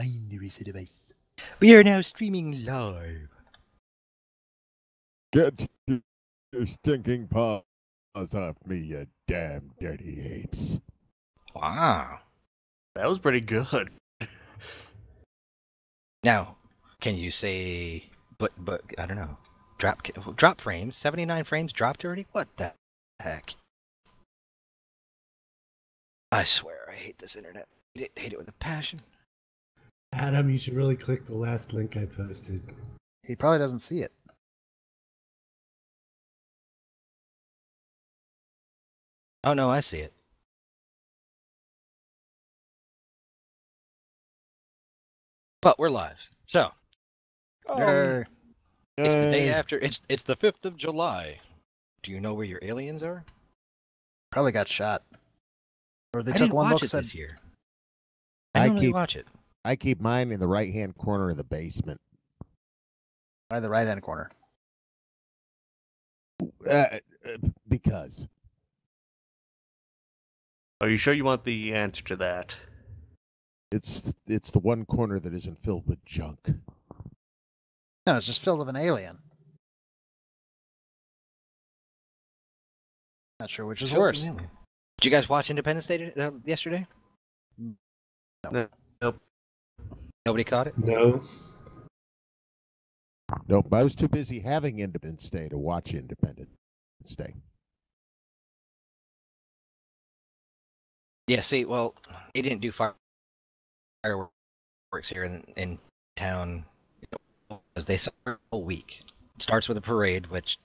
mind eraser device. We are now streaming live. Get your stinking paws off me, you damn dirty apes. Wow. That was pretty good. Now, can you say, but I don't know. Drop frames. 79 frames dropped already? What the heck? I swear, I hate this internet. Hate it with a passion. Adam, you should really click the last link I posted. He probably doesn't see it. Oh no, I see it. But we're live. So, Yay. it's the day after. It's the 5th of July. Do you know where your aliens are? Probably got shot. Or they I took didn't one watch look. it Said, this year. I I normally keep- watch it. I keep mine in the right-hand corner of the basement. by the right-hand corner. Because. Are you sure you want the answer to that? It's the one corner that isn't filled with junk. No, it's just filled with an alien. Not sure which is worse. Did you guys watch Independence Day yesterday? No. Nope. Nobody caught it? No. Nope, I was too busy having Independence Day to watch Independence Day. Yeah, see, well, they didn't do fireworks here in town because they celebrate a whole week. It starts with a parade, which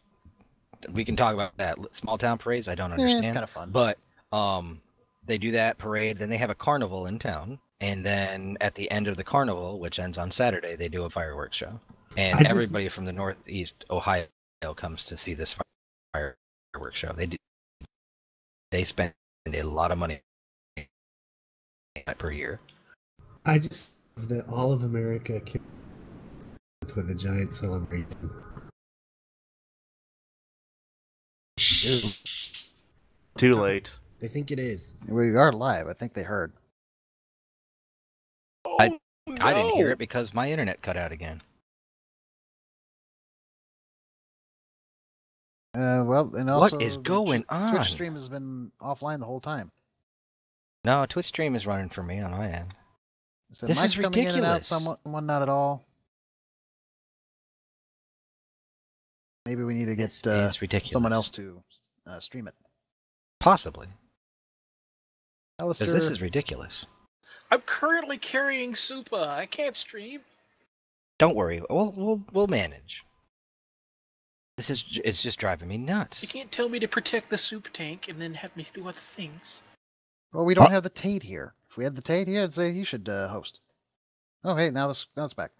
we can talk about that. Small town parades, I don't understand. It's kind of fun. But they do that parade, then they have a carnival in town, and then at the end of the carnival, which ends on Saturday, they do a fireworks show. And everybody from the Northeast Ohio comes to see this fireworks show. They spend a lot of money per year. I just love that all of America came with a giant celebration. Too late. They think it is. We are live. I think they heard. I didn't hear it because my internet cut out again. Well, and also What is going on? Twitch stream has been offline the whole time. No, Twitch stream is running for me on my end. So This mic's is coming in and out, ridiculous. someone not at all. Maybe we need to get It's ridiculous. someone else to stream it. Possibly. Alistair, Because this is ridiculous. I'm currently carrying Supa. I can't stream. Don't worry. We'll manage. It's just driving me nuts. You can't tell me to protect the soup tank and then have me do other things. well, we don't have the Tate here. If we had the Tate here, I'd say he should host. Oh, hey, now it's back.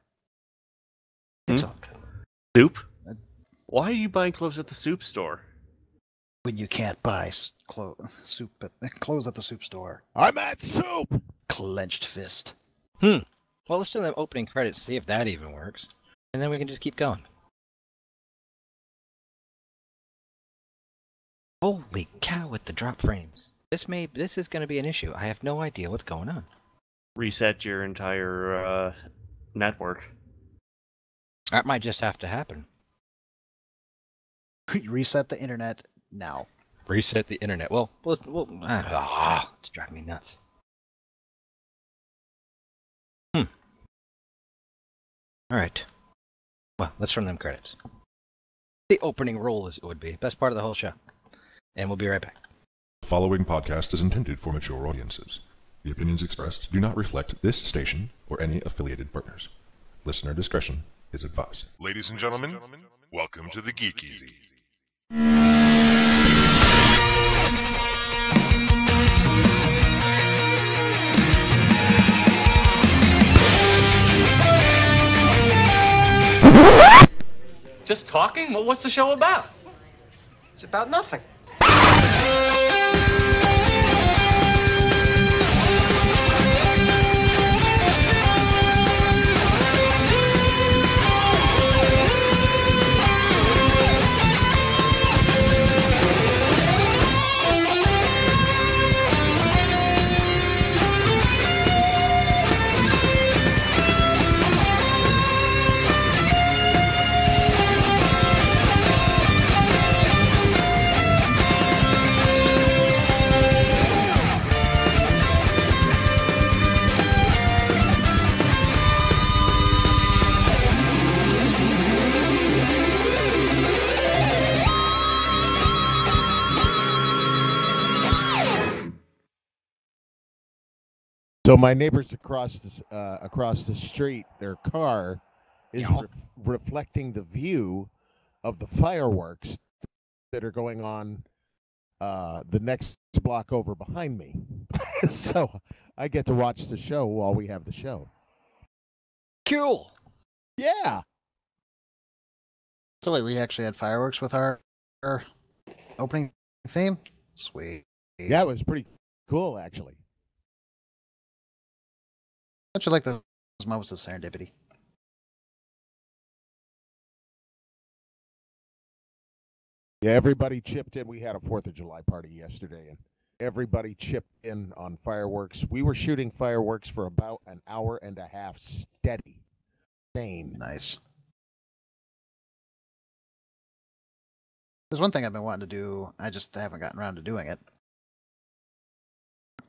It's all good. Soup? Uh, Why are you buying clothes at the soup store? When you can't buy soup clothes at the soup store. I'm at soup! Clenched fist. Well, let's do the opening credits, see if that even works. And then we can just keep going. Holy cow with the drop frames. This is going to be an issue. I have no idea what's going on. Reset your entire network. That might just have to happen. Reset the internet now. Reset the internet. Well, it's driving me nuts. Alright. Well, let's run them credits. The opening roll as it would be. Best part of the whole show. And we'll be right back. The following podcast is intended for mature audiences. The opinions expressed do not reflect this station or any affiliated partners. Listener discretion is advised. Ladies and gentlemen, welcome to the Geek Easy. Just talking? Well, what's the show about? It's about nothing. So my neighbors across the street, their car is reflecting the view of the fireworks that are going on the next block over behind me. So I get to watch the show while we have the show. Cool. Yeah. So wait, we actually had fireworks with our opening theme? Sweet. Yeah, it was pretty cool, actually. Don't you like those moments of serendipity? Yeah, everybody chipped in. We had a 4th of July party yesterday, and everybody chipped in on fireworks. We were shooting fireworks for about an hour and a half steady. Insane. Nice. There's one thing I've been wanting to do, I just haven't gotten around to doing it,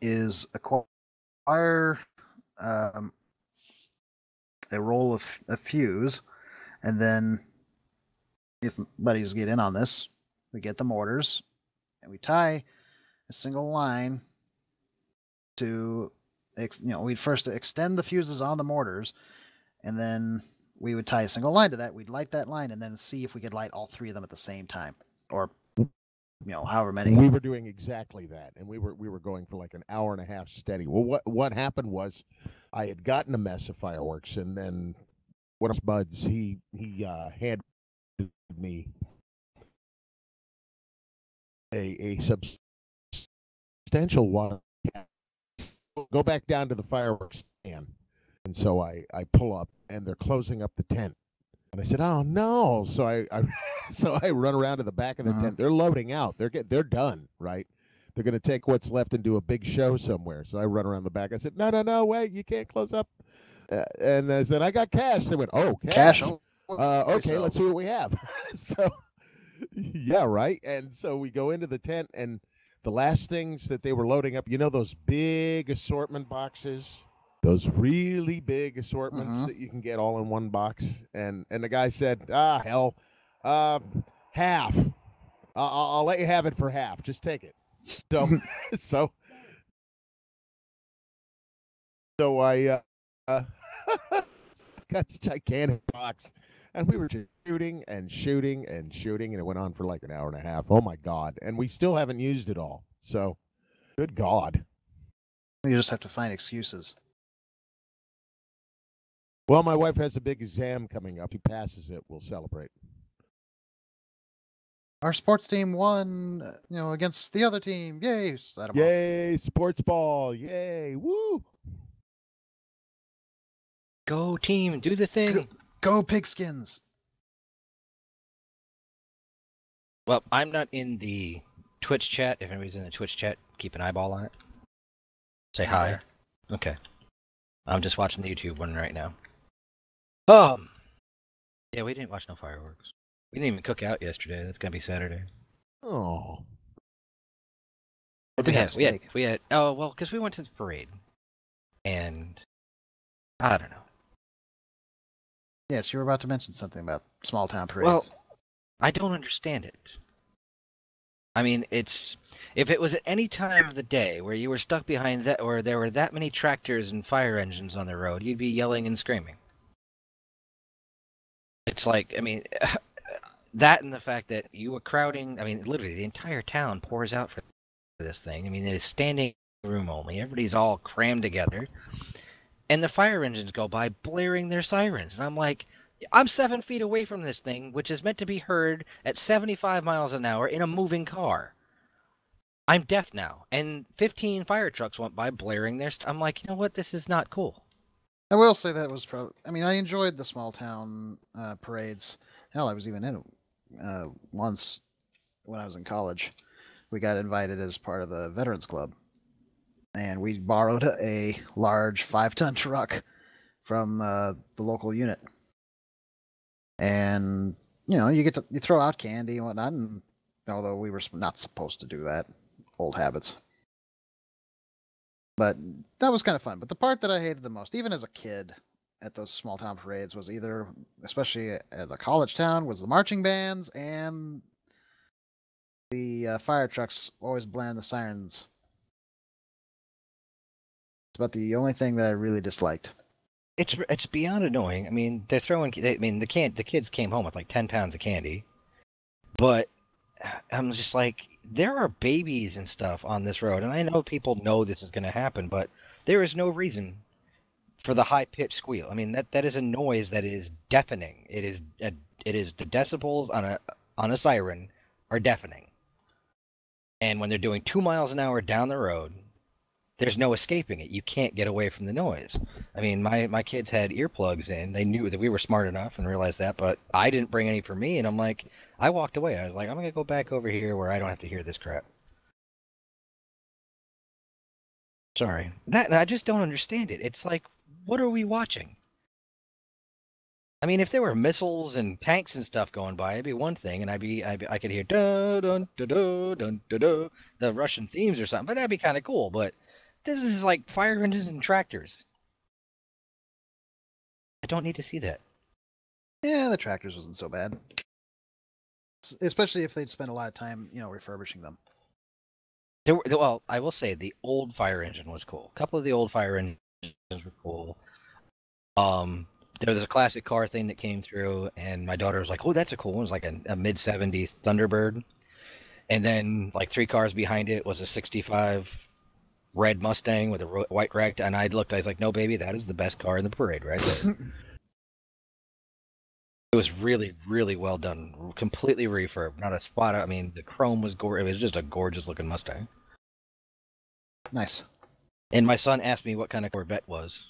is acquire a roll of a fuse, and then if buddies get in on this, we get the mortars, and we tie a single line to, we'd first extend the fuses on the mortars, and then we would tie a single line to that. We'd light that line, and then see if we could light all three of them at the same time, or however many. We were doing exactly that, and we were going for like an hour and a half steady. Well, what happened was, I had gotten a mess of fireworks, and then one of his buds he handed me a substantial one. Go back down to the fireworks stand, and so I pull up, and they're closing up the tent. And I said, "Oh no!" So I so I run around to the back of the tent. They're loading out. They're done, right? They're going to take what's left and do a big show somewhere. So I run around the back. I said, "No, wait! You can't close up." And I said, "I got cash." They went, "Oh, cash? Okay, let's see what we have." So yeah, right. And so we go into the tent, and the last things that they were loading up, those big assortment boxes. Those really big assortments that you can get all in one box. And the guy said, hell, half. I'll let you have it for half. Just take it. So, so I got this gigantic box, and we were shooting and shooting and shooting, and it went on for like an hour and a half. Oh my God. And we still haven't used it all. So, good God. You just have to find excuses. Well, my wife has a big exam coming up. He passes it, we'll celebrate. Our sports team won, against the other team. Yay! Yay! Sports ball! Yay! Woo! Go team! Do the thing! Go Pigskins! Well, I'm not in the Twitch chat. If anybody's in the Twitch chat, keep an eyeball on it. Say hi. There. Okay. I'm just watching the YouTube one right now. Yeah, we didn't watch no fireworks. We didn't even cook out yesterday. That's gonna be Saturday. Oh. We had. Oh well, because we went to the parade, and I don't know. Yes, you were about to mention something about small town parades. Well, I don't understand it. I mean, if it was at any time of the day where you were stuck behind that, or there were that many tractors and fire engines on the road, you'd be yelling and screaming. It's like, I mean, that and the fact that you were crowding, I mean, literally the entire town pours out for this thing. I mean, it is standing room only. Everybody's all crammed together. And the fire engines go by blaring their sirens. And I'm like, I'm 7 feet away from this thing, which is meant to be heard at 75 miles an hour in a moving car. I'm deaf now. And 15 fire trucks went by blaring their... I'm like, you know what? This is not cool. I will say that was probably... I mean, I enjoyed the small town parades. Hell, I was even in it once when I was in college. We got invited as part of the Veterans Club. And we borrowed a large 5-ton truck from the local unit. And, you throw out candy and whatnot, and although we were not supposed to do that, old habits. But that was kind of fun. But the part that I hated the most, even as a kid at those small town parades, was either, especially at the college town, was the marching bands and the fire trucks always blaring the sirens. about the only thing that I really disliked. It's beyond annoying. I mean, they're throwing. The kids came home with like 10 pounds of candy, but I'm just like, there are babies and stuff on this road, and I know people know this is going to happen, but there is no reason for the high pitched squeal. I mean, that is a noise that is deafening. It is the decibels on a siren are deafening, and when they're doing 2 miles an hour down the road, there's no escaping it. You can't get away from the noise. I mean, my kids had earplugs in. They knew that we were smart enough and realized that, but I didn't bring any for me, and I'm like, I walked away. I was like, I'm going to go back over here where I don't have to hear this crap. Sorry. I just don't understand it. It's like, what are we watching? I mean, if there were missiles and tanks and stuff going by, it'd be one thing, and I could hear da dun da da dun da da the Russian themes or something, but that'd be kind of cool. But this is like fire engines and tractors. I don't need to see that. Yeah, the tractors wasn't so bad. Especially if they'd spent a lot of time, refurbishing them. Well, I will say the old fire engine was cool. A couple of the old fire engines were cool. There was a classic car thing that came through, and my daughter was like, "Oh, that's a cool one." It was like a mid-'70s Thunderbird. And then, like 3 cars behind it was a 65 red Mustang with a white rag. And I was like, "No, baby, that is the best car in the parade right there." It was really, really well done. Completely refurbed. Not a spot. I mean, the chrome was gorgeous. It was just a gorgeous-looking Mustang. Nice. And my son asked me what kind of Corvette was.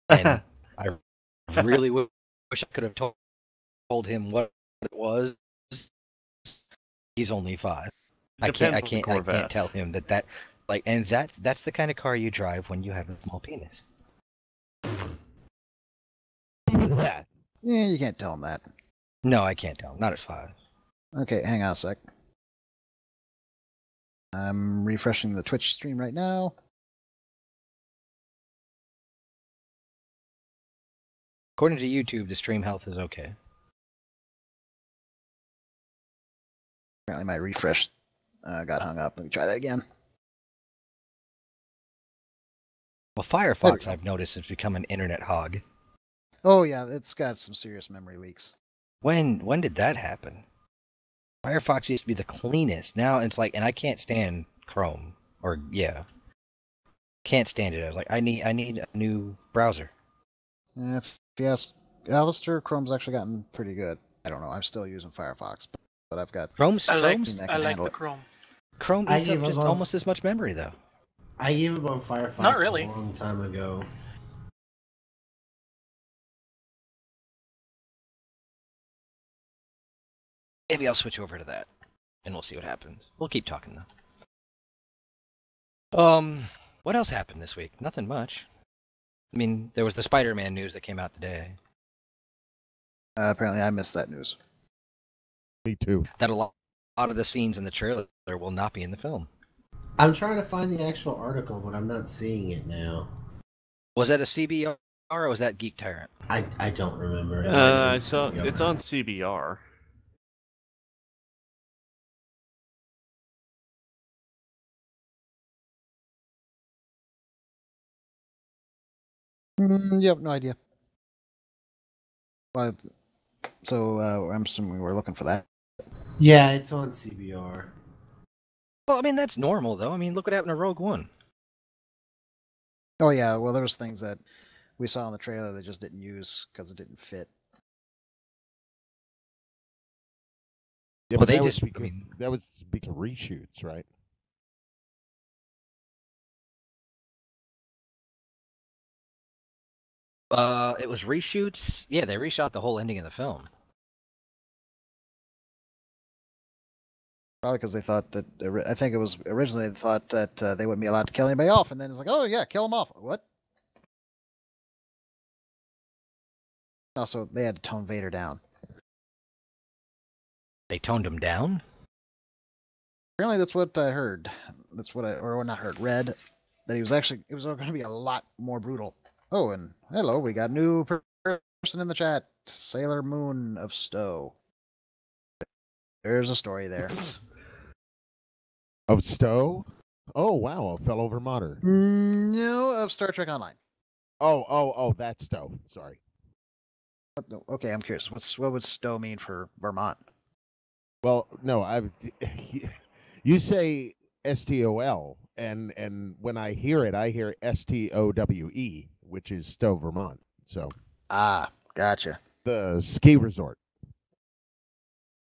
And I really wish I could have told him what it was. He's only 5. I can't tell him that like, and that's the kind of car you drive when you have a small penis. Yeah, you can't tell him that. No, I can't tell him. Not at 5. Okay, hang on a sec. I'm refreshing the Twitch stream right now. According to YouTube, the stream health is okay. Apparently my refresh got hung up. Let me try that again. Well, Firefox, I've noticed, has become an internet hog. Oh yeah, it's got some serious memory leaks. When did that happen? Firefox used to be the cleanest. Now it's like, and I can't stand Chrome. Can't stand it. I was like, I need a new browser. If yes, Alistair, Chrome's actually gotten pretty good. I don't know. I'm still using Firefox, but I've got Chrome's. I like the Chrome. Chrome eats up just almost as much memory though. I gave up on Firefox Not really. a long time ago. Maybe I'll switch over to that, and we'll see what happens. We'll keep talking though. What else happened this week? Nothing much. I mean, there was the Spider-Man news that came out today. Apparently, I missed that news. Me too. That a lot of the scenes in the trailer will not be in the film. I'm trying to find the actual article, but I'm not seeing it now. Was that a CBR or was that Geek Tyrant? I don't remember. It's on CBR. You have no idea. Well, so I'm assuming we're looking for that. Yeah, it's on CBR. Well, I mean, that's normal, though. I mean, look what happened to Rogue One. Oh, yeah. Well, there was things that we saw in the trailer that just didn't use because it didn't fit. Yeah, well, but they that just, was because, that was because of reshoots, right? It was reshoots. Yeah, they reshot the whole ending of the film. Probably because they thought that, I think it was originally they thought that they wouldn't be allowed to kill anybody off, and then it's like, oh yeah, kill them off. What? Also, they had to tone Vader down. They toned him down? Apparently that's what I heard. That's what or not heard, read. That it was going to be a lot more brutal. Oh, and hello, we got a new person in the chat. Sailor Moon of Stowe. There's a story there. Of Stowe? Oh, wow, a fellow Vermonter. No, of Star Trek Online. Oh, that's Stowe. Sorry. Okay, I'm curious. What would Stowe mean for Vermont? Well, no, you say STOL, and when I hear STOWE, which is Stowe, Vermont. So Gotcha. the ski resort.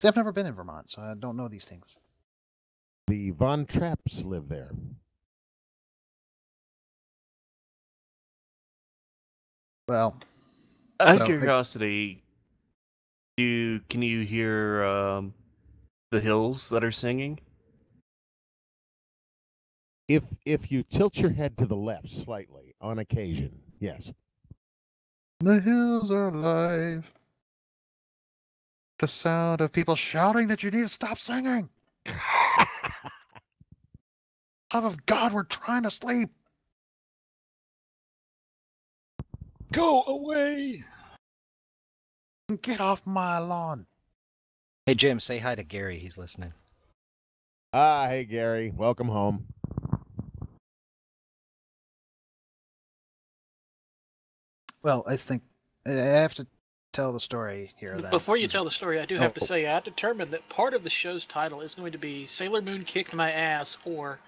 See, I've never been in Vermont, so I don't know these things. The Von Trapps live there. Well, out of so, curiosity, can you hear the hills that are singing? If you tilt your head to the left slightly on occasion, yes. The hills are alive. The sound of people shouting that you need to stop singing. Love of God, we're trying to sleep. Go away. Get off my lawn. Hey, Jim, say hi to Gary. He's listening. Hey, Gary. Welcome home. Well, I think I have to tell the story here then. Before you tell the story, I do have to say I determined that part of the show's title is going to be Sailor Moon Kicked My Ass, or...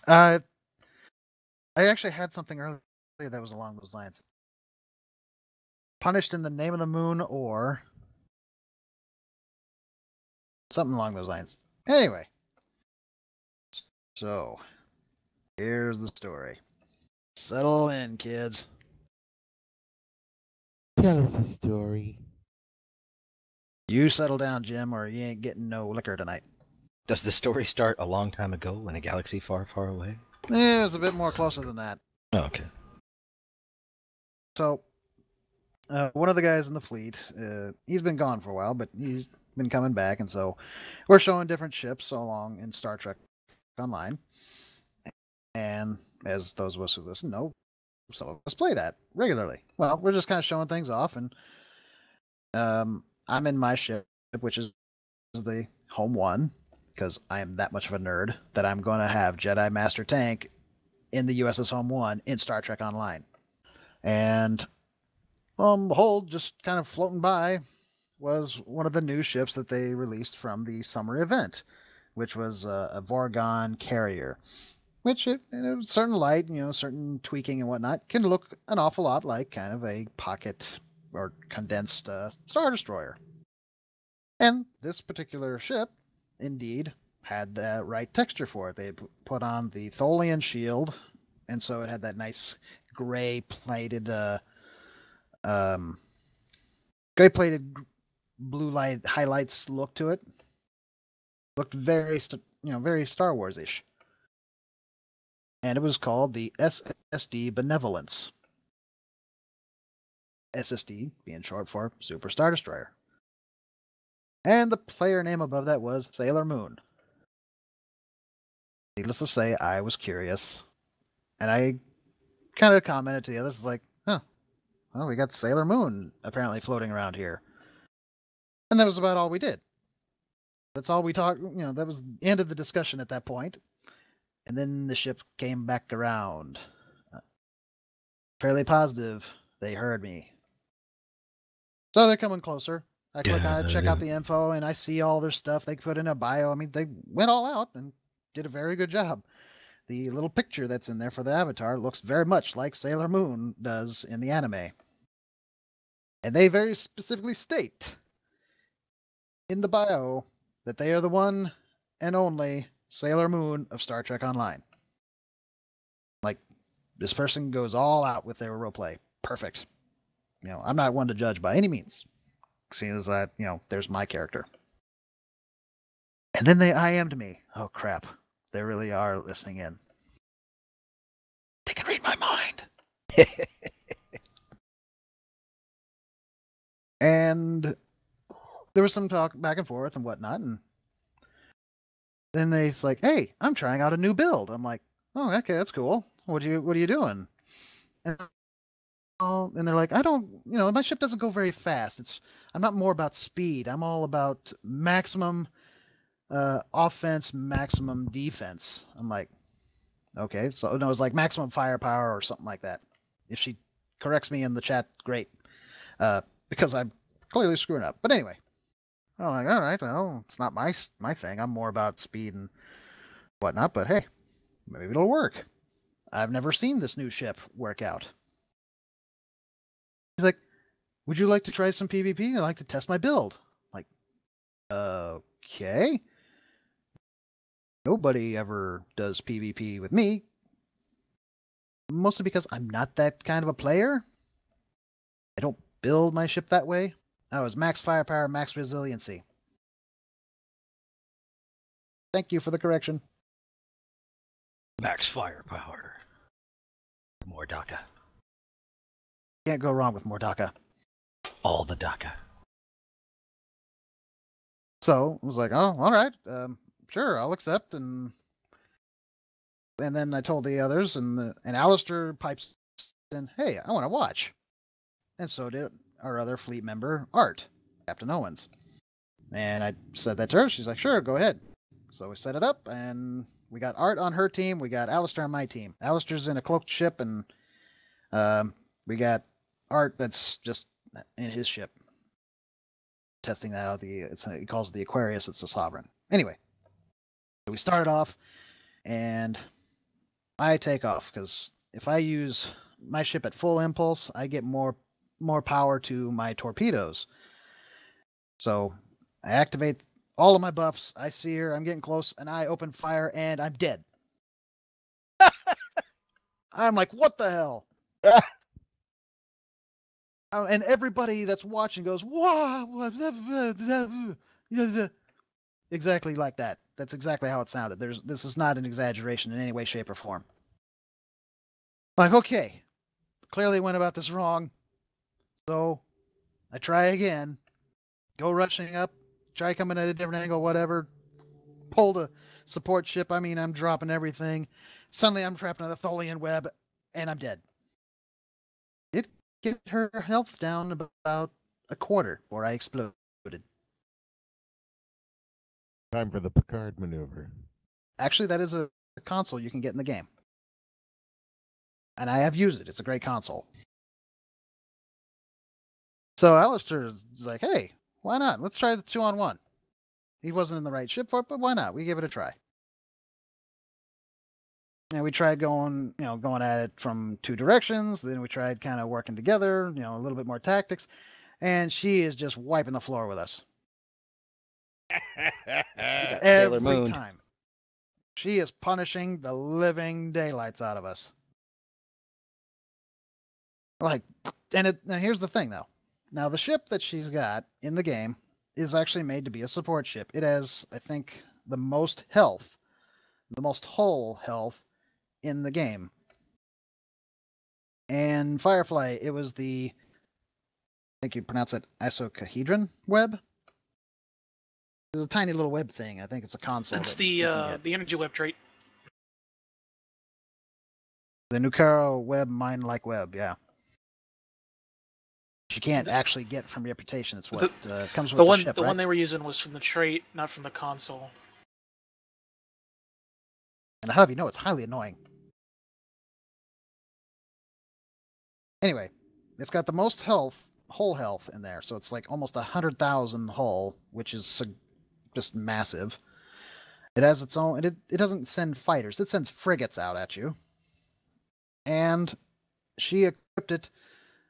I actually had something earlier that was along those lines. Punished in the Name of the Moon, or something along those lines. Anyway, so here's the story. Settle in, kids. Tell us a story. You settle down, Jim, or you ain't getting no liquor tonight. Does the story start a long time ago in a galaxy far, far away? It was a bit more closer than that. Oh, okay. So, one of the guys in the fleet, he's been gone for a while, but he's been coming back, and so we're showing different ships along in Star Trek Online. And as those of us who listen know, some of us play that regularly. Well, we're just kind of showing things off, and I'm in my ship, which is the Home One, because I am that much of a nerd that I'm going to have Jedi Master Tank in the USS Home One in Star Trek Online. And behold, just kind of floating by was one of the new ships that they released from the summer event, which was a Vorgon carrier, which certain light, certain tweaking and whatnot, can look an awful lot like kind of a pocket or condensed Star Destroyer. And this particular ship, indeed, had the right texture for it. They had put on the Tholian shield, and so it had that nice gray-plated blue light highlights look to it. Looked very Star Wars-ish. And it was called the SSD Benevolence. SSD being short for Super Star Destroyer. And the player name above that was Sailor Moon. Needless to say, I was curious. And I kind of commented to the others, like, well, we got Sailor Moon apparently floating around here. And that was about all we did. That's all we talked, that was the end of the discussion at that point. And then the ship came back around. Fairly positive they heard me. So they're coming closer. I click on it, check out the info, and I see all their stuff they put in a bio. I mean, they went all out and did a very good job. The little picture that's in there for the avatar looks very much like Sailor Moon does in the anime. And they very specifically state in the bio that they are the one and only Sailor Moon of Star Trek Online. Like, this person goes all out with their roleplay. Perfect. I'm not one to judge by any means, seeing as that, there's my character. And then they IM'd me. Oh, crap. They really are listening in. They can read my mind. And there was some talk back and forth and whatnot, and then they's like, "Hey, I'm trying out a new build." I'm like, "Oh, okay, that's cool. What are you doing?" And they're like, "I don't, my ship doesn't go very fast. I'm not more about speed. I'm all about maximum offense, maximum defense." I'm like, Okay, so no, it was like maximum firepower or something like that. If she corrects me in the chat, great. Because I'm clearly screwing up. But anyway, I'm like, all right, well, it's not my thing. I'm more about speed and whatnot. But hey, maybe it'll work. I've never seen this new ship work out. He's like, would you like to try some PvP? I'd like to test my build. Like, okay. Nobody ever does PvP with me. Mostly because I'm not that kind of a player. I don't build my ship that way. I was max firepower, max resiliency. Thank you for the correction. Max firepower. More DACA. Can't go wrong with more DACA. All the DACA. So I was like, oh, all right, sure, I'll accept. And then I told the others, and Alistair pipes in, hey, I want to watch. And so did our other fleet member, Art, Captain Owens. And I said that to her. She's like, sure, go ahead. So we set it up, and we got Art on her team. We got Alistair on my team. Alistair's in a cloaked ship, and we got Art that's just in his ship. Testing that out. He calls it the Aquarius. It's the Sovereign. Anyway, so we started off, and I take off, because if I use my ship at full impulse, I get more power to my torpedoes. So I activate all of my buffs. I see her. I'm getting close, and I open fire, and I'm dead. I'm like, what the hell? And everybody that's watching goes, wow. Exactly like that. That's exactly how it sounded. This is not an exaggeration in any way, shape, or form. Like, okay, clearly went about this wrong. So I try again, go rushing up, try coming at a different angle, whatever, pull the support ship. I mean, I'm dropping everything. Suddenly I'm trapped in the Tholian web, and I'm dead. It get her health down about a quarter before I exploded. Time for the Picard maneuver. Actually, that is a console you can get in the game. And I have used it. It's a great console. So Alistair's like, hey, why not? Let's try the 2-on-1. He wasn't in the right ship for it, but why not? We give it a try. And we tried going at it from two directions. Then we tried kind of working together, a little bit more tactics. And she is just wiping the floor with us. Sailor Every Moon. time. She is punishing the living daylights out of us. Like, and here's the thing, though. Now, the ship that she's got in the game is actually made to be a support ship. It has, I think, the most health, the most hull health in the game. And Firefly, it was I think you pronounce it icosahedron web. It's a tiny little web thing. I think it's a console. That's the energy web trait. The Nucaro web, mine like web, yeah. You can't actually get from reputation. It's what comes with the ship, the right? one they were using was from the trait, not from the console. And how do you know it's highly annoying? Anyway, it's got the most hull health in there, so it's like almost 100,000 hull, which is just massive. It has its own. It doesn't send fighters; it sends frigates out at you. And she equipped it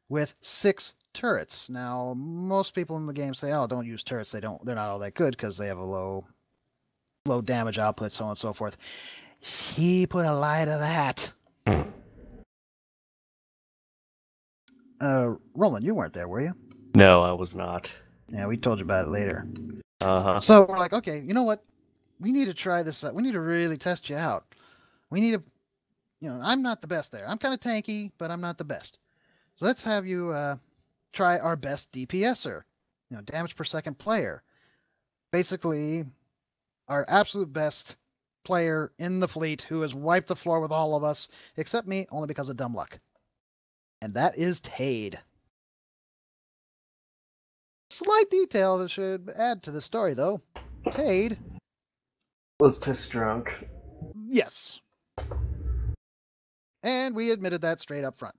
with 6 turrets. Now, most people in the game say, "Oh, don't use turrets. They're not all that good because they have a low damage output, so on and so forth." She put a lie to that. Roland, you weren't there, were you? No, I was not. Yeah, we told you about it later. Uh-huh. So we're like, okay, you know what? We need to try this out. We need to really test you out. We need to, I'm not the best there. I'm kind of tanky, but I'm not the best. So let's have you try our best DPSer, damage per second player. Basically, our absolute best player in the fleet who has wiped the floor with all of us, except me, only because of dumb luck. And that is Tade. Slight detail that should add to the story, though. Tade was piss drunk. Yes. And we admitted that straight up front.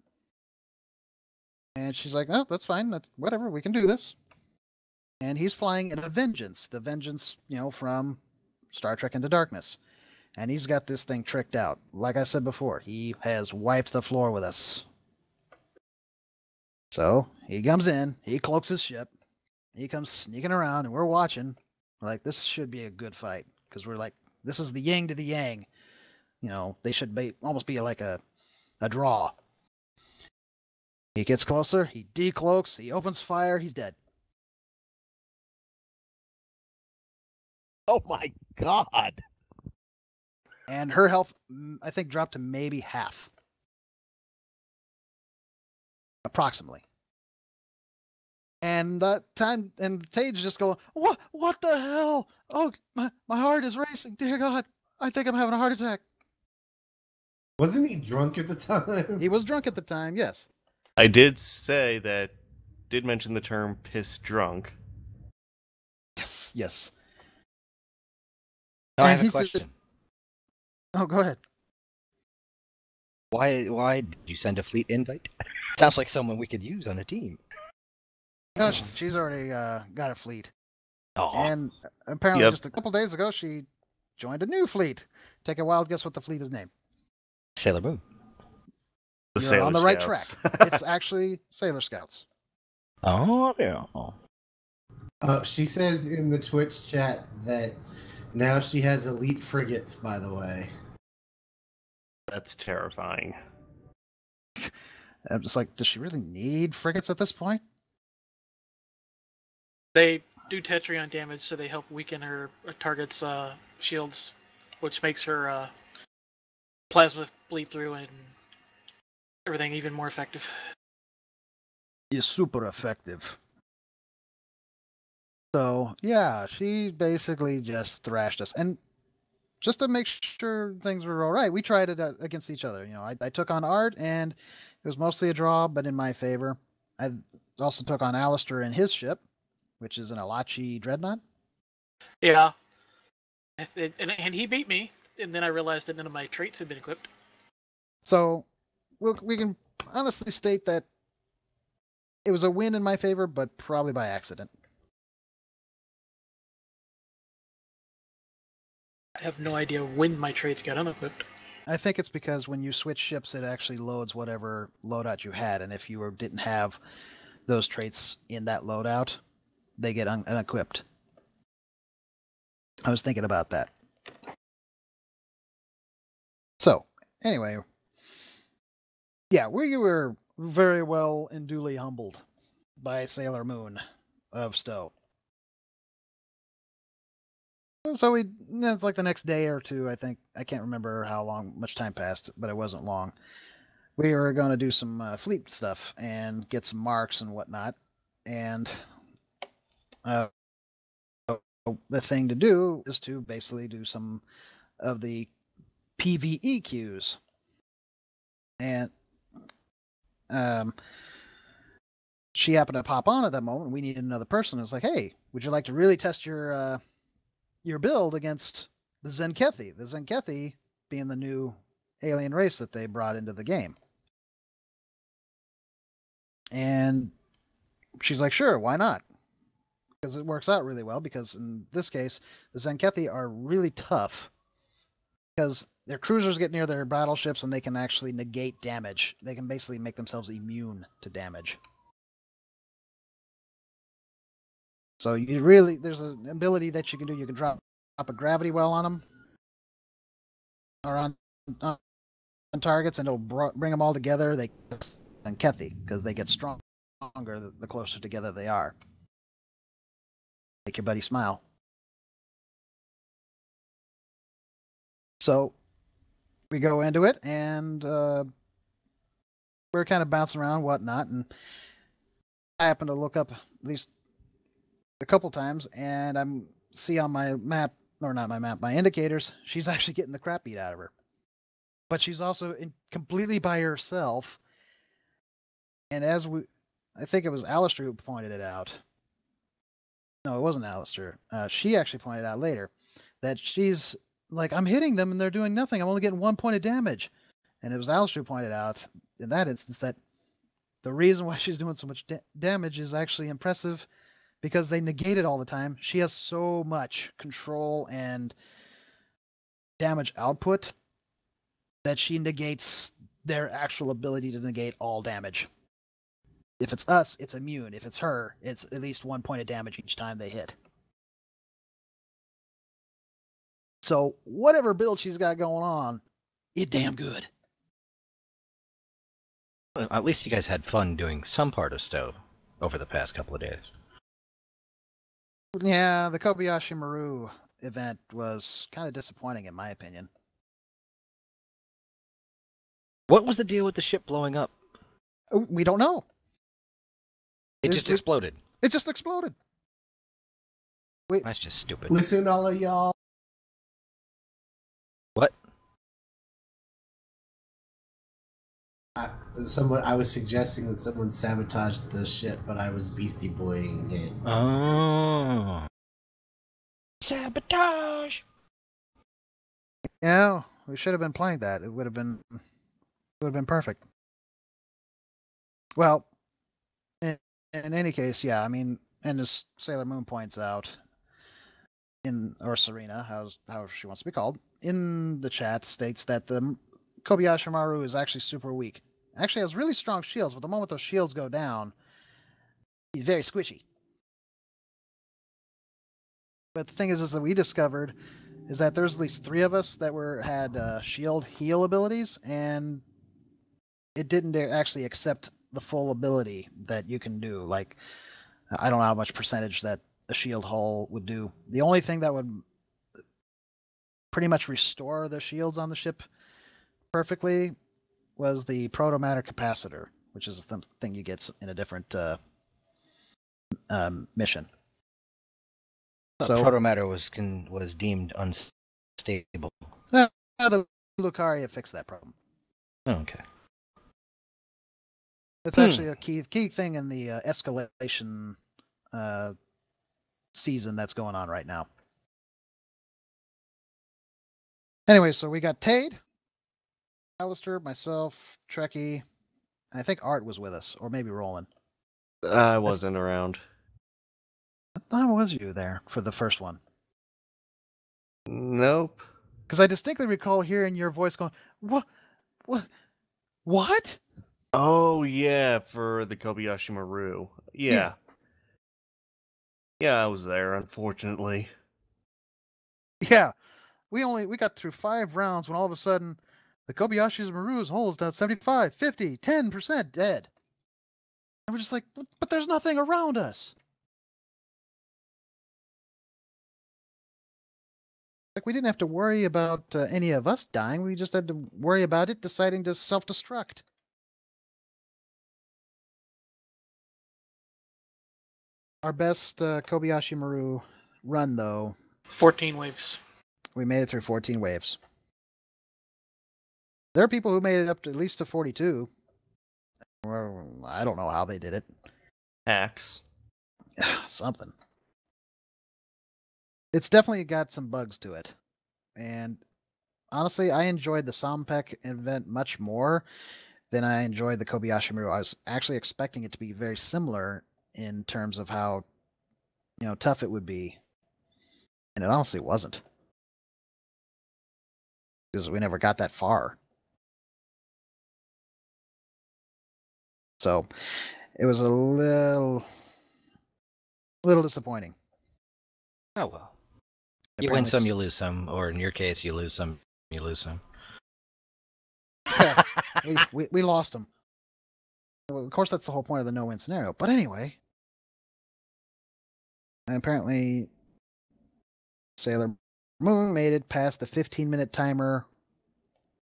And she's like, oh, that's fine. That's, whatever, we can do this. And he's flying in a Vengeance. The Vengeance, from Star Trek Into Darkness. And he's got this thing tricked out. Like I said before, he has wiped the floor with us. So he comes in, he cloaks his ship, he comes sneaking around, and we're watching. Like, this should be a good fight. Because we're like, this is the yin to the yang. They should almost be like a draw. He gets closer, he decloaks, he opens fire, he's dead. Oh my God. And her health, I think, dropped to maybe half. Approximately. And that time, and Tage just go, what the hell? Oh, my heart is racing. Dear God, I think I'm having a heart attack. Wasn't he drunk at the time? He was drunk at the time, yes. I did mention the term piss drunk. Yes. I have a question. Oh, go ahead. Why did you send a fleet invite? Sounds like someone we could use on a team. No, she's already got a fleet. Oh. And apparently just a couple days ago, she joined a new fleet. Take a wild guess what the fleet is named. Sailor Moon. You're on the right track. It's actually Sailor Scouts. Oh, yeah. She says in the Twitch chat that now she has elite frigates, by the way. That's terrifying. I'm just like, does she really need frigates at this point? They do Tetrion damage, so they help weaken her target's shields, which makes her plasma bleed through and everything even more effective. Is super effective. So, yeah, she basically just thrashed us. And just to make sure things were all right, we tried it against each other. I took on Art, and it was mostly a draw, but in my favor. I also took on Alistair and his ship, which is an Alachi Dreadnought. Yeah. And he beat me, and then I realized that none of my traits had been equipped. So, we can honestly state that it was a win in my favor, but probably by accident. I have no idea when my traits got unequipped. I think it's because when you switch ships, it actually loads whatever loadout you had, and if you didn't have those traits in that loadout, they get unequipped. I was thinking about that. So, anyway, yeah, we were very well and duly humbled by Sailor Moon of Stowe. So it's like the next day or two, I think. I can't remember much time passed, but it wasn't long. We were going to do some fleet stuff and get some marks and whatnot. And the thing to do is to basically do some of the PvE queues. And she happened to pop on at that moment. We needed another person. It was like, hey, would you like to really test your build against the Zenkethi? The Zenkethi being the new alien race that they brought into the game. And she's like, sure, why not? Because it works out really well, because in this case, the Zenkethi are really tough because their cruisers get near their battleships and they can actually negate damage. They can basically make themselves immune to damage. So there's an ability that you can do. You can drop a gravity well on them or on targets, and it'll bring them all together. They and Kethi, because they get stronger the closer together they are. Make your buddy smile. So we go into it, and we're kind of bouncing around, whatnot, and I happen to look up at least a couple times, and I see on my map, or not my map, my indicators, she's actually getting the crap beat out of her. But she's also completely by herself. And I think it was Alistair who pointed it out. No, it wasn't Alistair. She actually pointed out later that she's like, I'm hitting them and they're doing nothing. I'm only getting 1 point of damage. And it was Alice who pointed out in that instance that the reason why she's doing so much damage is actually impressive because they negate it all the time. She has so much control and damage output that she negates their actual ability to negate all damage. If it's us, it's immune. If it's her, it's at least 1 point of damage each time they hit. So whatever build she's got going on, it's damn good. Well, at least you guys had fun doing some part of Stove over the past couple of days. Yeah, the Kobayashi Maru event was kind of disappointing in my opinion. What was the deal with the ship blowing up? We don't know. It just exploded. It just exploded. That's just stupid. Listen, all of y'all. What? I was suggesting that someone sabotaged the ship, but I was Beastie Boying it. Oh. Sabotage! Yeah, we should have been playing that. It would have been perfect. Well, in any case, yeah, I mean, and as Sailor Moon points out, or Serena, however she wants to be called, in the chat states that the Kobayashi Maru is actually super weak. Actually has really strong shields, but the moment those shields go down, he's very squishy. But the thing is that we discovered is that there's at least 3 of us that had shield heal abilities, and it didn't actually accept the full ability that you can do. Like, I don't know how much percentage that a shield hull would do. The only thing that would pretty much restore the shields on the ship perfectly was the protomatter capacitor, which is a thing you get in a different mission. So protomatter was deemed unstable. The Lucaria fixed that problem. Oh, okay. It's actually a key thing in the escalation season that's going on right now. Anyway, so we got Tade, Alistair, myself, Trekkie, and I think Art was with us, or maybe Roland. I wasn't around. Why was you there for the first one? Nope. Because I distinctly recall hearing your voice going, What? Oh, yeah, for the Kobayashi Maru. Yeah. Yeah, I was there, unfortunately. Yeah. We got through 5 rounds when all of a sudden the Kobayashi's Maru's hull is down 75, 50, 10% dead. And we're just like, but there's nothing around us. Like, we didn't have to worry about any of us dying. We just had to worry about it deciding to self-destruct. Our best Kobayashi Maru run, though. 14 waves. We made it through 14 waves. There are people who made it up to at least to 42. Well, I don't know how they did it. Hacks. Something. It's definitely got some bugs to it. And honestly, I enjoyed the Sompek event much more than I enjoyed the Kobayashi Maru. I was actually expecting it to be very similar in terms of how, tough it would be. And it honestly wasn't. Because we never got that far. So it was a little disappointing. Oh, well. You win some, you lose some. Or in your case, you lose some, you lose some. Yeah, we lost them. Well, of course, that's the whole point of the no-win scenario. But anyway, apparently Sailor Moon made it past the 15-minute timer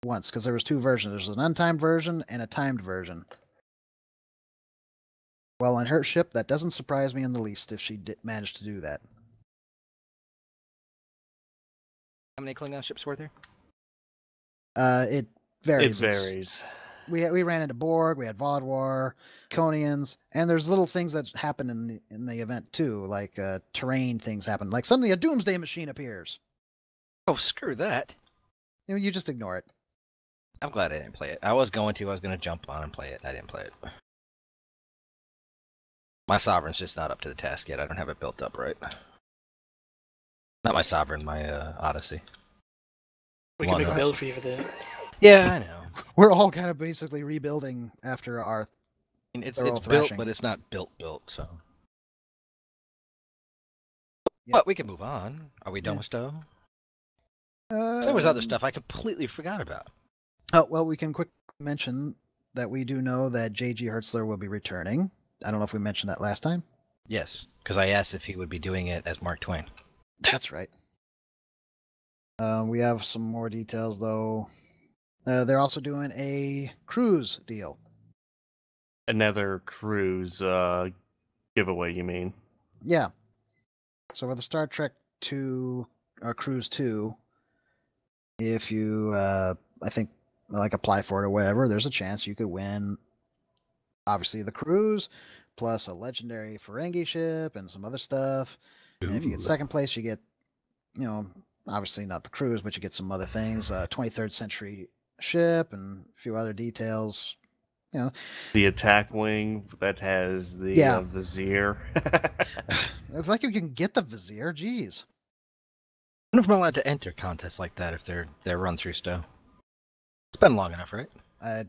once, because there was 2 versions. There's an untimed version and a timed version. Well, on her ship, that doesn't surprise me in the least if she did manage to do that. How many Klingon ships were there? It varies. It varies. We ran into Borg, we had Vaudwar, Conians, and there's little things that happen in the event too, like terrain things happen. Like suddenly a doomsday machine appears. Oh, screw that. You just ignore it. I'm glad I didn't play it. I was going to jump on and play it. I didn't play it. My Sovereign's just not up to the task yet. I don't have it built up right. Not my Sovereign, my Odyssey. We can make a build for you for that. Yeah, I know. We're all kind of basically rebuilding after our. I mean, it's thorough built, thrashing. but it's not built, so. Yeah. But we can move on. Are we done with Stowe? There was other stuff I completely forgot about. Oh, well, we can quickly mention that we do know that J.G. Hertzler will be returning. I don't know if we mentioned that last time. Yes, because I asked if he would be doing it as Mark Twain. That's right. We have some more details, though. They're also doing a cruise deal. Another cruise giveaway, you mean? Yeah. So with the Star Trek 2 Cruise 2, if you, I think, like apply for it or whatever, there's a chance you could win, obviously, the cruise, plus a legendary Ferengi ship and some other stuff. And if you get second place, you get, obviously not the cruise, but you get some other things, 23rd century ship and a few other details. The attack wing that has the vizier. It's like you can get the vizier. Jeez. I wonder if I'm allowed to enter contests like that if they're run through Stowe. It's been long enough, right? I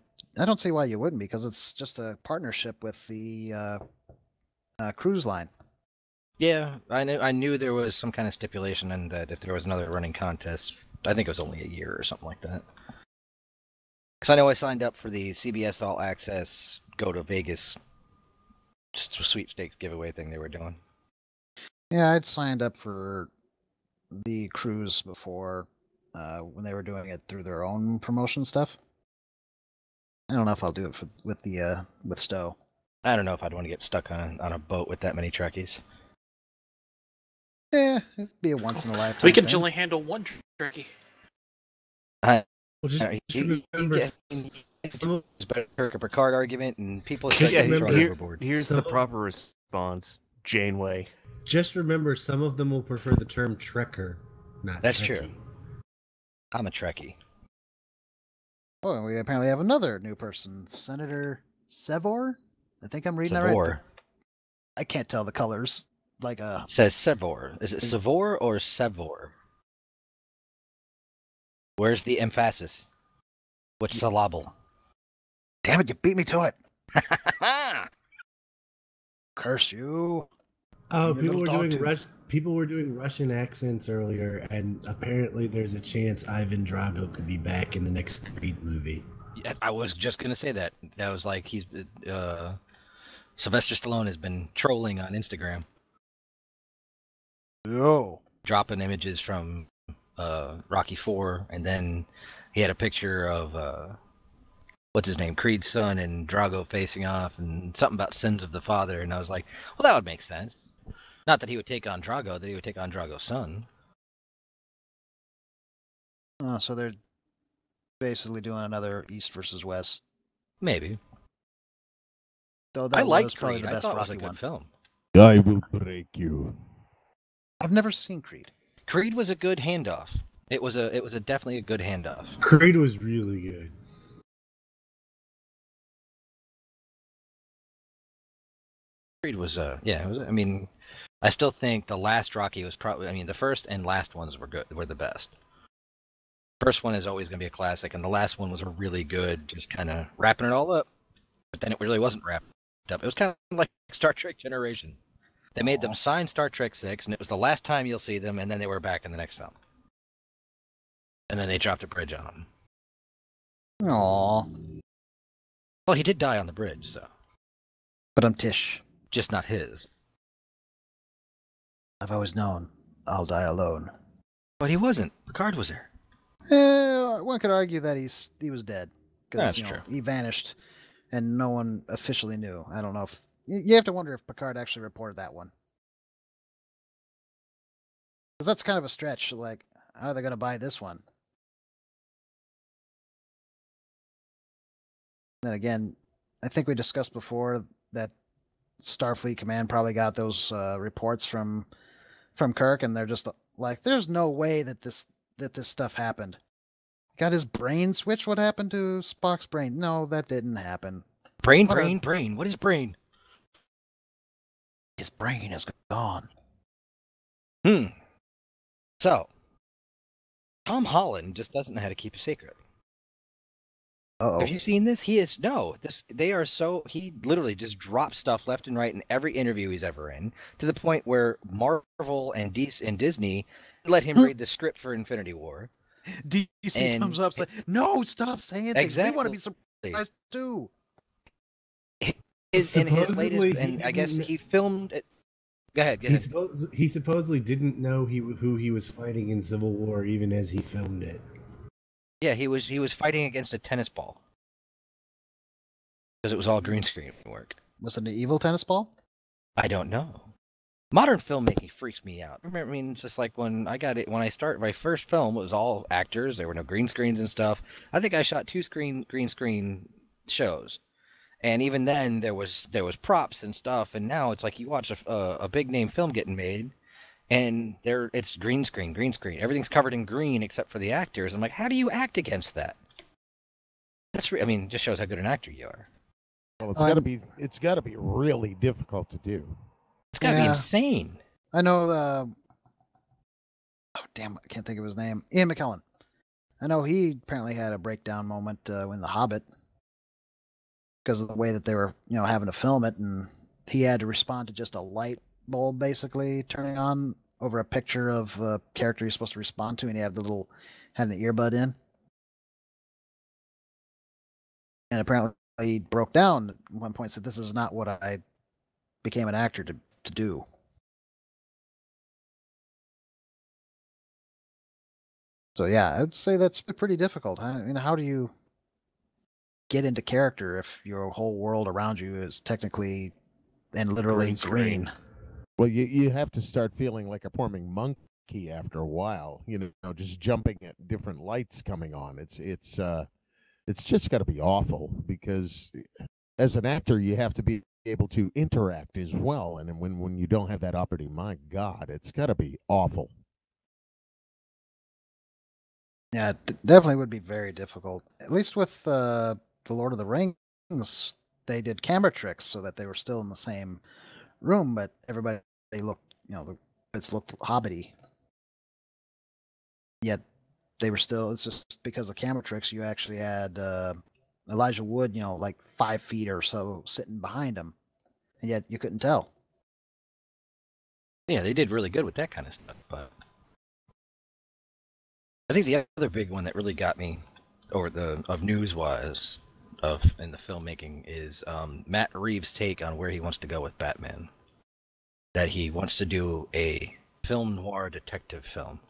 don't see why you wouldn't, because it's just a partnership with the cruise line. Yeah, I knew there was some kind of stipulation in that if there was another running contest, I think it was only a year or something like that. Because I know I signed up for the CBS All Access Go to Vegas sweepstakes giveaway thing they were doing. Yeah, I'd signed up for the cruise before when they were doing it through their own promotion stuff. I don't know if I'll do it with Stowe. I don't know if I'd want to get stuck on a boat with that many Trekkies. Yeah, it'd be a once in a lifetime. We can thing. only handle one Trekkie. Well, just remember, It's better Kirk and Picard argument, and people Just say remember- overboard. Here's the proper response. Janeway. just remember, some of them will prefer the term Trekker, not That's Trekkie. true. I'm a Trekkie. Oh, and we apparently have another new person, Senator Sevor. I think I'm reading that right. Savor. I can't tell the colors. Like It says Sevor. Is it Savor or Sevor? Where's the emphasis? Which syllable? damn it, you beat me to it. Curse you. Oh, You little dog too. people were doing Russian accents earlier, and apparently there's a chance Ivan Drago could be back in the next Creed movie. Yeah, I was just gonna say that. That was like Sylvester Stallone has been trolling on Instagram, Yo. dropping images from Rocky IV, and then he had a picture of what's his name, Creed's son, and Drago facing off, and something about sins of the father. And I was like, well, that would make sense. Not that he would take on Drago, that he would take on Drago's son. So they're basically doing another East versus West. Maybe. So that I was liked probably Creed. the I best thought it was a Rocky good one. film. I will break you. I've never seen Creed. Creed was a good handoff. It was definitely a good handoff. Creed was really good. Creed was yeah, it was, I mean, I still think the last Rocky was probably, I mean, the first and last ones were the best. First one is always going to be a classic, and the last one was a really good, just kind of wrapping it all up. But then it really wasn't wrapped up. It was kind of like Star Trek Generation. They made them sign Star Trek 6, and it was the last time you'll see them, and then they were back in the next film. And then they dropped a bridge on him. Aww. Well, he did die on the bridge, so. But I'm Tish. Just not his. I've always known I'll die alone. But he wasn't. Picard was there. One could argue that he was dead. That's Because true. he vanished and no one officially knew. I don't know if... You have to wonder if Picard actually reported that one. Because that's kind of a stretch. Like, how are they going to buy this one? Then again, I think we discussed before that Starfleet Command probably got those reports from Kirk, and they're just like, "There's no way that this stuff happened." got his brain switched. What happened to Spock's brain? No, that didn't happen. Brain. What is brain? His brain is gone. So, Tom Holland just doesn't know how to keep a secret. Uh-oh. Have you seen this? He literally just drops stuff left and right in every interview he's ever in, to the point where Marvel and Disney let him read the script for Infinity War. DC comes up saying, "No, stop saying things. Exactly. We want to be surprised too." His latest, and I guess he filmed it. Go ahead. He supposedly didn't know who he was fighting in Civil War, even as he filmed it. Yeah, he was fighting against a tennis ball because it was all green screen work. Was it an evil tennis ball? I don't know. Modern filmmaking freaks me out. I mean, it's just like when I started my first film, it was all actors. There were no green screens and stuff. I think I shot 2 green screen shows, and even then there was props and stuff. And now it's like you watch a big name film getting made, and it's green screen. Everything's covered in green except for the actors. I'm like, how do you act against that? Just shows how good an actor you are. Well, it's got to be really difficult to do. It's got to be insane. I know I can't think of his name. Ian McKellen. I know he apparently had a breakdown moment in The Hobbit because of the way that they were, having to film it, and he had to respond to just a light bulb basically turning on over a picture of a character he's supposed to respond to, and he had an earbud in. And apparently he broke down at one point and said, "This is not what I became an actor to do." So yeah, I'd say that's pretty difficult. How do you get into character if your whole world around you is technically and literally green? Well, you have to start feeling like a porming monkey after a while. Just jumping at different lights coming on. It's just got to be awful, because as an actor you have to be able to interact as well, and when you don't have that opportunity, my God, it's got to be awful. Yeah, it definitely would be very difficult. At least with the Lord of the Rings, they did camera tricks so that they were still in the same room, but everybody looked, the bits looked hobbity. Yet they were still. It's just because of camera tricks, you actually had Elijah Wood, like 5 feet or so sitting behind him, and yet you couldn't tell. Yeah, they did really good with that kind of stuff. But I think the other big one that really got me, of news-wise, in the filmmaking, is Matt Reeves' take on where he wants to go with Batman. That he wants to do a film noir detective film.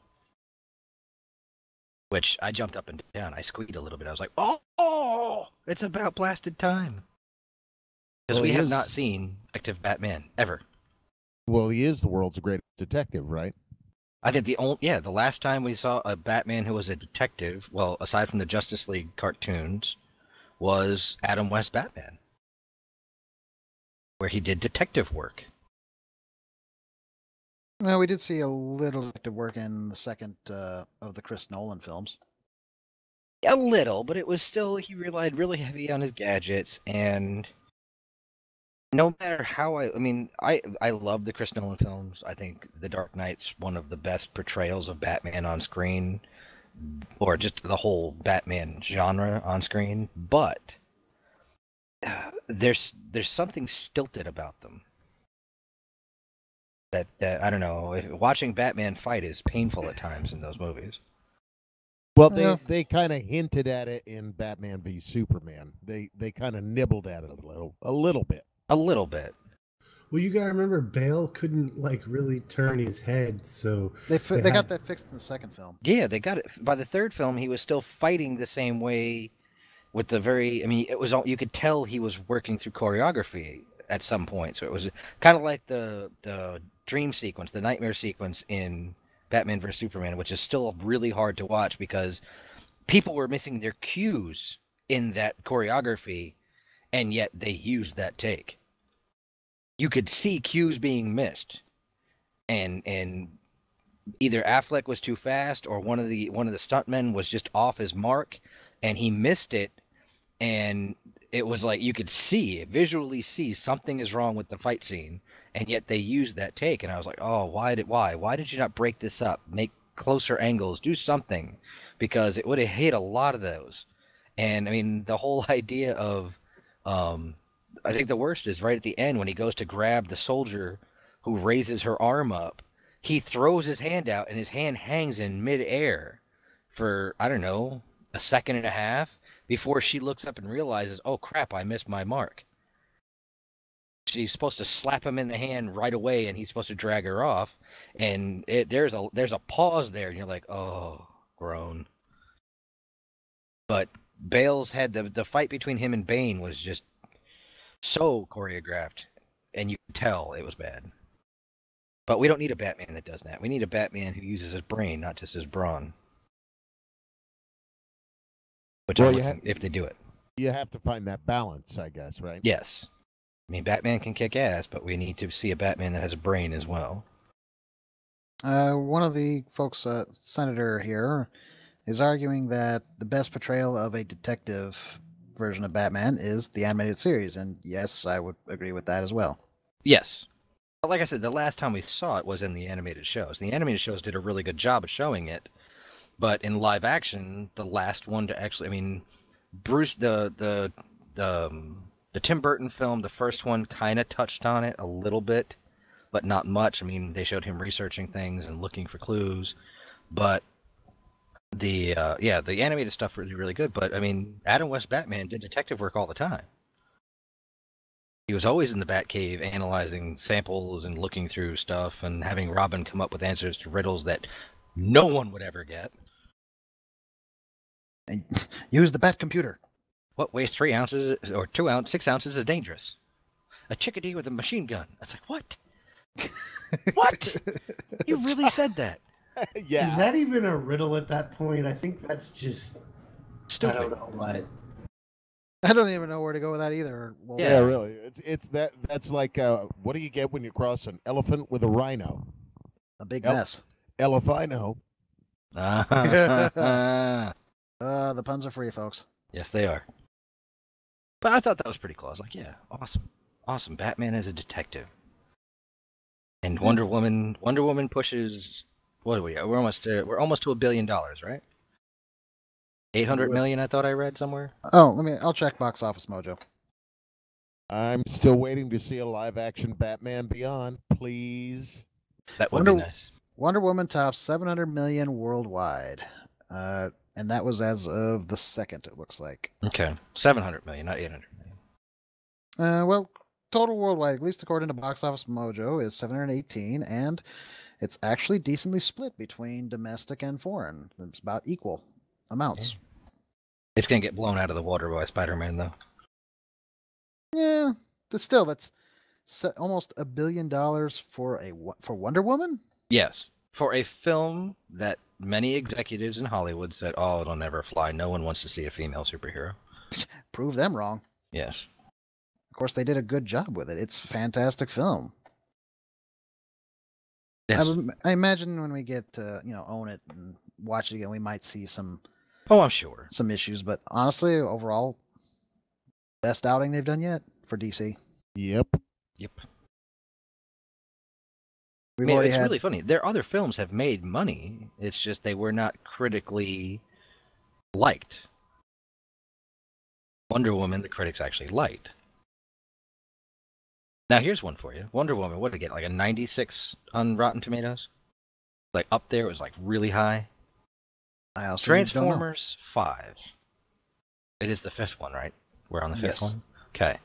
Which I jumped up and down. I squeaked a little bit. I was like, oh, it's about blasted time. Because we have not seen Detective Batman, ever. Well, he is the world's greatest detective, right? I think the last time we saw a Batman who was a detective, well, aside from the Justice League cartoons, was Adam West Batman. Where he did detective work. Well, we did see a little detective work in the second of the Chris Nolan films. A little, but it was still, he relied really heavy on his gadgets, and no matter how I love the Chris Nolan films. I think The Dark Knight's one of the best portrayals of Batman on screen, or just the whole Batman genre on screen, but there's something stilted about them. That I don't know. Watching Batman fight is painful at times in those movies. Well, they kind of hinted at it in Batman v Superman. They kind of nibbled at it a little bit. A little bit. Well, you gotta remember, Bale couldn't really turn his head, so they got that fixed in the second film. Yeah, they got it. By the third film, he was still fighting the same way. With the it was all, you could tell he was working through choreography at some point. So it was kind of like the dream sequence, the nightmare sequence in Batman vs Superman, which is still really hard to watch because people were missing their cues in that choreography, and yet they used that take. You could see cues being missed, and either Affleck was too fast or one of the stuntmen was just off his mark and he missed it, and it was like you could visually see something is wrong with the fight scene, and yet they used that take, and I was like, oh, why did you not break this up, make closer angles, do something, because it would have hit a lot of those. And I mean, the whole idea of I think the worst is right at the end when he goes to grab the soldier who raises her arm up. He throws his hand out, and his hand hangs in midair for, I don't know, a second and a half before she looks up and realizes, oh crap, I missed my mark. She's supposed to slap him in the hand right away, and he's supposed to drag her off. And there's a pause there, and you're like, oh, groan. But Bale's had the fight between him and Bane was just so choreographed, and you could tell it was bad. But we don't need a Batman that does that. We need a Batman who uses his brain, not just his brawn. Which if they do it. You have to find that balance, I guess, right? Yes. I mean, Batman can kick ass, but we need to see a Batman that has a brain as well. One of the folks, Senator here, is arguing that the best portrayal of a detective version of Batman is the animated series, and yes, I would agree with that as well. Yes. But like I said, the last time we saw it was in the animated shows. The animated shows did a really good job of showing it, but in live action, the last one to actually, I mean, Bruce, the Tim Burton film, the first one kind of touched on it a little bit, but not much. I mean, they showed him researching things and looking for clues, but the animated stuff was really good. But I mean, Adam West Batman did detective work all the time. He was always in the Batcave analyzing samples and looking through stuff and having Robin come up with answers to riddles that no one would ever get. And use the Bat computer. What weighs 3 ounces or 6 ounces is dangerous? A chickadee with a machine gun. I was like, what? What? You really said that? Yeah. Is that even a riddle at that point? I think that's just stupid. I don't know what. I don't even know where to go with that either. Well, yeah, really. That's like what do you get when you cross an elephant with a rhino? A big mess. Elephino. The puns are free, folks. Yes, they are. But I thought that was pretty cool. I was like, yeah, awesome. Batman as a detective. And Wonder Woman pushes. What are we? We're almost to $1 billion, right? 800 million. I thought I read somewhere. Oh, I'll check Box Office Mojo. I'm still waiting to see a live-action Batman Beyond, please. That would be nice. Wonder Woman tops 700 million worldwide, and that was as of the 2nd. It looks like. Okay, 700 million, not 800 million. Well, total worldwide, at least according to Box Office Mojo, is 718, and it's actually decently split between domestic and foreign. It's about equal amounts. Okay. It's gonna get blown out of the water by Spider-Man, though. Yeah, but still, that's almost $1 billion for Wonder Woman. Yes, for a film that many executives in Hollywood said, "Oh, it'll never fly. No one wants to see a female superhero." Prove them wrong. Yes. Of course, they did a good job with it. It's a fantastic film. Yes. I imagine when we get to own it and watch it again, we might see some. Oh, I'm sure. Some issues, but honestly, overall, best outing they've done yet for DC. Yep. It's really funny. Their other films have made money. It's just they were not critically liked. Wonder Woman, the critics actually liked. Now here's one for you. Wonder Woman, what did it get? Like a 96 on Rotten Tomatoes? Like up there, it was like really high. Transformers 5. It is the 5th one, right? We're on the 5th one? Okay.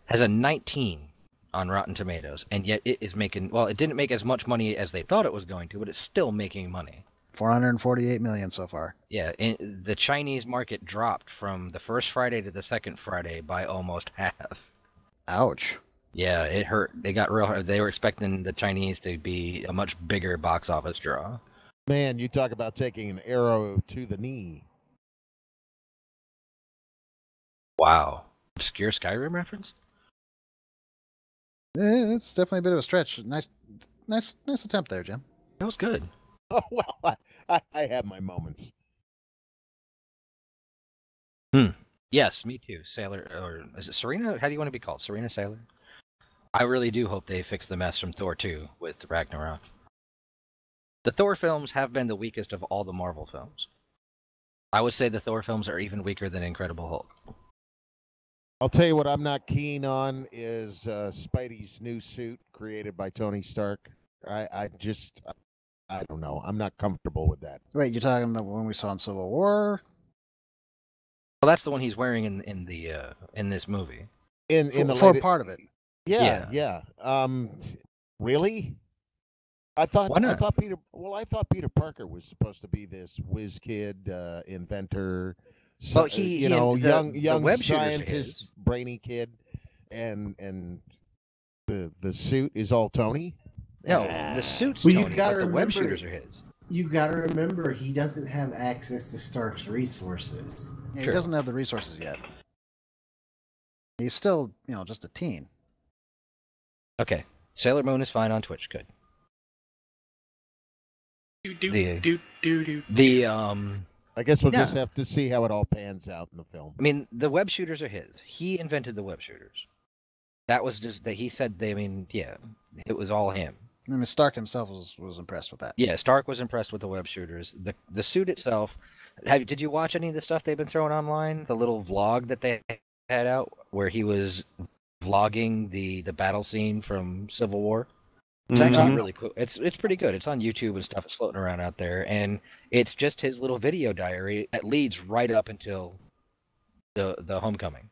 Has a 19 on Rotten Tomatoes, and yet it is making, well, it didn't make as much money as they thought it was going to, but it's still making money. 448 million so far. Yeah, the Chinese market dropped from the first Friday to the second Friday by almost half. Ouch. Yeah, it hurt. They got real hard. They were expecting the Chinese to be a much bigger box office draw. Man, you talk about taking an arrow to the knee. Wow. Obscure Skyrim reference? It's definitely a bit of a stretch. Nice attempt there, Jim. That was good. Oh, well, I have my moments. Yes, me too. Sailor, or is it Serena? How do you want to be called? Serena Sailor? I really do hope they fix the mess from Thor 2 with Ragnarok. The Thor films have been the weakest of all the Marvel films. I would say the Thor films are even weaker than Incredible Hulk. I'll tell you what I'm not keen on is Spidey's new suit created by Tony Stark. I don't know. I'm not comfortable with that. Wait, you're talking about when we saw in Civil War? Well, that's the one he's wearing in this movie. In the for part of it. Yeah. Really? I thought Peter Parker was supposed to be this whiz kid, inventor, Well, young web scientist, brainy kid, and the suit is all Tony. No, the suit's Well, Tony, but the web shooters are his. You got to remember, he doesn't have access to Stark's resources. Yeah, he doesn't have the resources yet. He's still, just a teen. Okay, Sailor Moon is fine on Twitch. Good. I guess we'll just have to see how it all pans out in the film. I mean, the web shooters are his. He invented the web shooters. That was just that he said. It was all him. I mean, Stark himself was impressed with that. Yeah, Stark was impressed with the web shooters. The suit itself. Did you watch any of the stuff they've been throwing online? The little vlog that they had out where he was vlogging the battle scene from Civil War. It's actually really cool. It's pretty good. It's on YouTube and stuff. It's floating around out there, and it's just his little video diary that leads right up until the homecoming.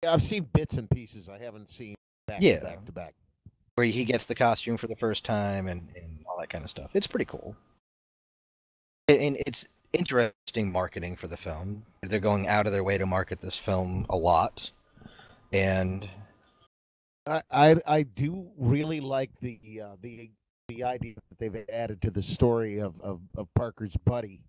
Yeah, I've seen bits and pieces. I haven't seen back to back. Where he gets the costume for the first time and all that kind of stuff. It's pretty cool. And it's interesting marketing for the film. They're going out of their way to market this film a lot. And I do really like the idea that they've added to the story of Parker's buddy,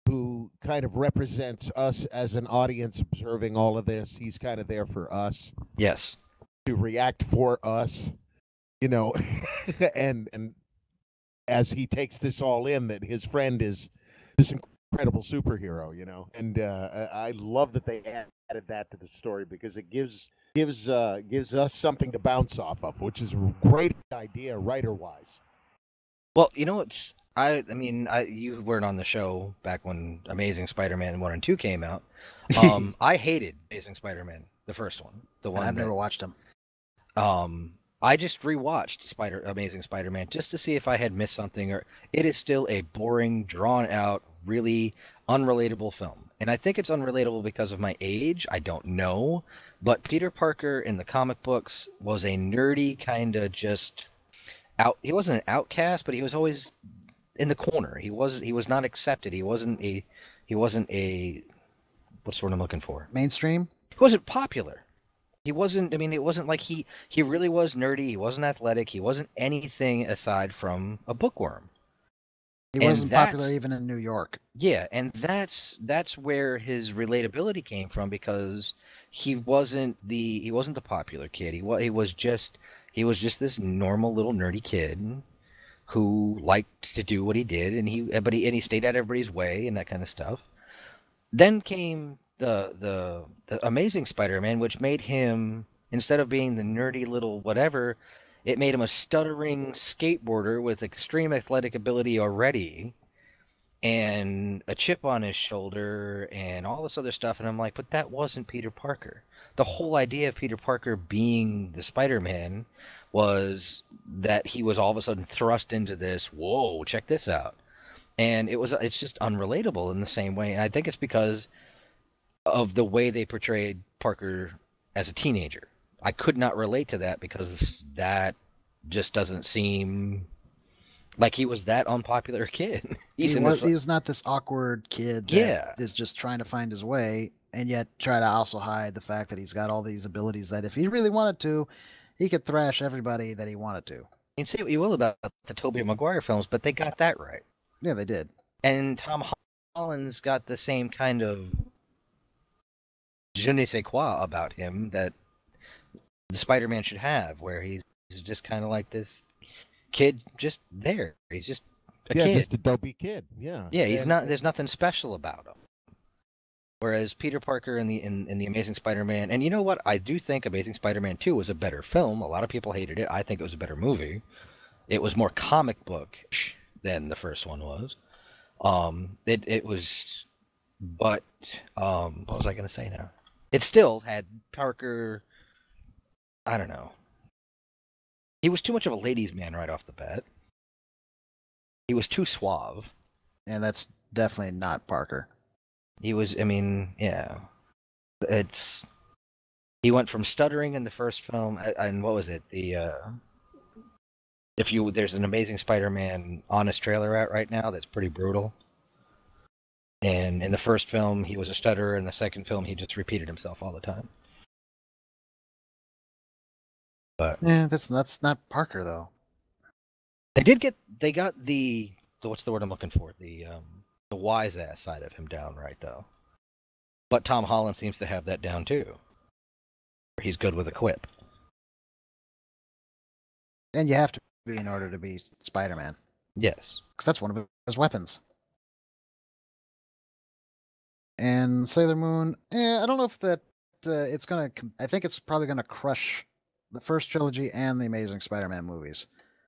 who kind of represents us as an audience observing all of this. He's kind of there for us. Yes. To react for us, and as he takes this all in, that his friend is this incredible superhero, and I love that they added that to the story because it gives us something to bounce off of, which is a great idea writer-wise. Well, you weren't on the show back when Amazing Spider-Man 1 and 2 came out. I hated Amazing Spider-Man, the first one. I've never watched them. I just rewatched Amazing Spider-Man just to see if I had missed something, or it is still a boring, drawn-out, really unrelatable film. And I think it's unrelatable because of my age. I don't know. But Peter Parker in the comic books was a nerdy kind of just out. He wasn't an outcast, but he was always in the corner. He was not accepted. He wasn't a what's the word I'm looking for? Mainstream? He wasn't popular. He wasn't. I mean, it wasn't like he really was nerdy. He wasn't athletic. He wasn't anything aside from a bookworm. He wasn't popular even in New York. Yeah, and that's where his relatability came from, because he wasn't the popular kid. He was just this normal little nerdy kid who liked to do what he did, and he stayed out of everybody's way and that kind of stuff. Then came the Amazing Spider-Man, which made him, instead of being the nerdy little whatever, it made him a stuttering skateboarder with extreme athletic ability already, and a chip on his shoulder, and all this other stuff. And I'm like, but that wasn't Peter Parker. The whole idea of Peter Parker being the Spider-Man was that he was all of a sudden thrust into this, whoa, check this out. And it's just unrelatable in the same way. And I think it's because of the way they portrayed Parker as a teenager. I could not relate to that because that just doesn't seem like he was that unpopular kid. He was not this awkward kid that is just trying to find his way, and yet try to also hide the fact that he's got all these abilities that if he really wanted to, he could thrash everybody that he wanted to. You can say what you will about the Tobey Maguire films, but they got that right. Yeah, they did. And Tom Holland's got the same kind of je ne sais quoi about him that the Spider-Man should have, where he's just kind of like this kid just there. He's just a kid. just a dopey kid. Yeah. Yeah, he's not. There's nothing special about him. Whereas Peter Parker in the Amazing Spider-Man, and you know what? I do think Amazing Spider-Man 2 was a better film. A lot of people hated it. I think it was a better movie. It was more comic book than the first one was. It was, but what was I going to say now? It still had Parker. I don't know. He was too much of a ladies' man right off the bat. He was too suave. And that's definitely not Parker. He was, I mean, yeah. He went from stuttering in the first film, and what was it? There's an Amazing Spider-Man honest trailer out right now that's pretty brutal. And in the first film, he was a stutterer. In the second film, he just repeated himself all the time. But yeah, that's not Parker though. They got the what's the word I'm looking for? The wise ass side of him down right though. But Tom Holland seems to have that down too. He's good with a quip. And you have to be in order to be Spider-Man. Yes. Because that's one of his weapons. And Sailor Moon, I don't know if that it's gonna. I think it's probably gonna crush the first trilogy and the Amazing Spider-Man movies.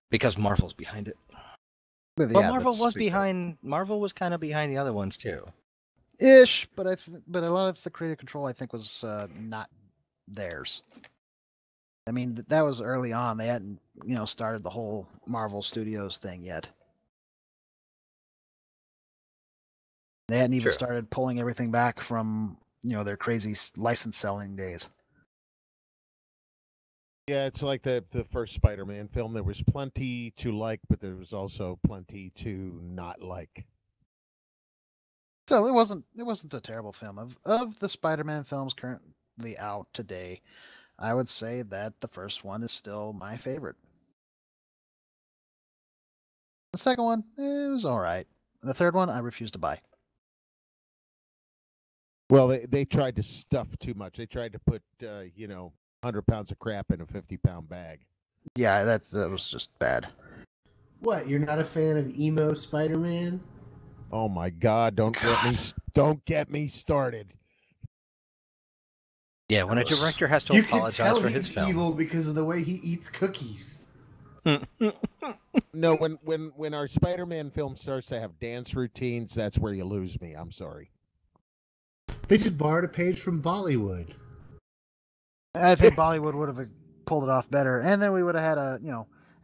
Because Marvel's behind it. But well, Marvel was behind. Marvel was kind of behind the other ones too. Ish, but but a lot of the creative control I think was not theirs. I mean, that was early on. They hadn't, started the whole Marvel Studios thing yet. They hadn't even started pulling everything back from, their crazy license selling days. Yeah, it's like the first Spider-Man film. There was plenty to like, but there was also plenty to not like. So it wasn't a terrible film. Of the Spider-Man films currently out today, I would say that the first one is still my favorite. The second one, it was all right. The third one, I refuse to buy. Well, they tried to stuff too much. They tried to put 100 pounds of crap in a 50-pound bag. Yeah, that was just bad. What? You're not a fan of emo Spider-Man? Oh my God! Don't get me started. Yeah, when a director has to apologize for his film, evil because of the way he eats cookies. No, when our Spider-Man film starts to have dance routines, that's where you lose me. I'm sorry. They just borrowed a page from Bollywood. I think Bollywood would have pulled it off better, and then we would have had a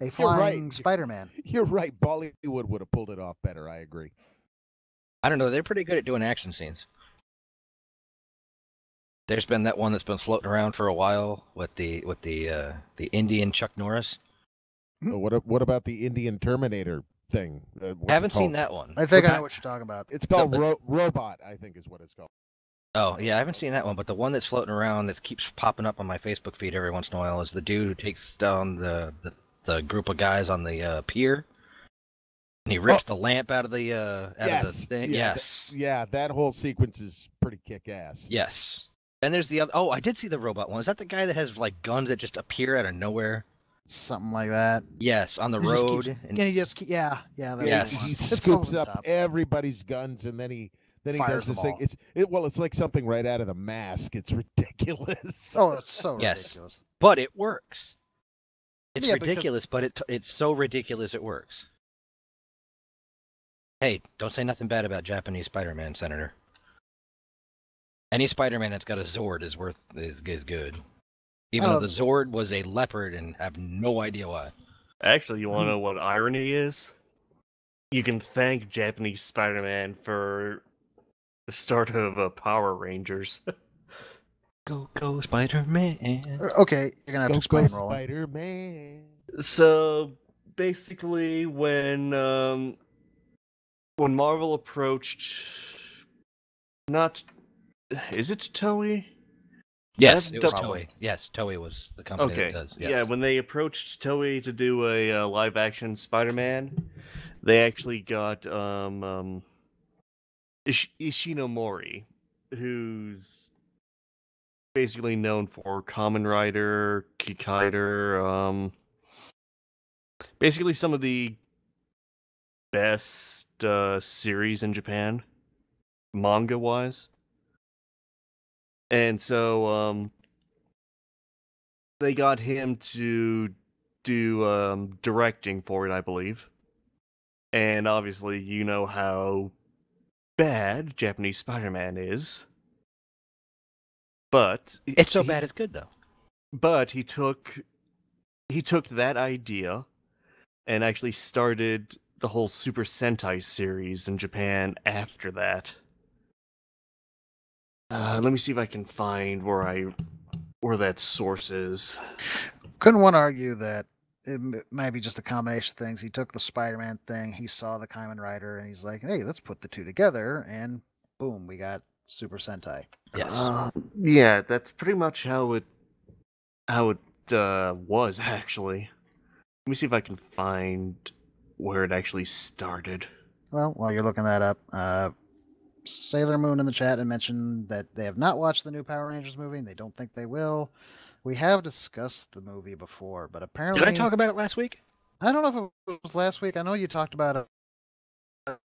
flying Spider-Man. You're right. Bollywood would have pulled it off better. I agree. I don't know. They're pretty good at doing action scenes. There's been that one that's been floating around for a while with the Indian Chuck Norris. What about the Indian Terminator thing? Haven't seen that one. I think I know what you're talking about. It's called Robot, I think is what it's called. Oh, yeah, I haven't seen that one, but the one that's floating around that keeps popping up on my Facebook feed every once in a while is the dude who takes down the group of guys on the pier. And he rips the lamp out of the thing. Yeah, yes. That whole sequence is pretty kick-ass. Yes. And there's the other... Oh, I did see the robot one. Is that the guy that has, guns that just appear out of nowhere? Something like that. Yes, on the road. He scoops up everybody's guns, and then he does this thing. It's like something right out of The Mask. It's ridiculous. Oh, it's so ridiculous. But it works. It's ridiculous, but it's so ridiculous it works. Hey, don't say nothing bad about Japanese Spider-Man, Senator. Any Spider-Man that's got a Zord is good. Even though the Zord was a leopard and have no idea why. Actually, you want to know what irony is? You can thank Japanese Spider-Man for the start of Power Rangers. Go, Spider-Man. Okay, you're going to have to explain, Roland. Spider-Man. So, basically, when Marvel approached... Is it Toei? Yes, it was Toei. Yes, Toei was the company that does. Yes. Yeah, when they approached Toei to do a live-action Spider-Man, they actually got Ishinomori, who's basically known for Kamen Rider, Kikaider, basically some of the best series in Japan, manga-wise. And so they got him to do directing for it, I believe. And obviously, you know how bad Japanese Spider-Man is. But It's so bad it's good though. But he took that idea and actually started the whole Super Sentai series in Japan after that. Let me see if I can find where that source is. Couldn't one argue that it might be just a combination of things? He took the Spider-Man thing, he saw the Kamen Rider, and he's like, "Hey, let's put the two together," and boom, we got Super Sentai. Yes. Yeah, that's pretty much how it was actually. Let me see if I can find where it actually started. Well, while you're looking that up, Sailor Moon in the chat and mentioned that they have not watched the new Power Rangers movie and they don't think they will. We have discussed the movie before, but apparently... Did I talk about it last week? I don't know if it was last week. I know you talked about it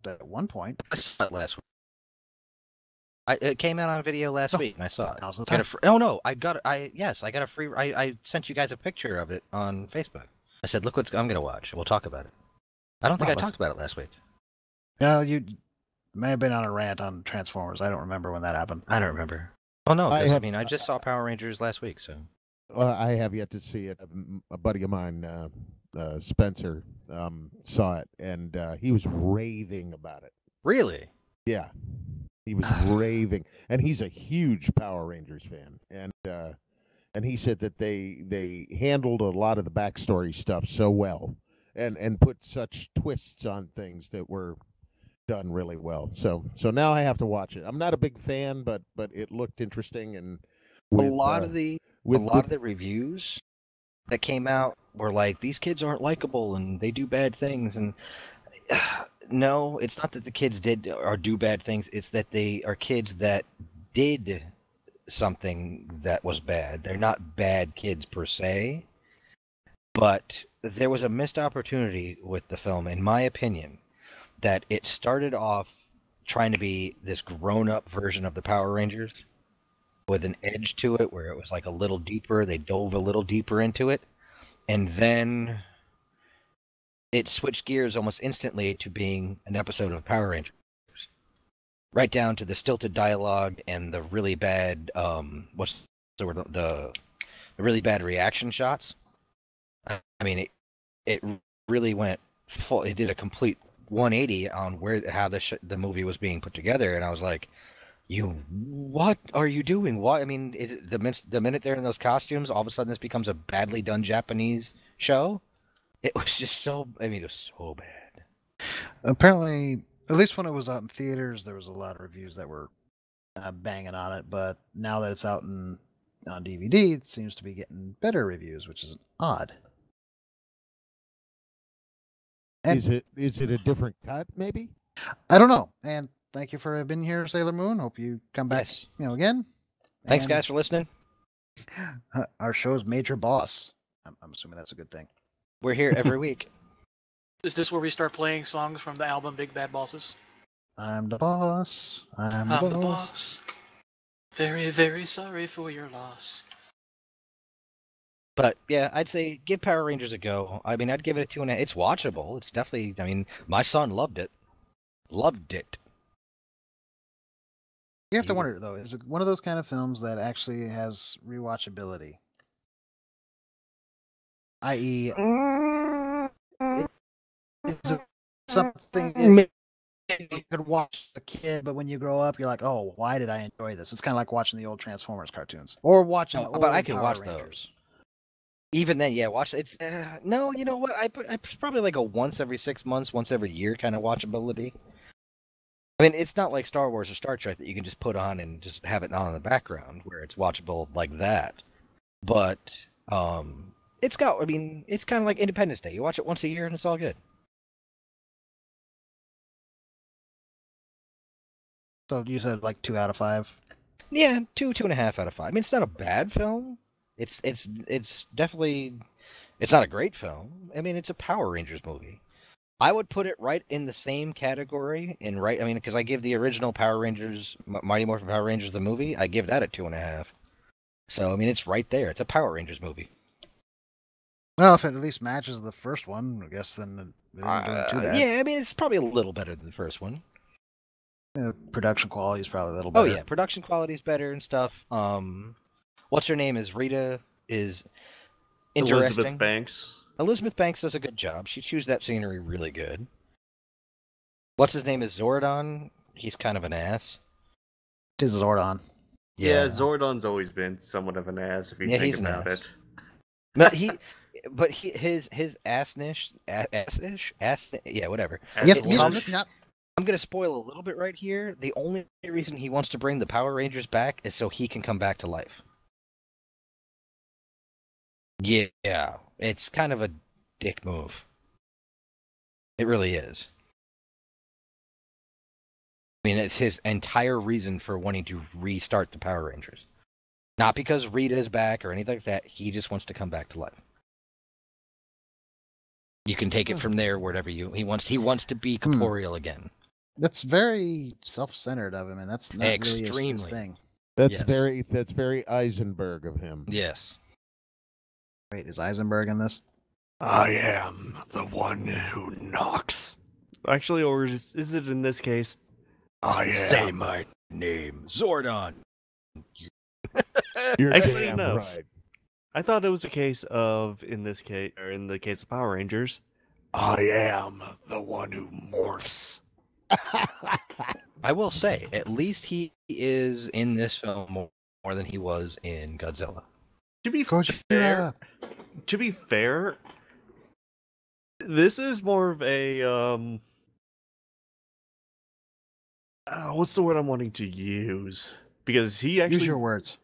at one point. I saw it last week. It came out on video last week, and I saw it. Now's the time. I got a free. I sent you guys a picture of it on Facebook. I said, "Look what I'm gonna watch. We'll talk about it." I don't think I talked about it last week. No, you may have been on a rant on Transformers. I don't remember when that happened. I don't remember. Oh no, I just saw Power Rangers last week, so. I have yet to see it. A buddy of mine, Spencer, saw it, and he was raving about it. Really? Yeah, he was raving, and he's a huge Power Rangers fan, and he said that they handled a lot of the backstory stuff so well, and put such twists on things that were done really well. So now I have to watch it. I'm not a big fan, but it looked interesting, and a lot of the reviews that came out were like, these kids aren't likable and they do bad things, and no, it's not that the kids did or do bad things, it's that they are kids that did something that was bad. They're not bad kids per se, but there was a missed opportunity with the film, in my opinion, that it started off trying to be this grown-up version of the Power Rangers with an edge to it where it was like a little deeper. They dove a little deeper into it. And then it switched gears almost instantly to being an episode of Power Rangers. Right down to the stilted dialogue and the really bad, the really bad reaction shots. I mean, it really went full. It did a complete 180 on how the movie was being put together, and I was like, what are you doing? Why? I mean, is it the minute they're in those costumes, all of a sudden this becomes a badly done Japanese show? It was just so. I mean, it was so bad. Apparently, at least when it was out in theaters, there was a lot of reviews that were banging on it. But now that it's out on DVD, it seems to be getting better reviews, which is odd. And is it a different cut? Maybe. I don't know. And thank you for being here, Sailor Moon. Hope you come back, again. Thanks, guys, for listening. Our show's major boss. I'm assuming that's a good thing. We're here every week. Is this where we start playing songs from the album Big Bad Bosses? I'm the boss. I'm the boss. Very, very sorry for your loss. But yeah, I'd say give Power Rangers a go. I mean, I'd give it a 2.5. It's watchable. It's definitely. I mean, my son loved it. Loved it. You have to wonder though: is it one of those kind of films that actually has rewatchability? I.e., is it something you could watch as a kid, but when you grow up, you're like, "Oh, why did I enjoy this?" It's kind of like watching the old Transformers cartoons or watching. No, but I can Power watch Rangers. those. Even then, yeah, watch it's no. You know what? I probably like a once every 6 months, once every year kind of watchability. I mean, it's not like Star Wars or Star Trek that you can just put on and just have it on in the background where it's watchable like that. But it's got. I mean, it's kind of like Independence Day. You watch it once a year and it's all good. So you said like 2 out of 5. Yeah, 2.5 out of 5. I mean, it's not a bad film. It's definitely. It's not a great film. I mean, it's a Power Rangers movie. I would put it right in the same category, I mean, because I give the original Power Rangers, Mighty Morphin Power Rangers, the movie, I give that a 2.5. So, I mean, it's right there. It's a Power Rangers movie. Well, if it at least matches the first one, I guess then it isn't doing too bad. Yeah, I mean, it's probably a little better than the first one. Production quality is probably a little better. Oh, yeah, production quality is better and stuff. What's her name is Rita is interesting. Elizabeth Banks. Elizabeth Banks does a good job. She chews that scenery really good. What's his name is Zordon. He's kind of an ass. It is Zordon. Yeah, Zordon's always been somewhat of an ass if you think about it. But his assish, yeah, whatever. Yes, I'm gonna spoil a little bit right here. The only reason he wants to bring the Power Rangers back is so he can come back to life. Yeah, it's kind of a dick move. It really is. I mean, it's his entire reason for wanting to restart the Power Rangers. Not because Rita is back or anything like that. He just wants to come back to life. You can take it from there wherever he wants to be corporeal again. That's very self-centered of him, and that's not Extremely. really his thing. That's very Eisenberg of him. Yes. Wait, is Eisenberg in this? I am the one who knocks. Actually, or is it in this case? I am. Say my name, Zordon. You're Actually, damn no. right. I thought it was a case of, in the case of Power Rangers, I am the one who morphs. I will say, at least he is in this film more than he was in Godzilla. To be fair, this is more of a what's the word I'm wanting to use? Because he actually use your words.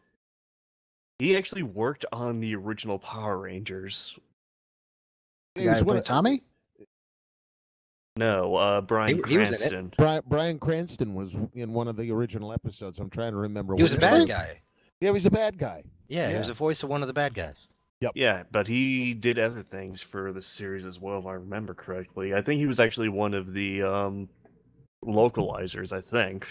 He actually worked on the original Power Rangers. The guy who played Tommy? No, Bryan Cranston. Bryan Cranston was in one of the original episodes. I'm trying to remember. He was a bad guy. Yeah, he was a bad guy. Yeah, he was the voice of one of the bad guys. Yep. Yeah, but he did other things for the series as well, if I remember correctly. I think he was actually one of the localizers, I think.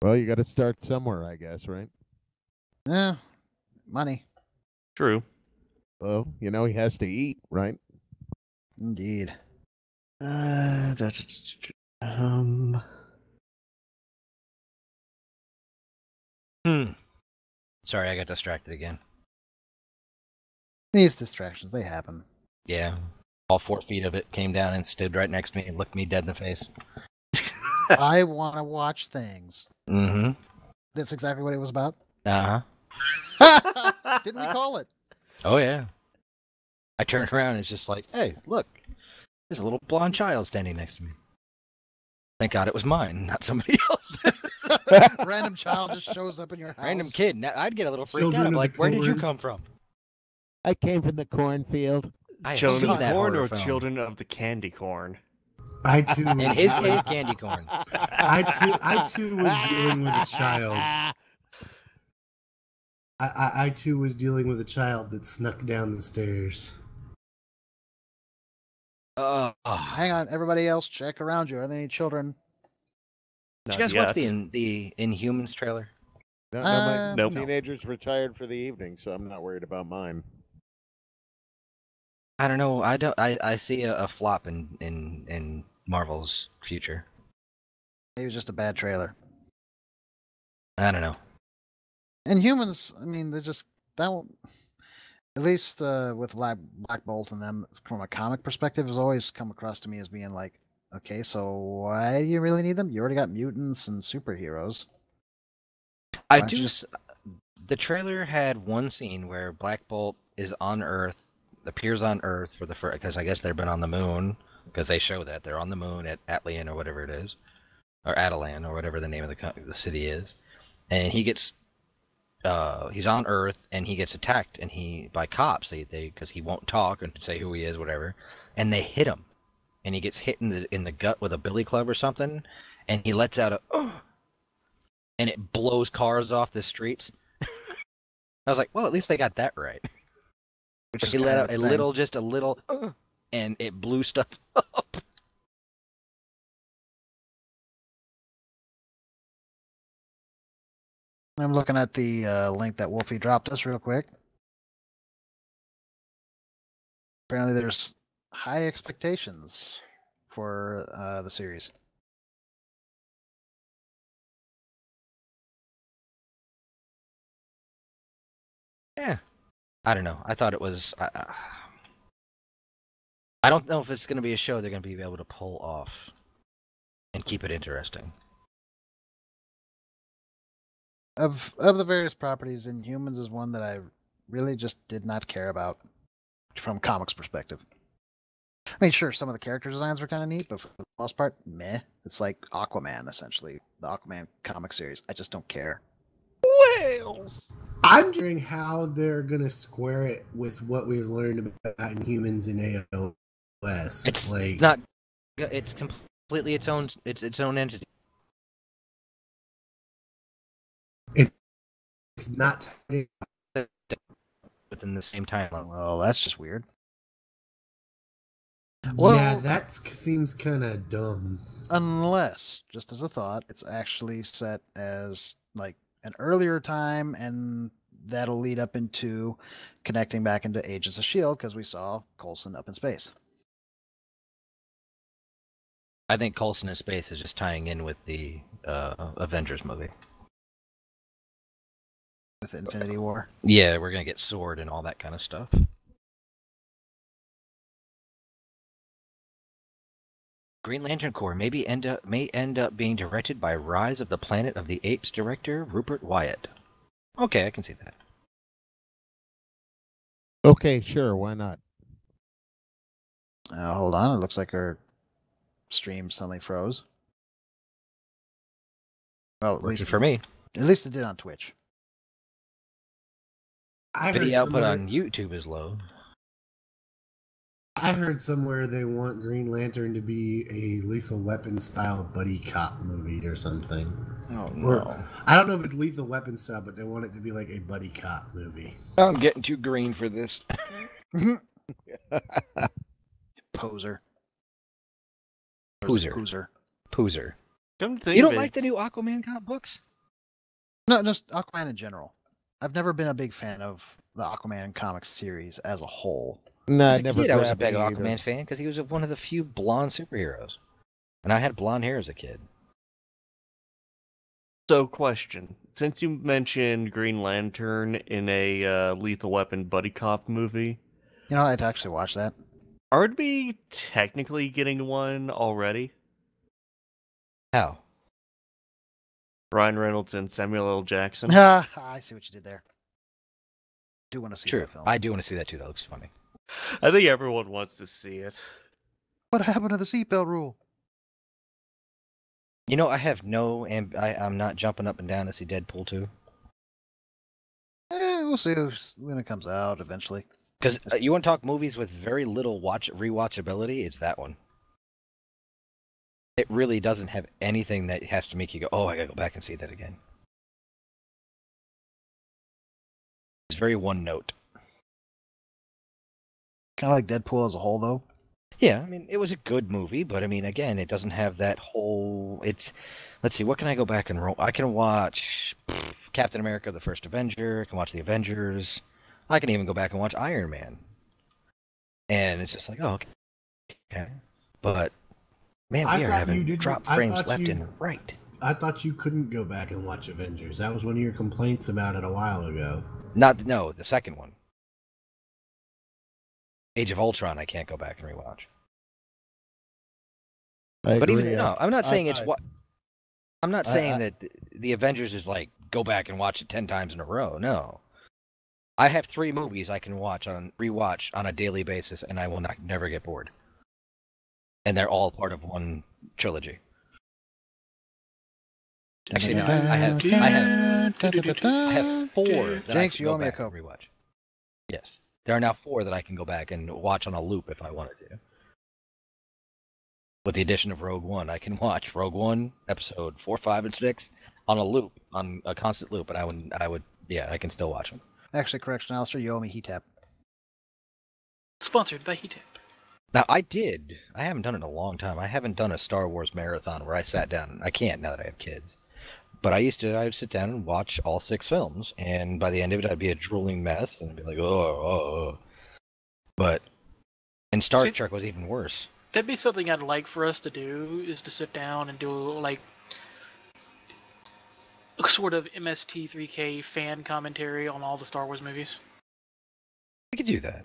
Well, you got to start somewhere, I guess, right? Yeah, money. True. Well, he has to eat, right? Indeed. Sorry, I got distracted again. These distractions, they happen. Yeah. All 4 feet of it came down and stood right next to me and looked me dead in the face. I want to watch things. Mm-hmm. That's exactly what it was about? Uh-huh. Didn't we call it? Oh, yeah. I turned around and it's just like, hey, look. There's a little blonde child standing next to me. Thank God it was mine, not somebody else. Random child just shows up in your house. Random kid. Now, I'd get a little freaked out. I'm like, where did you come from? I came from the cornfield. Children of the corn or film. children of the candy corn? I too. In his case, candy corn. I too was dealing with a child. I too was dealing with a child that snuck down the stairs. Hang on, everybody else, check around you. Are there any children? Did you guys watch the Inhumans trailer? No, my Nope. teenager's retired for the evening, so I'm not worried about mine. I don't know. I see a flop in Marvel's future. It was just a bad trailer. I don't know. And humans, I mean, they're just that. At least with Black Bolt and them, from a comic perspective, has always come across to me as being like, okay, so why do you really need them? You already got mutants and superheroes. The trailer had one scene where Black Bolt is on Earth, appears on Earth for the first, because I guess they've been on the moon, because they show that they're on the moon at Atlian or whatever it is, or Atalan or whatever the name of the city is, and he gets. He's on Earth and he gets attacked by cops because he won't talk and say who he is, whatever, and they hit him, and he gets hit in the gut with a billy club or something, and he lets out and it blows cars off the streets. I was like, well, at least they got that right. Which is He kind let of out its a thing. little, just a little, and it blew stuff up. I'm looking at the link that Wolfie dropped us real quick. Apparently, there's high expectations for the series. Yeah, I don't know. I thought it was. I don't know if it's going to be a show they're going to be able to pull off and keep it interesting. Of the various properties, Inhumans is one that I really just did not care about from comics perspective. I mean, sure, some of the character designs were kind of neat, but for the most part, meh. It's like Aquaman, essentially. The Aquaman comic series. I just don't care. Whales! I'm wondering how they're gonna square it with what we've learned about Inhumans in AOS. It's like not. It's completely its own. It's its own entity. it's not. Within the same timeline. Well, that's just weird. Yeah, Well- that seems kind of dumb. Unless, just as a thought, it's actually set as like an earlier time, and that'll lead up into connecting back into Agents of S.H.I.E.L.D. because we saw Coulson up in space. I think Coulson in space is just tying in with the Avengers movie. With Infinity War. Yeah, we're gonna get Sword and all that kind of stuff. Green Lantern Corps may end up being directed by Rise of the Planet of the Apes director Rupert Wyatt. Okay, I can see that. Okay, sure, why not? Hold on, it looks like our stream suddenly froze. Well, at Working least for me. At least it did on Twitch. Video output on YouTube is low. I heard somewhere they want Green Lantern to be a Lethal Weapon style buddy cop movie or something. Oh Or, I don't know if it's Lethal Weapon style, but they want it to be like a buddy cop movie. I'm getting too green for this. Poser. Poozer. Poozer. Come to think You of don't it, like the new Aquaman comic books? No, just Aquaman in general. I've never been a big fan of the Aquaman comics series as a whole. No, As a never kid, I was a grabbed big me either. Aquaman fan because he was one of the few blonde superheroes. And I had blonde hair as a kid. So, question. Since you mentioned Green Lantern in a Lethal Weapon buddy cop movie, You know, I'd actually watch that. are we technically getting one already? How? Ryan Reynolds and Samuel L. Jackson? I see what you did there. Do want to see True. that film. I do want to see that too. That looks funny. I think everyone wants to see it. What happened to the seatbelt rule? You know, I have no... I'm not jumping up and down to see Deadpool 2. We'll see when it comes out eventually. Because you want to talk movies with very little rewatchability? It's that one. It really doesn't have anything that has to make you go, oh, I gotta go back and see that again. It's very one note. Kind of like Deadpool as a whole, though. Yeah, I mean, it was a good movie, but I mean, again, it doesn't have that whole... Let's see, what can I go back and roll? I can watch Captain America, the First Avenger. I can watch The Avengers. I can even go back and watch Iron Man. And it's just like, oh, okay. But, man, we are having drop frames left and right. I thought you couldn't go back and watch Avengers. That was one of your complaints about it a while ago. No, the second one. Age of Ultron, I can't go back and rewatch. But even no, I'm not saying I'm not saying that the Avengers is like go back and watch it 10 times in a row. No, I have 3 movies I can rewatch on a daily basis, and I will never get bored. And they're all part of one trilogy. Actually, no, I have 4 that I Jinx, can you go owe me a back and Coke. rewatch. Yes, there are now 4 that I can go back and watch on a loop if I wanted to. With the addition of Rogue One, I can watch Rogue One, episode 4, 5, and 6 on a loop, on a constant loop, and I would, yeah, I can still watch them. Actually, correction, Alistair, you owe me Heat Tap. Sponsored by Heat Tap. Now, I haven't done it in a long time. I haven't done a Star Wars marathon where I sat down. I can't now that I have kids. But I would sit down and watch all 6 films, and by the end of it, I'd be a drooling mess, and I'd be like, oh. And Star Trek was even worse. That'd be something I'd like for us to do, is to sit down and do, like, a sort of MST3K fan commentary on all the Star Wars movies. We could do that.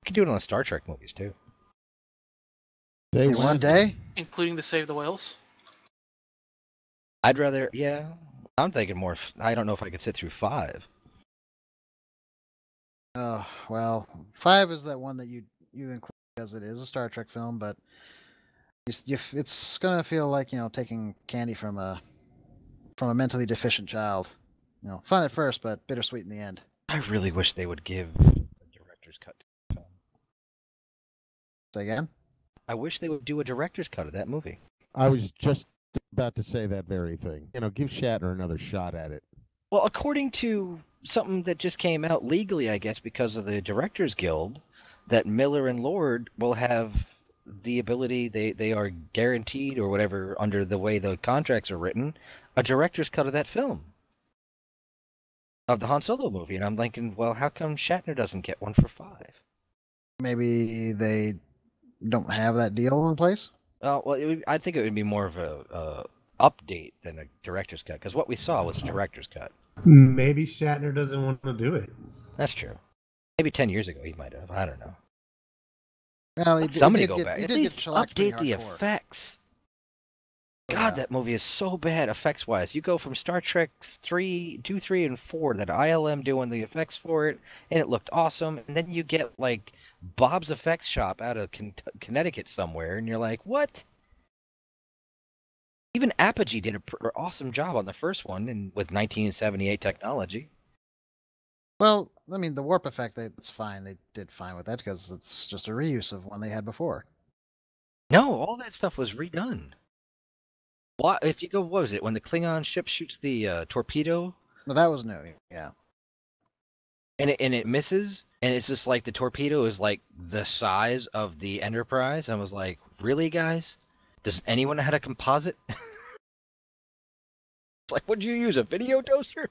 We could do it on the Star Trek movies, too. In one day? Including the Save the Whales? I'd rather, yeah. I'm thinking more, I don't know if I could sit through 5. Oh, well, 5 is that one that you include because it is a Star Trek film, but it's going to feel like, taking candy from a mentally deficient child. Fun at first, but bittersweet in the end. I really wish they would give a director's cut to the film. Say again? I wish they would do a director's cut of that movie. I was just about to say that very thing. Give Shatner another shot at it. Well, according to something that just came out legally, I guess, because of the Directors Guild, that Miller and Lord will have the ability, they are guaranteed, or whatever, under the way the contracts are written, a director's cut of that film. Of the Han Solo movie. And I'm thinking, well, how come Shatner doesn't get one for 5? Maybe they don't have that deal in place? Well, I think it would be more of a update than a director's cut, because what we saw was a director's cut. Maybe Shatner doesn't want to do it. That's true. Maybe 10 years ago he might have. I don't know. Well, Somebody go back. He At did least get shellacked pretty update the hardcore. effects. God, Yeah. that movie is so bad effects-wise. You go from Star Trek 2, 3, and 4, that ILM doing the effects for it, and it looked awesome, and then you get, like, Bob's Effects Shop out of Connecticut somewhere, and you're like, what? Even Apogee did an awesome job on the first one, and with 1978 technology. Well, I mean, the warp effect, that's fine. They did fine with that because it's just a reuse of one they had before. No, all that stuff was redone. What if you go? What was it when the Klingon ship shoots the torpedo? Well, that was new, yeah. And it misses, and it's just like the torpedo is like the size of the Enterprise. I was like, really, guys? Does anyone know how to composite? It's like, what did you use, a video toaster?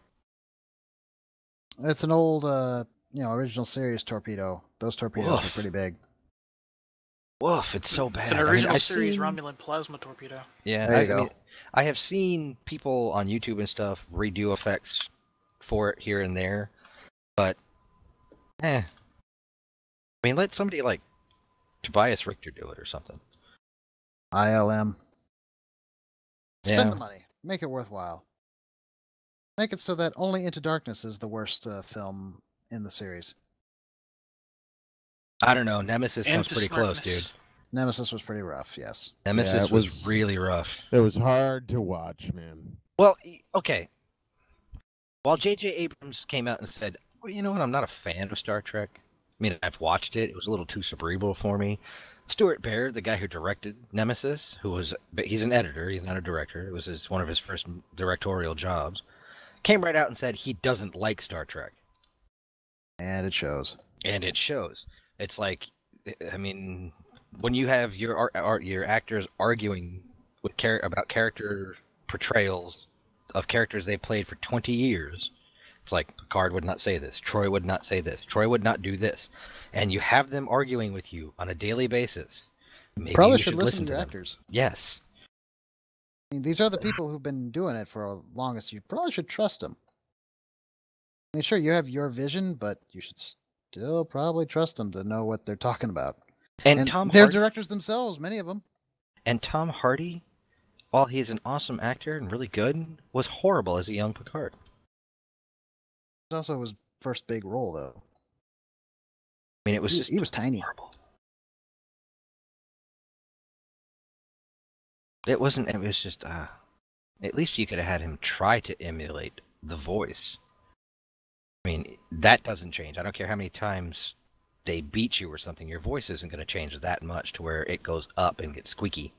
It's an old, original series torpedo. Those torpedoes Woof. are pretty big. Woof, it's so bad. It's an original I've series seen- Romulan plasma torpedo. Yeah, There you go. mean, I have seen people on YouTube and stuff redo effects for it here and there, but, I mean, let somebody like Tobias Richter do it or something. ILM. Spend Yeah. the money. Make it worthwhile. Make it so that only Into Darkness is the worst film in the series. I don't know. Nemesis And comes to pretty close, smartness. dude. Nemesis was pretty rough, yes. Nemesis it was was- really rough. It was hard to watch, man. Well, okay. While J.J. Abrams came out and said, well, you know what, I'm not a fan of Star Trek. I mean, I've watched it. It was a little too cerebral for me. Stuart Baird, the guy who directed Nemesis, he's an editor, he's not a director. It was one of his first directorial jobs. Came right out and said he doesn't like Star Trek. And it shows. And it shows. It's like, I mean, when you have your actors arguing with about character portrayals of characters they played for 20 years, it's like Picard would not say this, Troy would not say this, Troy would not do this, and you have them arguing with you on a daily basis. Maybe Probably you should listen to them. actors. Yes. I mean, these are the people who've been doing it for the longest. You probably should trust them. I mean, sure, you have your vision, but you should still probably trust them to know what they're talking about. And they're Hardy, directors themselves, many of them. and Tom Hardy, while he's an awesome actor and really good, was horrible as a young Picard. It was also his first big role, though. I mean, it was He- just he was tiny. horrible. It wasn't. It was just. At least you could have had him try to emulate the voice. I mean, that doesn't change. I don't care how many times they beat you or something. Your voice isn't going to change that much to where it goes up and gets squeaky.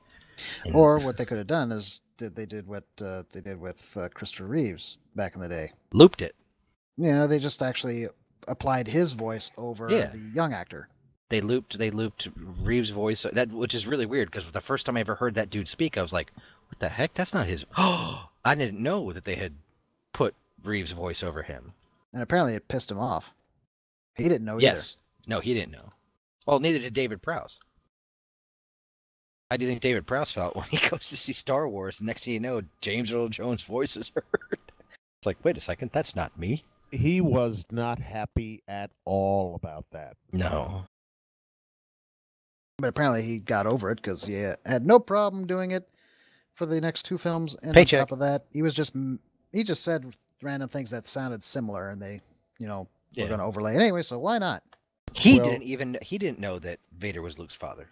And Or what they could have done is they did what they did with Christopher Reeves back in the day. looped it. You know, they just actually applied his voice over the young actor. They looped Reeves' voice, which is really weird because the first time I ever heard that dude speak, I was like, "What the heck? That's not his." Oh, I didn't know that they had put Reeves' voice over him. And apparently, it pissed him off. He didn't know either. Yes, no, he didn't know. Well, neither did David Prowse. How do you think David Prowse felt when he goes to see Star Wars? Next thing you know, James Earl Jones' voice is heard. It's like, wait a second, that's not me. He was not happy at all about that. No. But apparently he got over it because he had no problem doing it for the next 2 films. And Paycheck. on top of that, he just said random things that sounded similar, and they, were going to overlay it anyway. So why not? He didn't know that Vader was Luke's father.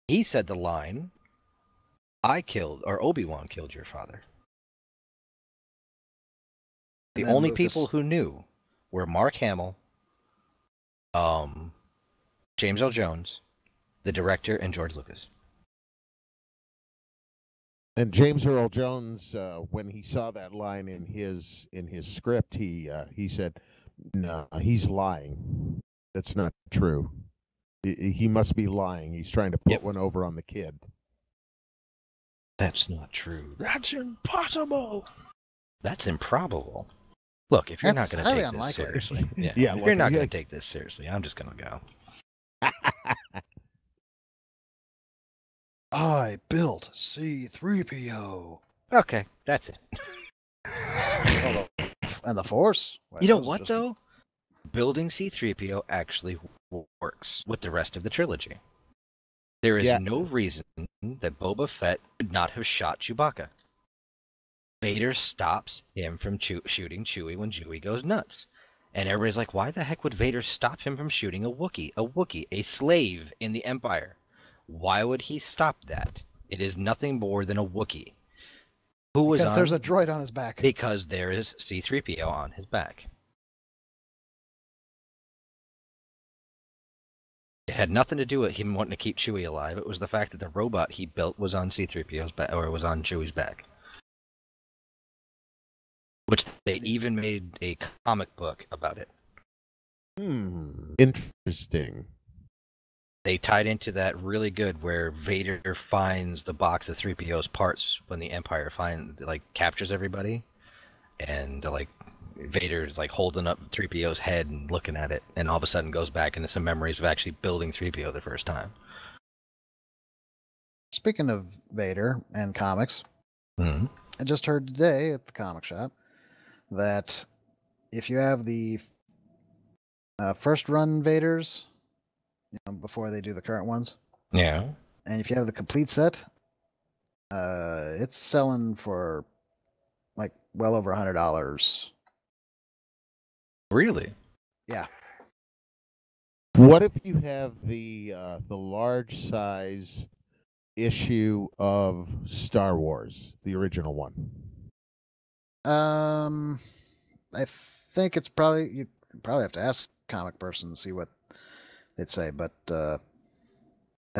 He said the line, Obi-Wan killed your father. The only people who knew were Mark Hamill, James L. Jones, the director, and George Lucas. And James Earl Jones, when he saw that line in his script, he said, "No, he's lying. That's not true. He must be lying. He's trying to put one over on the kid." That's not true. That's impossible. That's improbable. Look, if you're not going to take this seriously, if you're not going to take this seriously, I'm just going to go. I built C-3PO. Okay, that's it. And the Force? You know what, though? Building C-3PO actually works with the rest of the trilogy. There is no reason that Boba Fett would not have shot Chewbacca. Vader stops him from shooting Chewie when Chewie goes nuts. And everybody's like, why the heck would Vader stop him from shooting a Wookiee, a slave in the Empire? Why would he stop that? It is nothing more than a Wookiee. Because there's a droid on his back. Because there is C-3PO on his back. It had nothing to do with him wanting to keep Chewie alive. It was the fact that the robot he built was on C-3PO's back, or was on Chewie's back. Which they even made a comic book about it. Interesting. They tied into that really good, where Vader finds the box of 3PO's parts when the Empire captures everybody, and Vader's holding up 3PO's head and looking at it, and all of a sudden goes back into some memories of actually building 3PO the first time. Speaking of Vader and comics, I just heard today at the comic shop that if you have the first run Vaders, before they do the current ones, and if you have the complete set, it's selling for well over $100. Really? Yeah. What if you have the large size issue of Star Wars, the original one? I think it's you probably have to ask a comic person and see what they'd say, but I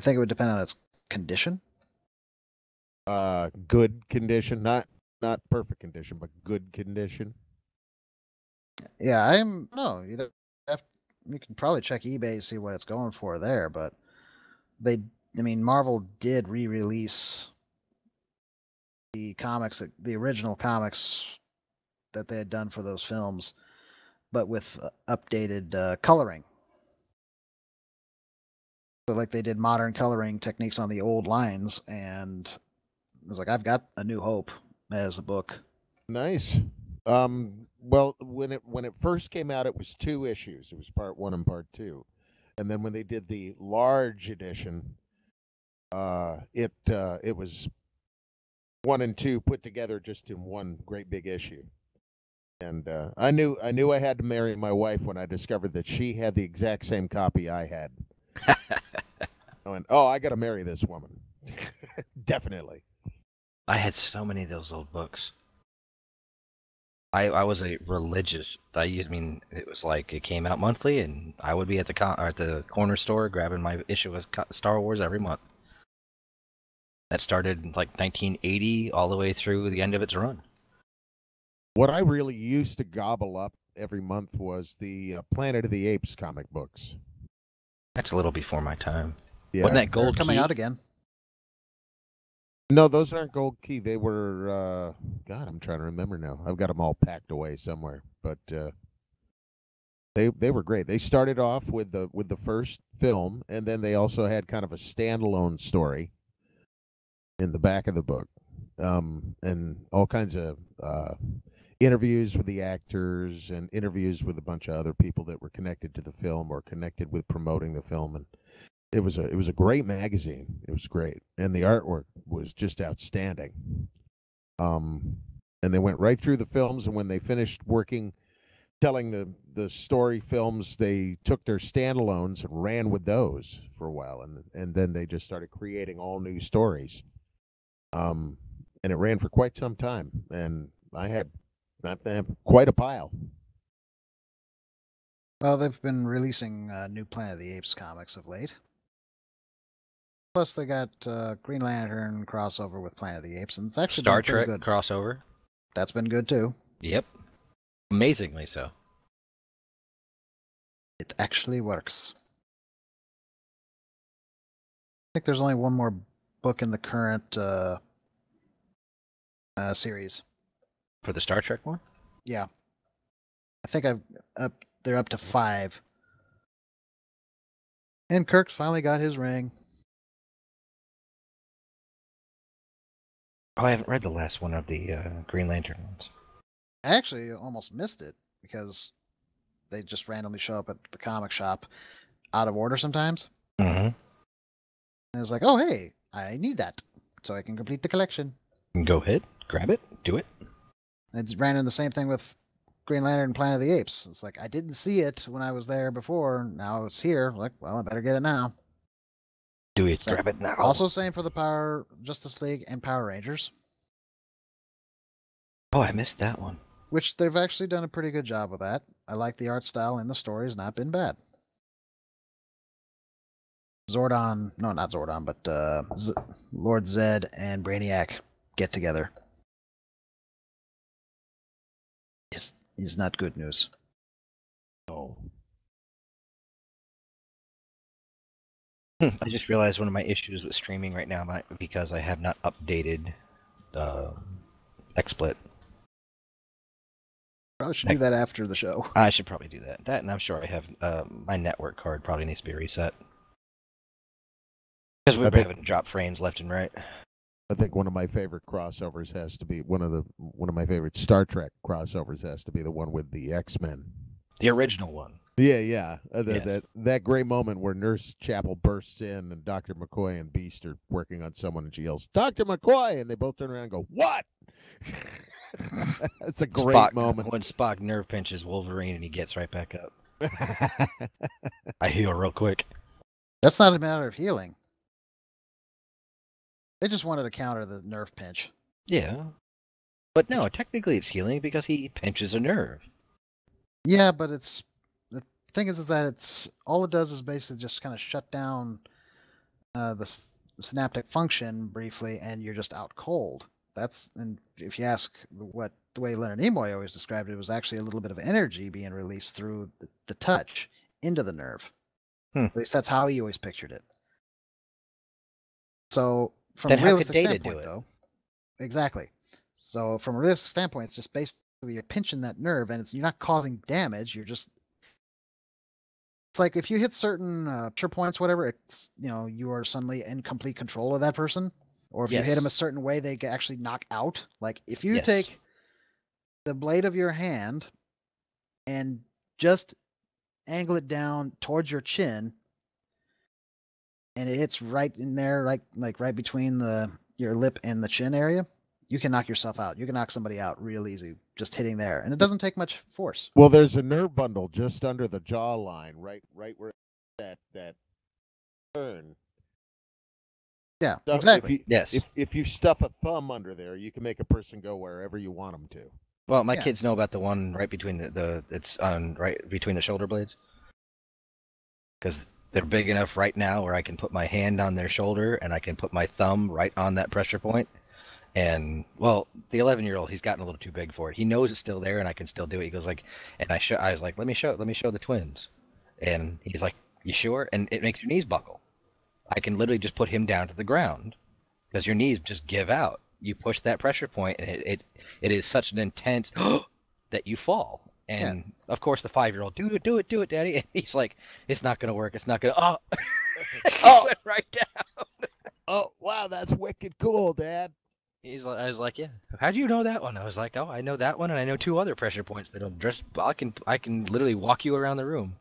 think it would depend on its condition. Good condition, not perfect condition, but good condition. Yeah, you can probably check eBay to see what it's going for there, but Marvel did re-release the comics, the original comics that they had done for those films, but with updated coloring. So they did modern coloring techniques on the old lines, and it was I've got A New Hope as a book. Nice. Well, when it first came out, it was 2 issues. It was part 1 and part 2, and then when they did the large edition, it was 1 and 2 put together just in one great big issue. And I knew I had to marry my wife when I discovered that she had the exact same copy I had. I went, I got to marry this woman. Definitely. I had so many of those old books. I was a religious. It was it came out monthly, and I would be at the corner store grabbing my issue of Star Wars every month. That started in 1980 all the way through the end of its run. What I really used to gobble up every month was the Planet of the Apes comic books. That's a little before my time. Yeah. Wasn't that They're Gold coming Key? out again. No, those aren't Gold Key. They were, God, I'm trying to remember now. I've got them all packed away somewhere. But they were great. They started off with the first film, and then they also had kind of a standalone story in the back of the book, and all kinds of interviews with the actors and interviews with a bunch of other people that were connected to the film or connected with promoting the film. And it was a great magazine. It was great, and the artwork was just outstanding. And they went right through the films, and when they finished working, telling the story films, they took their standalones and ran with those for a while, and then they just started creating all new stories. And it ran for quite some time, and I have quite a pile. Well, they've been releasing new Planet of the Apes comics of late. Plus, they got Green Lantern crossover with Planet of the Apes, and it's actually Star been pretty Trek good. crossover. That's been good too. Yep. Amazingly so. It actually works. I think there's only one more book in the current series. For the Star Trek one? Yeah. I think they're up to 5. And Kirk's finally got his ring. Oh, I haven't read the last one of the Green Lantern ones. I actually almost missed it because they just randomly show up at the comic shop out of order sometimes. Mm-hmm. And it's like, oh, hey, I need that so I can complete the collection. Go ahead, grab it, do it. It's ran into the same thing with Green Lantern and Planet of the Apes. It's like, I didn't see it when I was there before. Now it's here. Like, well, I better get it now. Do it, Same. grab it now. Also same for the Power Justice League and Power Rangers. Oh, I missed that one. Which they've actually done a pretty good job with that. I like the art style and the story's not been bad. Zordon, no, not Zordon, but Lord Zed and Brainiac get together. Is not good news. Oh. I just realized one of my issues with streaming right now might be because I have not updated XSplit. Probably should do that after the show. I should probably do that. That, and I'm sure I have my network card probably needs to be reset. Because we've been having drop frames left and right. I think one of my favorite crossovers has to be one of my favorite Star Trek crossovers has to be the one with the X-Men. The original one. Yeah. Yes. That great moment where Nurse Chapel bursts in and Dr. McCoy and Beast are working on someone and she yells, "Dr. McCoy!" and they both turn around and go, "What?" That's a great moment. When Spock nerve pinches Wolverine and he gets right back up. I heal real quick. That's not a matter of healing. They just wanted to counter the nerve pinch. Yeah. But no, technically it's healing because he pinches a nerve. Yeah, but the thing is that it's all it does is basically just kind of shut down the synaptic function briefly, and you're just out cold. And if you ask the way Leonard Nimoy always described it, was actually a little bit of energy being released through the touch into the nerve. At least that's how he always pictured it. So from a realistic standpoint, though, exactly. So from a realistic standpoint, it's just basically you're pinching that nerve, and you're not causing damage. It's like if you hit certain pressure points, whatever, it's you are suddenly in complete control of that person. Or if you hit them a certain way, they can actually knock out. Like if you take the blade of your hand and just angle it down towards your chin, and it hits right in there, like right between your lip and the chin area, you can knock yourself out. You can knock somebody out real easy just hitting there, and it doesn't take much force. Well, there's a nerve bundle just under the jawline, right where that turn. Yeah, exactly. If you stuff a thumb under there, you can make a person go wherever you want them to. Well, my kids know about the one right between it's on right between the shoulder blades. Because they're big enough right now where I can put my hand on their shoulder and I can put my thumb right on that pressure point, And well, the 11-year-old, he's gotten a little too big for it. He knows it's still there, and I can still do it. He goes like, and I was like, let me show the twins, and he's like, you sure? And it makes your knees buckle. I can literally just put him down to the ground because your knees just give out. You push that pressure point, and it is such an intense that you fall. And of course, the 5-year-old, do it, Daddy. And he's like, it's not gonna work. It's not gonna. Oh, Oh, went right down. oh, wow, that's wicked cool, Dad. I was like, yeah. How do you know that one? I was like, oh, I know that one, and I know 2 other pressure points that don't just. I can literally walk you around the room.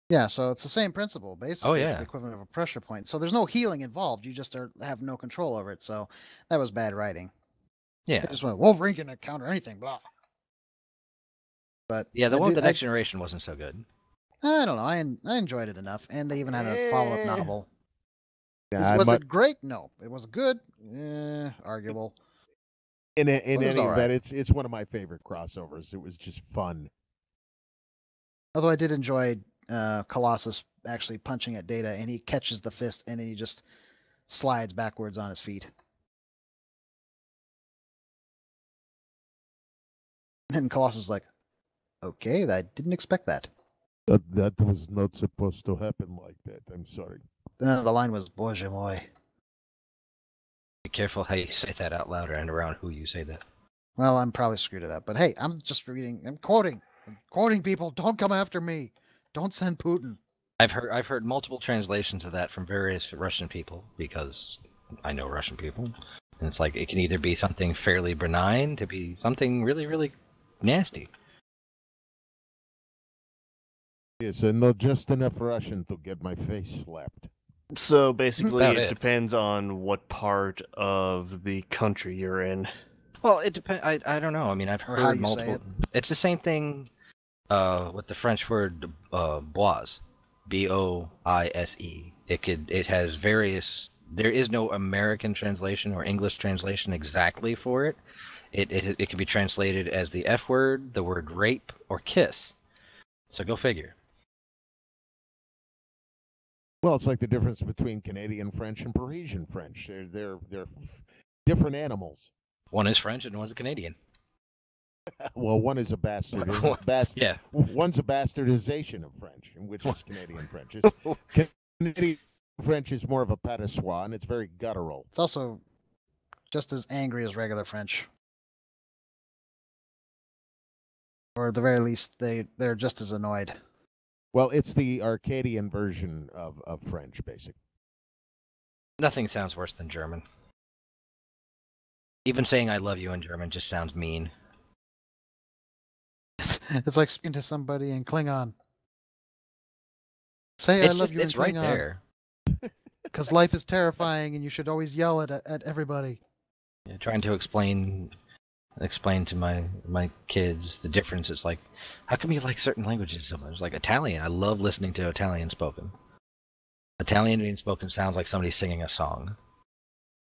Yeah, so it's the same principle. Basically, it's yeah. the equivalent of a pressure point. So there's no healing involved. You just have no control over it. So that was bad writing. Yeah. They just went, Wolverine can counter anything, blah. But yeah, the one with the Next Generation wasn't so good. I don't know. I enjoyed it enough, and they even had a follow-up novel. Yeah, was it great? No. It was good. Arguable. In any right. event, it's one of my favorite crossovers. It was just fun. Although I did enjoy Colossus actually punching at Data, and he catches the fist, and then he just slides backwards on his feet. And Colossus is like, okay, I didn't expect that. That was not supposed to happen like that. I'm sorry. The line was, Bože moj. Be careful how you say that out loud and around who you say that. Well, I'm probably screwed it up. But hey, I'm just reading. I'm quoting people. Don't come after me. Don't send Putin. I've heard multiple translations of that from various Russian people because I know Russian people. And it's like it can either be something fairly benign to be something really, really nasty. Yes, and not just enough Russian to get my face slapped. So basically, About it it. depends on what part of the country you're in. Well, it depends. I don't know. I mean, I've Or heard how you multiple. say it. It's the same thing with the French word boise, B-O-I-S-E. It has various. There is no American translation or English translation exactly for it. It can be translated as the F word, the word rape, or kiss. So go figure. Well, it's like the difference between Canadian French and Parisian French. They're different animals. One is French and one's a Canadian. Well, one is a bastard. Yeah. One's a bastardization of French, which is Canadian French. Canadian French is more of a patois, and it's very guttural. It's also just as angry as regular French. Or at the very least, they're just as annoyed. Well, it's the Arcadian version of French, basically. Nothing sounds worse than German. Even saying I love you in German just sounds mean. It's like speaking to somebody in Klingon. Say I love you in Klingon. It's right there. Because life is terrifying and you should always yell at everybody. Yeah, trying to explain to my kids the difference. It's like, how come you like certain languages so much? It's like Italian. I love listening to Italian spoken. Italian being spoken sounds like somebody singing a song.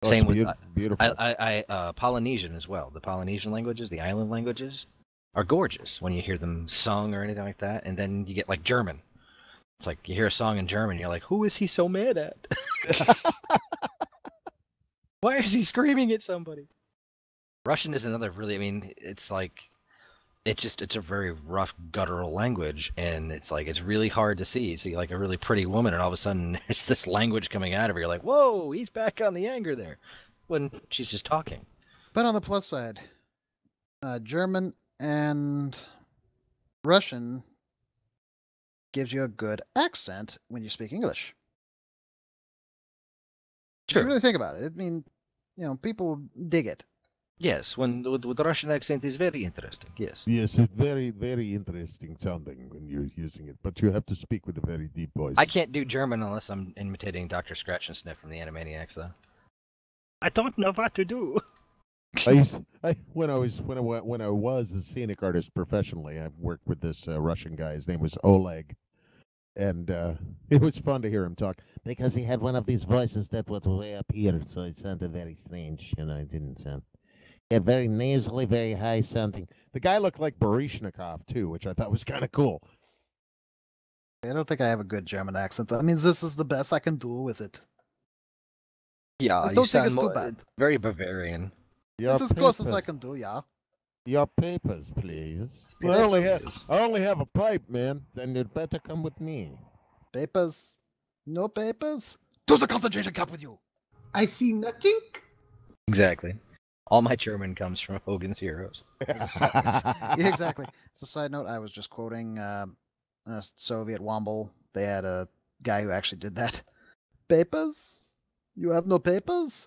Oh, Same with beautiful. Polynesian as well. The Polynesian languages, the island languages, are gorgeous when you hear them sung or anything like that. And then you get like German. It's like you hear a song in German, you're like, who is he so mad at? Why is he screaming at somebody? Russian is another really, I mean, it's like, it's a very rough, guttural language, and it's like, it's really hard to see. You see like a really pretty woman, and all of a sudden, there's this language coming out of her. You're like, whoa, he's back on the anger there, when she's just talking. But on the plus side, German and Russian gives you a good accent when you speak English. If you really think about it, I mean, people dig it. Yes, with the Russian accent is very interesting. Yes. Yes, it's very, very interesting sounding when you're using it, but you have to speak with a very deep voice. I can't do German unless I'm imitating Dr. Scratch and Sniff from the Animaniacs, though. I don't know what to do. When I was a scenic artist professionally, I worked with this Russian guy. His name was Oleg, and it was fun to hear him talk because he had one of these voices that was way up here, so it sounded very strange. It didn't sound. He had very nasally, very high sounding. The guy looked like Baryshnikov too, which I thought was kind of cool. I don't think I have a good German accent. That means this is the best I can do with it. Yeah, I you don't think sound it's too more, bad. very Bavarian. Your It's as close as I papers. can do, yeah. Your papers, please. Papers. I only have a pipe, man, and you'd better come with me. Papers? No papers? To the concentration camp with you! I see nothing. Exactly. All my German comes from Hogan's Heroes. Yeah, exactly. It's a side note. I was just quoting Soviet Womble. They had a guy who actually did that. Papers? You have no papers?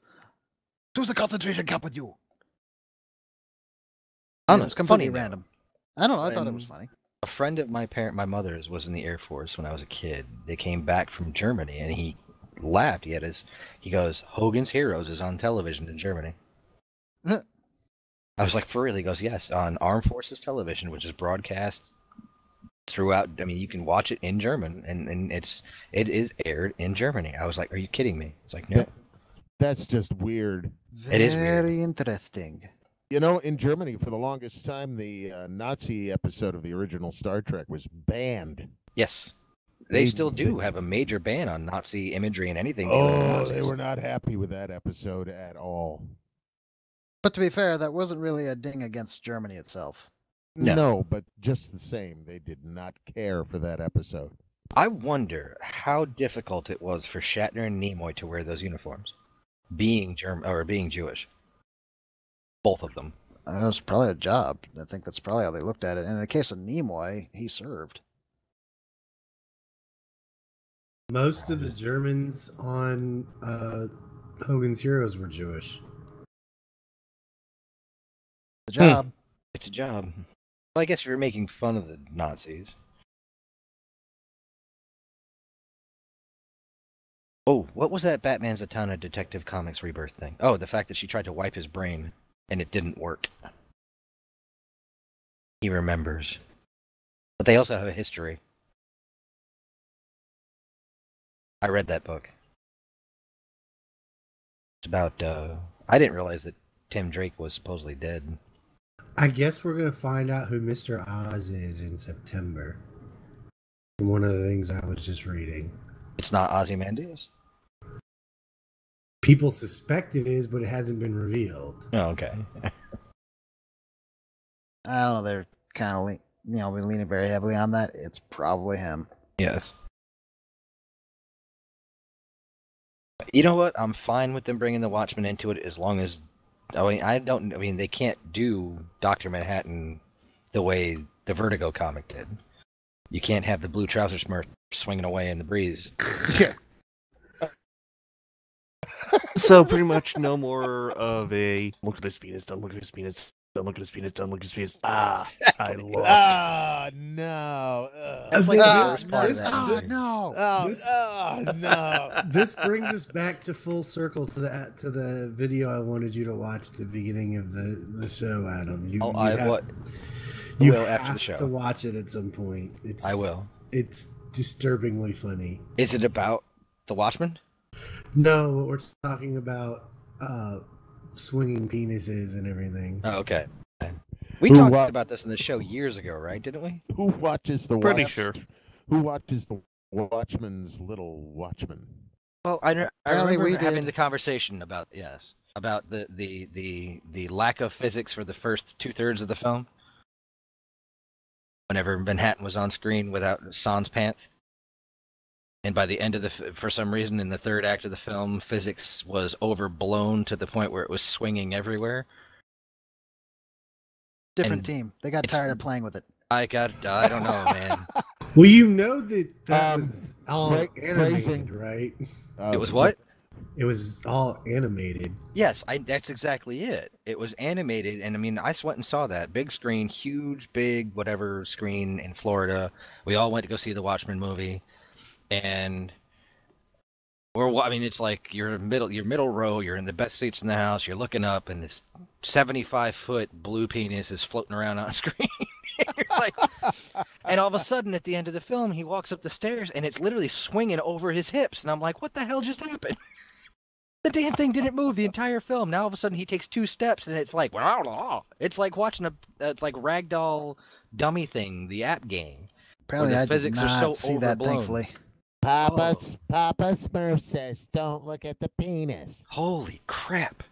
To the concentration camp with you! I It don't know, was completely funny note. random. I don't know. I thought it When- was funny. A friend of my mother's, was in the Air Force when I was a kid. They came back from Germany, and he laughed. He goes, Hogan's Heroes is on television in Germany. Huh. I was like, for real? He goes, yes, on Armed Forces Television, which is broadcast throughout. I mean, you can watch it in German, and it is aired in Germany. I was like, are you kidding me? It's like, no. That's just weird. It is weird. Very interesting. You know, in Germany, for the longest time, the Nazi episode of the original Star Trek was banned. Yes. They still do have a major ban on Nazi imagery and anything. Oh, they were not happy with that episode at all. But to be fair, that wasn't really a ding against Germany itself. No, but just the same, they did not care for that episode. I wonder how difficult it was for Shatner and Nimoy to wear those uniforms, being German or being Jewish. Both of them. It was probably a job. I think that's probably how they looked at it. And in the case of Nimoy, he served. Most of the Germans on Hogan's Heroes were Jewish. The job. It's a job. Well, I guess you're making fun of the Nazis. Oh, what was that Batman Zatanna Detective Comics Rebirth thing? Oh, the fact that she tried to wipe his brain and it didn't work. He remembers. But they also have a history. I read that book. It's about, I didn't realize that Tim Drake was supposedly dead. I guess we're going to find out who Mr. Oz is in September. One of the things I was just reading. It's not Ozymandias? People suspect it is, but it hasn't been revealed. Oh, okay. I don't know. They're kind of, been leaning very heavily on that. It's probably him. Yes. You know what? I'm fine with them bringing the Watchmen into it as long as... they can't do Dr. Manhattan the way the Vertigo comic did. You can't have the blue trouser smurf swinging away in the breeze. Yeah. So pretty much no more of a look at his penis, don't look at his penis, don't look at his penis, don't look at his penis. Ah, I love. Ah, no. That's like the first part of this- that Oh, movie. no. No. This brings us back to full circle to the video I wanted you to watch at the beginning of the show, Adam. You I will after the have show. to watch it at some point. I will. It's disturbingly funny. Is it about the Watchmen? No, what we're talking about, swinging penises and everything. Oh, okay. We Who talked wa- about this in the show years ago, right? Didn't we? Who watches the Pretty sure. Who watches the Watchman's Little Watchman? Well, I Apparently remember we having did. the conversation about the lack of physics for the first 2/3 of the film. Whenever Manhattan was on screen without sans pants, and by the end of for some reason in the third act of the film, physics was overblown to the point where it was swinging everywhere. Different And team. They got tired of playing with it. I don't know, man. Well, you know that was all animated, phrasing. right? It was what? It was all animated. Yes, that's exactly it. It was animated, and I mean, I went and saw that big screen, huge, big, whatever screen in Florida. We all went to go see the Watchmen movie, and it's like your middle row. You're in the best seats in the house. You're looking up, and this 75-foot blue penis is floating around on screen. You're like, and all of a sudden, at the end of the film, he walks up the stairs, and it's literally swinging over his hips, and I'm like, what the hell just happened? The damn thing didn't move the entire film. Now all of a sudden he takes 2 steps and it's like, it's like watching it's like Ragdoll dummy thing, the app game. Apparently, the I did physics are not so see that, overblown. thankfully. Papa Smurf says, "Don't look at the penis." Holy crap!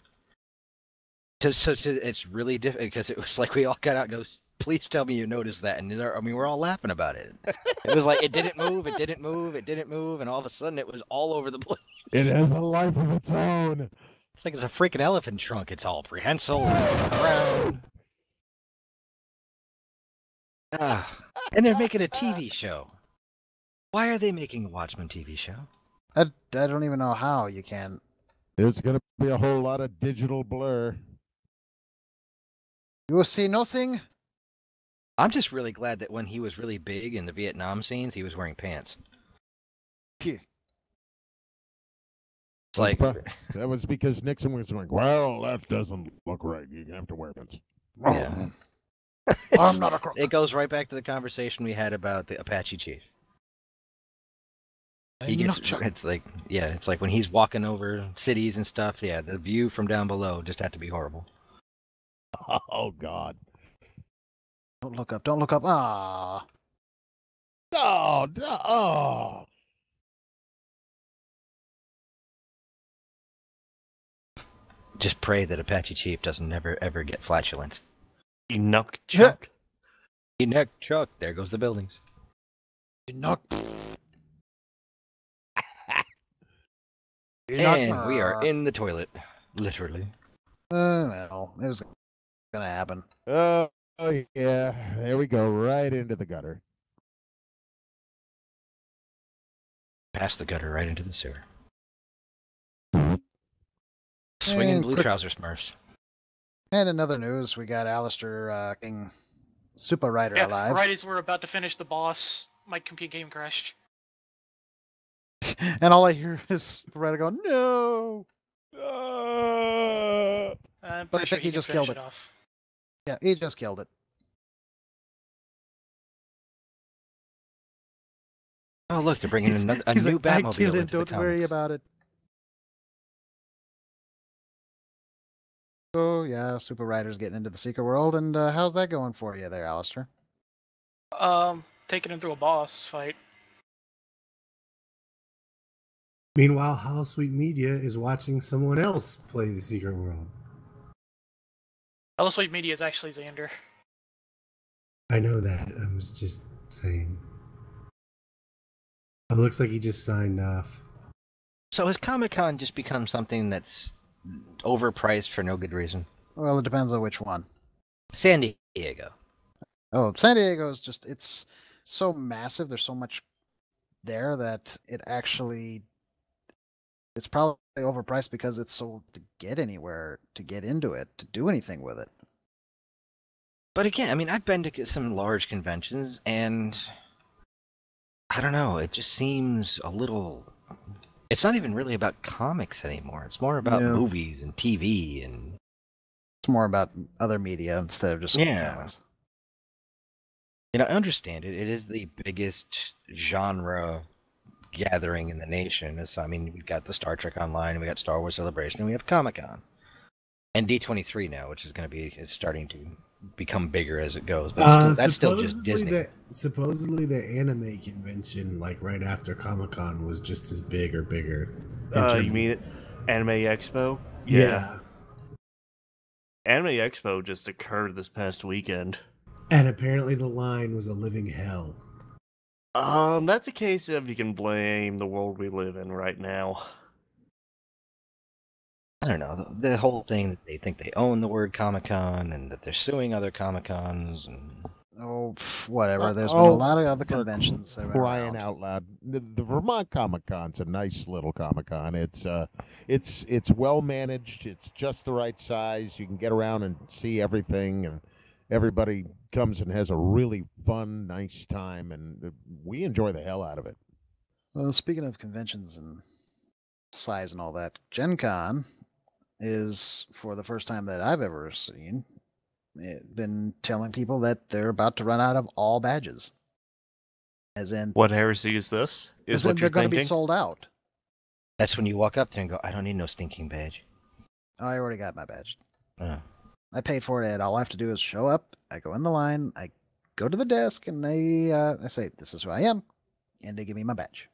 So it's really difficult because it was like we all got out and goes, please tell me you noticed that. And we're all laughing about it. It was like it didn't move, it didn't move, it didn't move, and all of a sudden it was all over the place. It has a life of its own. It's like it's a freaking elephant trunk. It's all prehensile around. And they're making a TV show. Why are they making a Watchmen TV show? I don't even know how you can. There's going to be a whole lot of digital blur. You will see nothing. I'm just really glad that when he was really big in the Vietnam scenes, he was wearing pants. Phew. It's like that was because Nixon was going, well, that doesn't look right. You have to wear pants. Yeah. I'm not a crook. It goes right back to the conversation we had about the Apache chief. He gets, it's like when he's walking over cities and stuff. Yeah, the view from down below just had to be horrible. Oh God! Don't look up! Don't look up! Ah! Oh! Just pray that Apache chief doesn't ever get flatulence. Enoch Chuck. Enoch Chuck. There goes the buildings. Enoch. And we are in the toilet, literally. Well, it was gonna happen. Oh yeah, there we go, right into the gutter. Past the gutter, right into the sewer. Swinging blue trouser Smurfs. And in other news, we got Alistair King, Super Rider alive. Right as we're about to finish the boss, my computer game crashed. And all I hear is Super Rider go, no! But I think he just killed it. Yeah, he just killed it. Oh, look, they're bringing a new Batmobile I killed into it, don't worry about it. So, yeah, Super Rider's getting into the secret world, and how's that going for you there, Alistair? Taking him through a boss fight. Meanwhile, Houseweek Media is watching someone else play the Secret World. Houseweek Media is actually Xander. I know that. I was just saying. It looks like he just signed off. So has Comic-Con just become something that's overpriced for no good reason? Well, it depends on which one. San Diego. Oh, San Diego is just, it's so massive. There's so much there that it actually, it's probably overpriced because it's so to get anywhere, to get into it, to do anything with it. But again, I mean, I've been to some large conventions, and I don't know, it just seems a little... It's not even really about comics anymore. It's more about movies and TV, and... It's more about other media instead of just comics. You know, I understand it. It is the biggest genre gathering in the nation. So, I mean, we've got the Star Trek Online, we got Star Wars Celebration, and we have Comic-Con. And D23 now, which is going to be, it's starting to become bigger as it goes. But that's still just Disney. Supposedly the anime convention, like right after Comic-Con, was just as big or bigger. You mean Anime Expo? Yeah. Anime Expo just occurred this past weekend. And apparently the line was a living hell. That's a case of you can blame the world we live in right now. I don't know, the whole thing that they think they own the word Comic-Con and that they're suing other Comic-Cons and... Oh, whatever. There's been a lot of other conventions. Crying out loud. The Vermont Comic-Con's a nice little Comic-Con. It's well managed. It's just the right size. You can get around and see everything, and everybody comes and has a really fun, nice time, and we enjoy the hell out of it. Well, speaking of conventions and size and all that, Gen Con is, for the first time that I've ever seen, been telling people that they're about to run out of all badges. As in, what heresy is this? Is what they're going to be sold out. That's when you walk up there and go, I don't need no stinking badge. Oh, I already got my badge. Oh. I paid for it, and all I have to do is show up. I go in the line. I go to the desk, and I say, "This is who I am," and they give me my badge.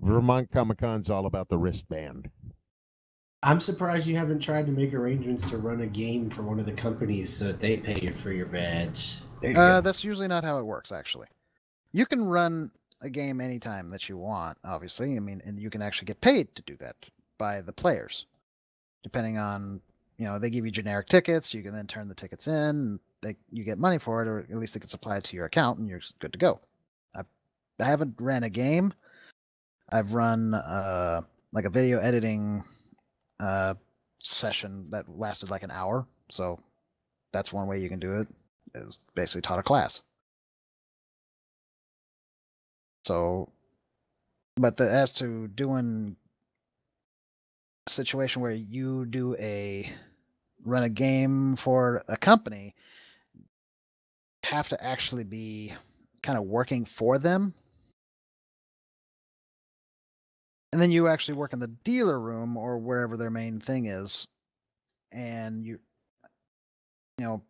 Vermont Comic Con's all about the wristband. I'm surprised you haven't tried to make arrangements to run a game for one of the companies so that they pay you for your badge. There you go. That's usually not how it works, actually. You can run a game anytime that you want, obviously. I mean, and you can actually get paid to do that by the players, depending on, they give you generic tickets. You can then turn the tickets in. You get money for it, or at least it gets applied to your account, and you're good to go. I haven't ran a game. I've run like a video editing session that lasted like an hour. So that's one way you can do it. Is basically taught a class. So, but as to doing a situation where you run a game for a company, you have to actually be kind of working for them. And then you actually work in the dealer room or wherever their main thing is, and you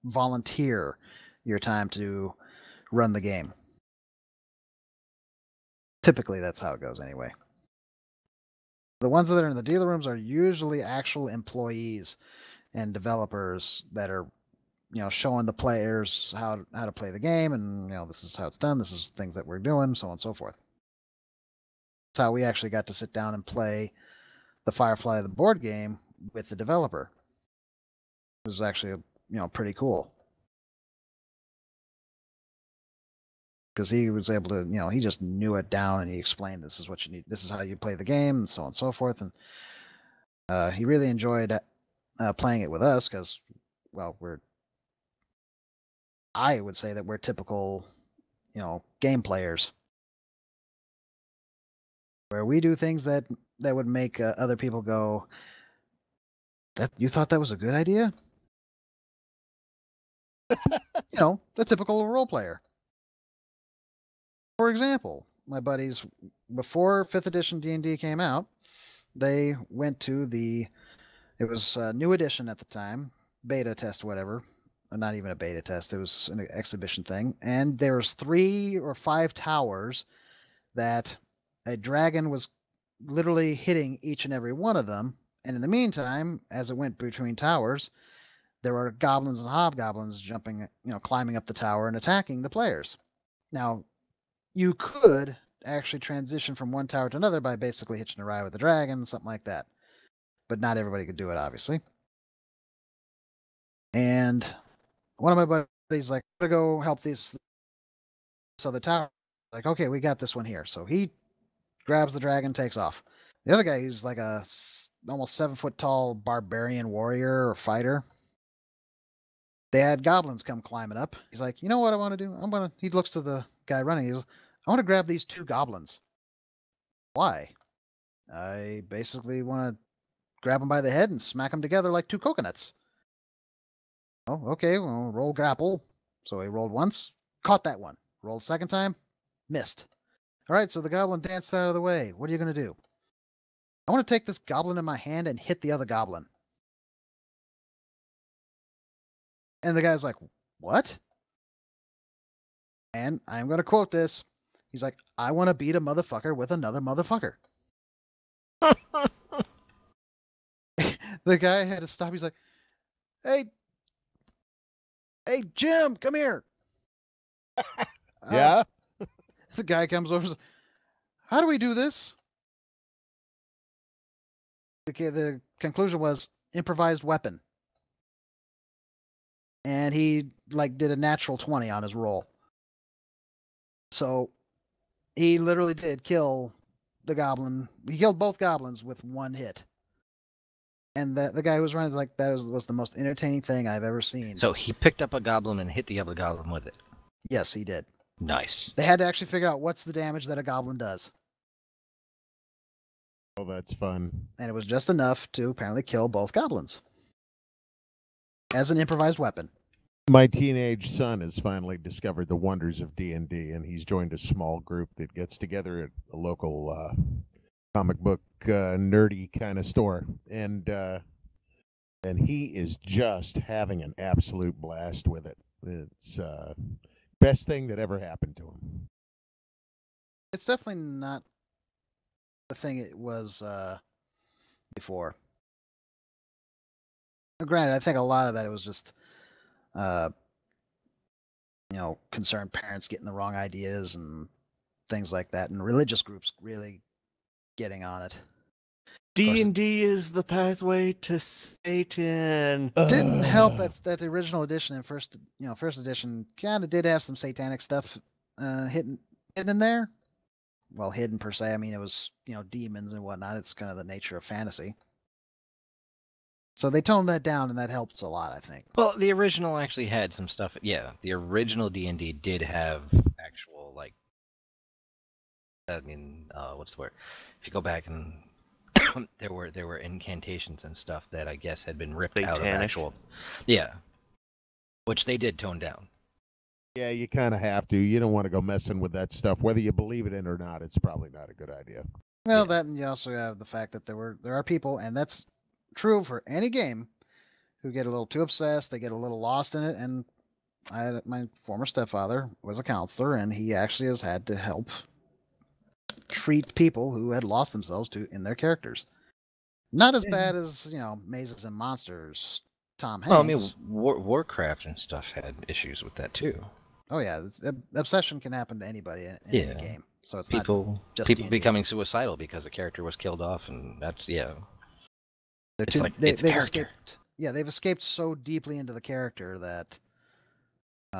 volunteer your time to run the game. Typically, that's how it goes anyway. The ones that are in the dealer rooms are usually actual employees and developers that are, showing the players how to play the game, and this is how it's done. This is things that we're doing, so on and so forth. That's how we actually got to sit down and play the Firefly the board game with the developer. It was actually, pretty cool. Because he was able to, he just knew it down, and he explained, this is what you need, this is how you play the game, and so on and so forth. And he really enjoyed playing it with us because, well, I would say that we're typical, game players, where we do things that would make other people go, "That you thought that was a good idea?" The typical role player. For example, my buddies, before 5th edition D&D came out, they went to it was a new edition at the time, beta test, whatever. Not even a beta test, it was an exhibition thing. And there was 3 or 5 towers that a dragon was literally hitting each and every one of them. And in the meantime, as it went between towers, there were goblins and hobgoblins jumping, climbing up the tower and attacking the players. Now, you could actually transition from one tower to another by basically hitching a ride with the dragon, something like that. But not everybody could do it, obviously. And one of my buddies like, I'm gonna go help this other tower. Like, okay, we got this one here. So he grabs the dragon, takes off. The other guy, who's like a almost 7-foot tall barbarian warrior or fighter, they had goblins come climbing up. He's like, you know what I want to do? He looks to the guy running. He goes, I want to grab these 2 goblins. Why? I basically want to grab them by the head and smack them together like 2 coconuts. Oh, okay, well, roll grapple. So he rolled once, caught that one. Rolled second time, missed. All right, so the goblin danced out of the way. What are you going to do? I want to take this goblin in my hand and hit the other goblin. And the guy's like, what? And I'm going to quote this. He's like, I want to beat a motherfucker with another motherfucker. The guy had to stop. He's like, hey, Jim, come here. Yeah? The guy comes over. Says, how do we do this? The conclusion was improvised weapon. And he did a natural 20 on his roll. So he literally did kill the goblin. He killed both goblins with one hit. And the guy who was running like that was the most entertaining thing I've ever seen. So he picked up a goblin and hit the other goblin with it. Yes, he did. Nice. They had to actually figure out what's the damage that a goblin does. Oh, that's fun. And it was just enough to apparently kill both goblins. As an improvised weapon. My teenage son has finally discovered the wonders of D&D, and he's joined a small group that gets together at a local comic book nerdy kind of store, and he is just having an absolute blast with it. It's best thing that ever happened to him. It's definitely not the thing it was before. Granted, I think a lot of that it was just concerned parents getting the wrong ideas and things like that, and religious groups really getting on it. D&D is the pathway to Satan. Didn't help that the original edition and first edition kind of did have some satanic stuff hidden in there. Well, hidden per se. I mean, it was demons and whatnot. It's kind of the nature of fantasy. So they toned that down, and that helps a lot, I think. Well, the original actually had some stuff. Yeah, the original D&D did have actual what's the word? If you go back and there were incantations and stuff that I guess had been ripped out of actual. Yeah, which they did tone down. Yeah, you kind of have to. You don't want to go messing with that stuff, whether you believe it in or not. It's probably not a good idea. Well, that, and you also have the fact that there are people, and that's true for any game, who get a little too obsessed. They get a little lost in it. And my former stepfather was a counselor, and he actually has had to help treat people who had lost themselves in their characters. Not as bad as Mazes and Monsters, Tom Hanks. Well, I mean, Warcraft and stuff had issues with that too. Oh yeah, obsession can happen to anybody in any game. So it's people not just people D&D. becoming suicidal because a character was killed off, and that's They've escaped. Yeah, they've escaped so deeply into the character that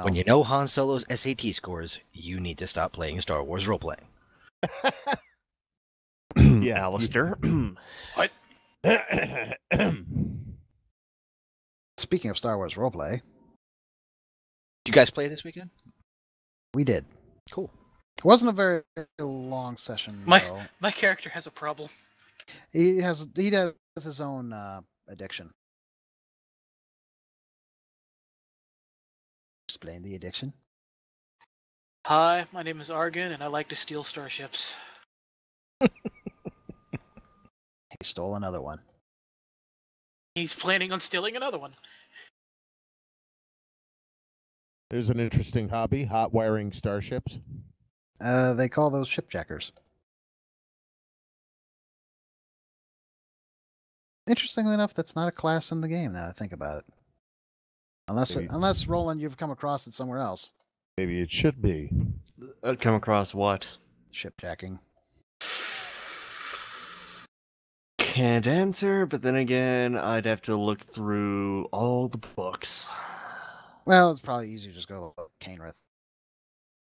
when you know Han Solo's SAT scores, you need to stop playing Star Wars role playing. Yeah, Alistair. What? Speaking of Star Wars roleplay, Did you guys play this weekend? we did. Cool. It wasn't a very long session. though. My character has a problem. He has his own addiction. Explain the addiction. Hi, my name is Argon, and I like to steal starships. He stole another one. He's planning on stealing another one. There's an interesting hobby: hot wiring starships. They call those shipjackers. Interestingly enough, that's not a class in the game. Now I think about it, unless Roland, you've come across it somewhere else. Maybe it should be. Come across what? Shipjacking. Can't answer, but then again, I'd have to look through all the books. Well, it's probably easier to just go to Cainrith or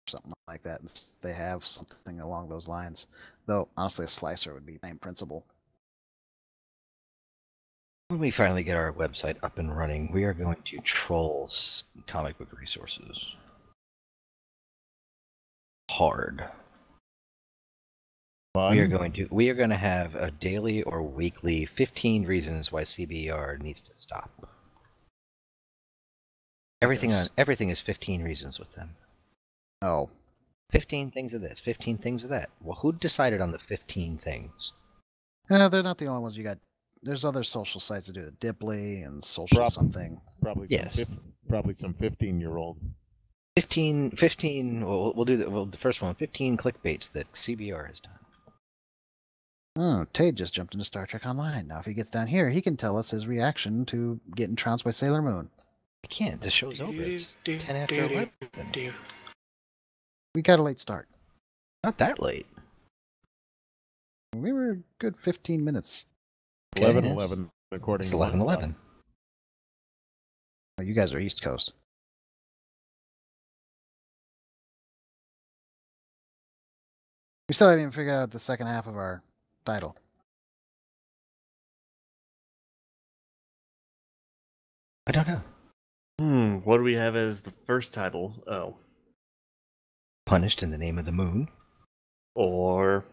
something like that, and they have something along those lines. Though, honestly, a slicer would be the same principle. When we finally get our website up and running, we are going to troll comic book resources hard. Fun. We are going to have a daily or weekly 15 reasons why CBR needs to stop. Everything is 15 reasons with them. Oh. 15 things of this, 15 things of that. Well, who decided on the 15 things? They're not the only ones you got. There's other social sites that do it. Dipley and social something. Probably some 15-year-old. 15. We'll do the first one. 15 clickbaits that CBR has done. Tate just jumped into Star Trek Online. Now, if he gets down here, he can tell us his reaction to getting trounced by Sailor Moon. I can't. The show's over. It's 10 after 11. We got a late start. Not that late. We were a good 15 minutes. 11:11, according It's to 11:11. Oh, you guys are East Coast. We still haven't even figured out the second half of our title. I don't know. What do we have as the first title? Oh. Punished in the Name of the Moon. Or...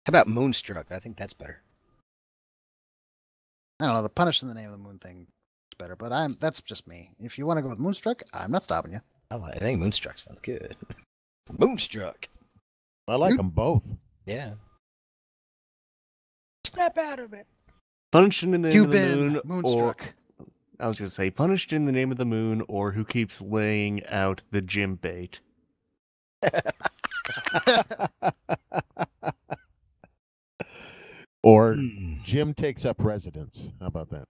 How about Moonstruck? I think that's better. I don't know, the Punished in the Name of the Moon thing is better, but that's just me. If you want to go with Moonstruck, I'm not stopping you. I think Moonstruck sounds good. Moonstruck. I like them both. Yeah. Snap out of it. Punished in the Name of the Moon, Moonstruck. I was going to say, Punished in the Name of the Moon, or Who Keeps Laying Out the Gym Bait. Or Jim takes up residence. How about that?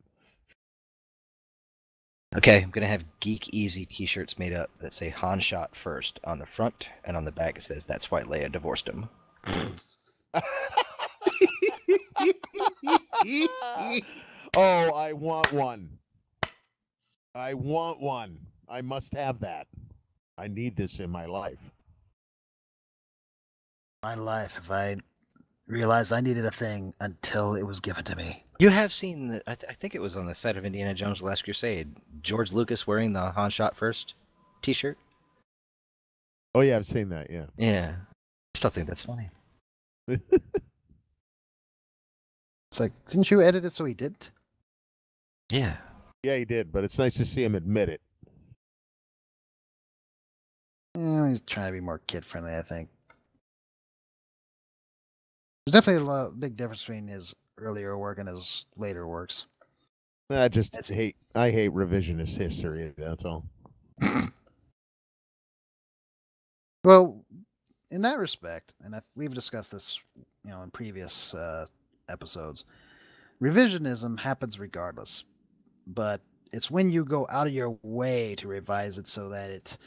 Okay, I'm gonna have Geek Easy T-shirts made up that say Han shot first on the front, and on the back it says that's why Leia divorced him. Oh, I want one. I want one. I must have that. I need this in my life. My life, if I realized I needed a thing until it was given to me. You have seen, I think it was on the set of Indiana Jones: The Last Crusade, George Lucas wearing the Han shot first T-shirt. Oh yeah, I've seen that. Yeah. Yeah, I still think that's funny. It's like, didn't you edit it so he didn't? Yeah. Yeah, he did, but it's nice to see him admit it. He's trying to be more kid-friendly, I think. There's definitely a big difference between his earlier work and his later works. I hate revisionist history. That's all. Well, in that respect, and we've discussed this, in previous episodes, revisionism happens regardless, but it's when you go out of your way to revise it so that it,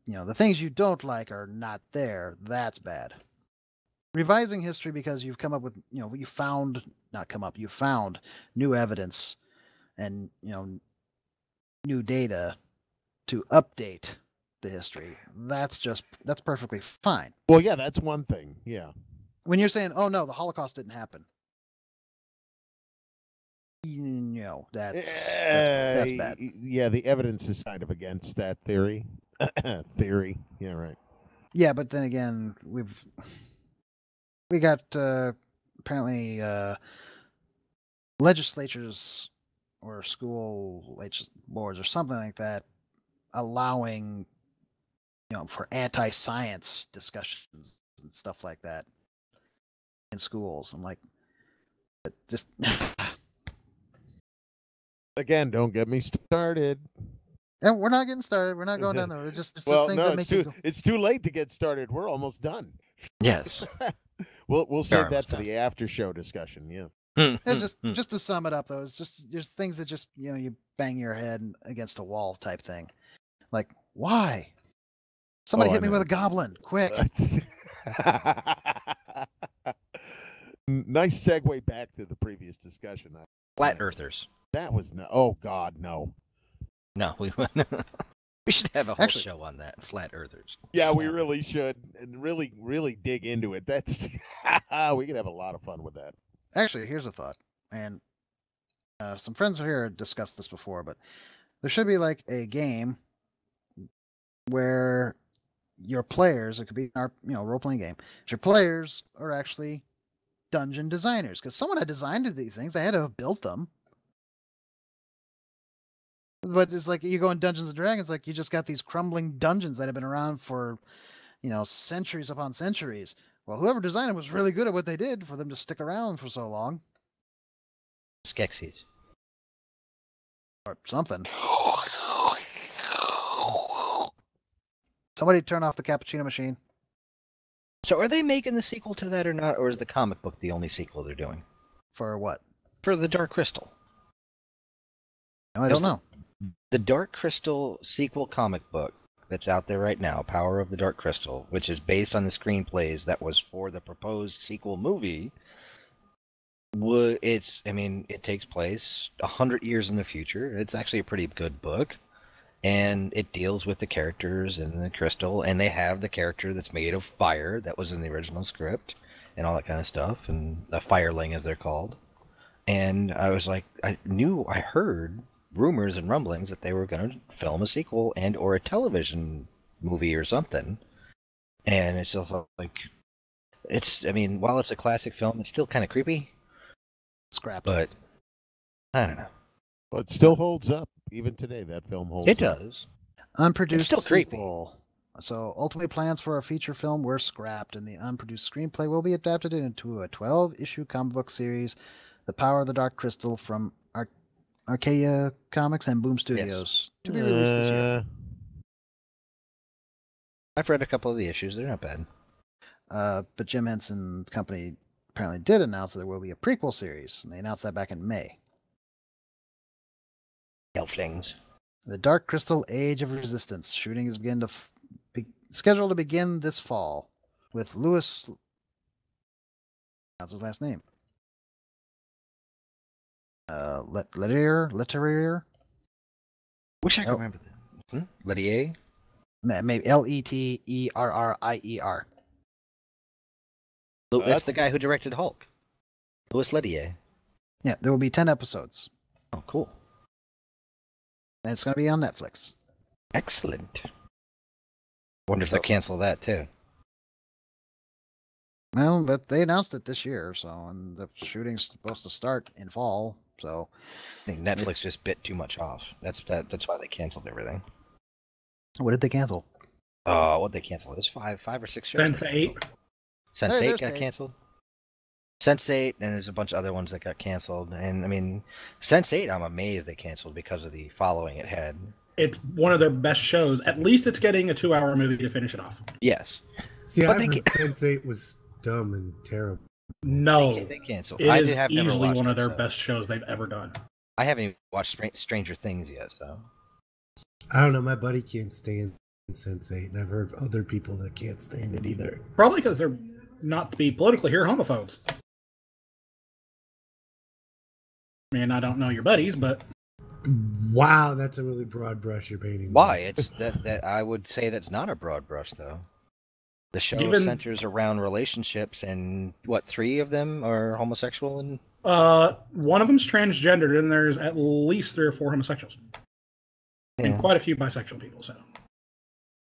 the things you don't like are not there. That's bad. Revising history because you've come up with, you found new evidence and, new data to update the history. That's perfectly fine. Well, yeah, that's one thing. Yeah. When you're saying, "Oh no, the Holocaust didn't happen," that's bad. Yeah, the evidence is kind of against that theory. Yeah, right. Yeah, but then again, we got apparently legislatures or school boards or something like that allowing for anti-science discussions and stuff like that in schools. I'm like, just again, don't get me started. And we're not getting started. We're not going down there. It's just things that make it's too late to get started. We're almost done. Yes. We'll save that for the after show discussion. Yeah. It's just to sum it up, though, it's just there's things that just you bang your head against a wall type thing. Like, why? Somebody hit me with a goblin, quick! Nice segue back to the previous discussion. Flat Earthers. That was no. Oh God, no. No, we should have a whole show on that. Flat Earthers. Yeah, we really should, and really dig into it. That's we could have a lot of fun with that. Actually, here's a thought, and some friends here discussed this before, but there should be like a game where your players, it could be our role-playing game, your players are actually dungeon designers, because someone had designed these things. They had to have built them. But it's like you go in Dungeons and Dragons, like you just got these crumbling dungeons that have been around for, centuries upon centuries. Well, whoever designed it was really good at what they did for them to stick around for so long. Skeksis. Or something. Somebody turn off the cappuccino machine. So are they making the sequel to that or not, or is the comic book the only sequel they're doing? For what? For the Dark Crystal. I don't know. The Dark Crystal sequel comic book that's out there right now, Power of the Dark Crystal, which is based on the screenplays that was for the proposed sequel movie, it takes place 100 years in the future. It's actually a pretty good book, and it deals with the characters in the crystal, and they have the character that's made of fire that was in the original script, and all that kind of stuff, and the fireling as they're called. And I was like, I heard rumors and rumblings that they were going to film a sequel and or a television movie or something. And it's also like, while it's a classic film, it's still kind of creepy. Scrapped. But I don't know. But it still holds up even today. That film holds up. It does. Unproduced it's still sequel. Creepy. So ultimately plans for a feature film were scrapped, and the unproduced screenplay will be adapted into a 12-issue comic book series, The Power of the Dark Crystal, from Archaea Comics and Boom Studios, to be released this year. I've read a couple of the issues. They're not bad. but Jim Henson's company apparently did announce that there will be a prequel series, and they announced that back in May. Gelflings. The Dark Crystal Age of Resistance. Shooting is scheduled to begin this fall with Lewis. That's his last name. Letterier. Wish I could remember that. Lettier? Maybe Letterrier. That's the guy who directed Hulk. Louis Lettier. Yeah, there will be 10 episodes. Oh, cool. And it's going to be on Netflix. Excellent. Wonder if they'll cancel that too. Well, they announced it this year, and the shooting's supposed to start in fall. So I think Netflix just bit too much off. That's why they canceled everything. What did they cancel? What'd they cancel? There's five or six shows. Sense8. Sense8 got canceled. Sense8, and there's a bunch of other ones that got canceled. And I mean, Sense8, I'm amazed they canceled because of the following it had. It's one of their best shows. At least it's getting a 2-hour movie to finish it off. Yes. See, I heard Sense8 was dumb and terrible. No, they canceled. It is easily one of their best shows they've ever done. I haven't even watched Stranger Things yet, so. I don't know. My buddy can't stand Sense8, and I've heard other people that can't stand it either. Probably because they're, not to be politically here, homophobes. I mean, I don't know your buddies, but... Wow, that's a really broad brush you're painting. Why? It's that I would say that's not a broad brush, though. The show centers around relationships, and what, 3 of them are homosexual? And one of them's transgendered, and there's at least 3 or 4 homosexuals, and quite a few bisexual people. So,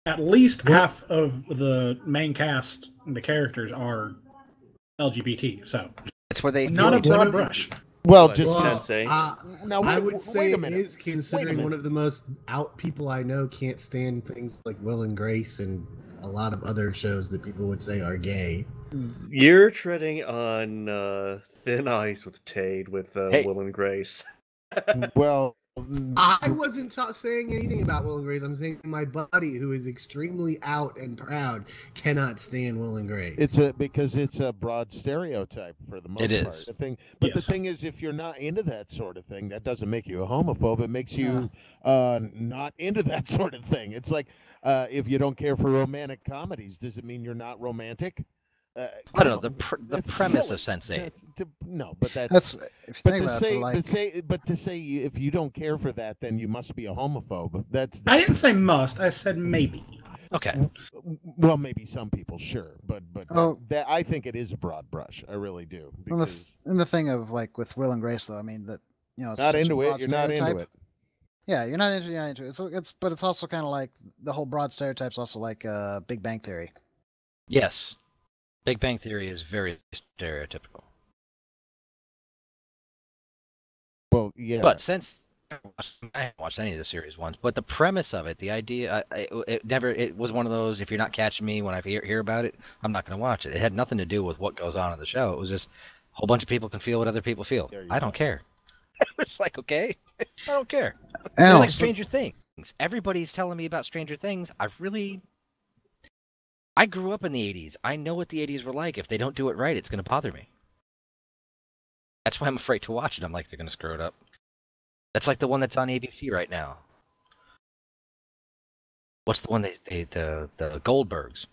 at least half of the main cast, the characters, are LGBT. So, that's where they not a broad brush. Well, just Sensei. Now, I would say it is, considering one of the most out people I know can't stand things like Will and Grace and a lot of other shows that people would say are gay. You're treading on thin ice with Tade with Will and Grace. Well, I wasn't saying anything about Will and Grace. I'm saying my buddy, who is extremely out and proud, cannot stand Will and Grace. Because it's a broad stereotype for the most part. Is. The thing is, if you're not into that sort of thing, that doesn't make you a homophobe. It makes you not into that sort of thing. It's like if you don't care for romantic comedies, does it mean you're not romantic? I don't know the premise silly. of Sense8. But to say if you don't care for that, then you must be a homophobe. That's I didn't say must. I said maybe. Okay. Well, maybe some people, sure, but that I think it is a broad brush. I really do. Because and the thing of like with Will and Grace, though, I mean that it's not into it. You're not into it. Yeah, you're not into it. But it's also kind of like the whole broad stereotypes. Also like Big Bang Theory. Yes. Big Bang Theory is very stereotypical. Well, yeah. But since I haven't watched any of the series once, but the premise of it, the idea, it was one of those, if you're not catching me when I hear about it, I'm not going to watch it. It had nothing to do with what goes on in the show. It was just a whole bunch of people can feel what other people feel. I don't care. It's like, okay, I don't care. It's like Stranger Things. Everybody's telling me about Stranger Things. I grew up in the 80s. I know what the 80s were like. If they don't do it right, it's going to bother me. That's why I'm afraid to watch it. I'm like, they're going to screw it up. That's like the one that's on ABC right now. What's the one the Goldbergs?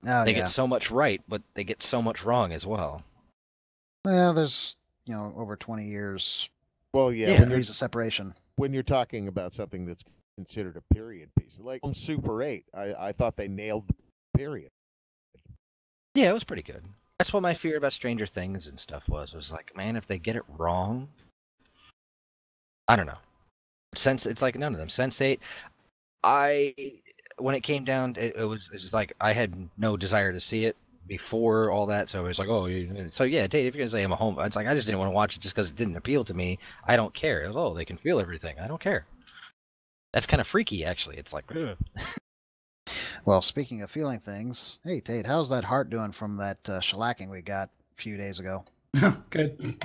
They get so much right, but they get so much wrong as well. Well, there's over 20 years. Well, yeah. Degrees of separation. When you're talking about something that's considered a period piece, like Super 8, I thought they nailed the period. Yeah, it was pretty good. That's what my fear about Stranger Things and stuff was like, man, if they get it wrong, I don't know. It's like none of them. Sense8, when it came down, it was like I had no desire to see it before all that, so it was like, so yeah, Dave, if you're gonna say I'm a home, it's like I just didn't want to watch it just because it didn't appeal to me. I don't care. It was, they can feel everything. I don't care. That's kind of freaky, actually. It's like, ugh. Well, speaking of feeling things, hey, Tate, how's that heart doing from that shellacking we got a few days ago? Good. Did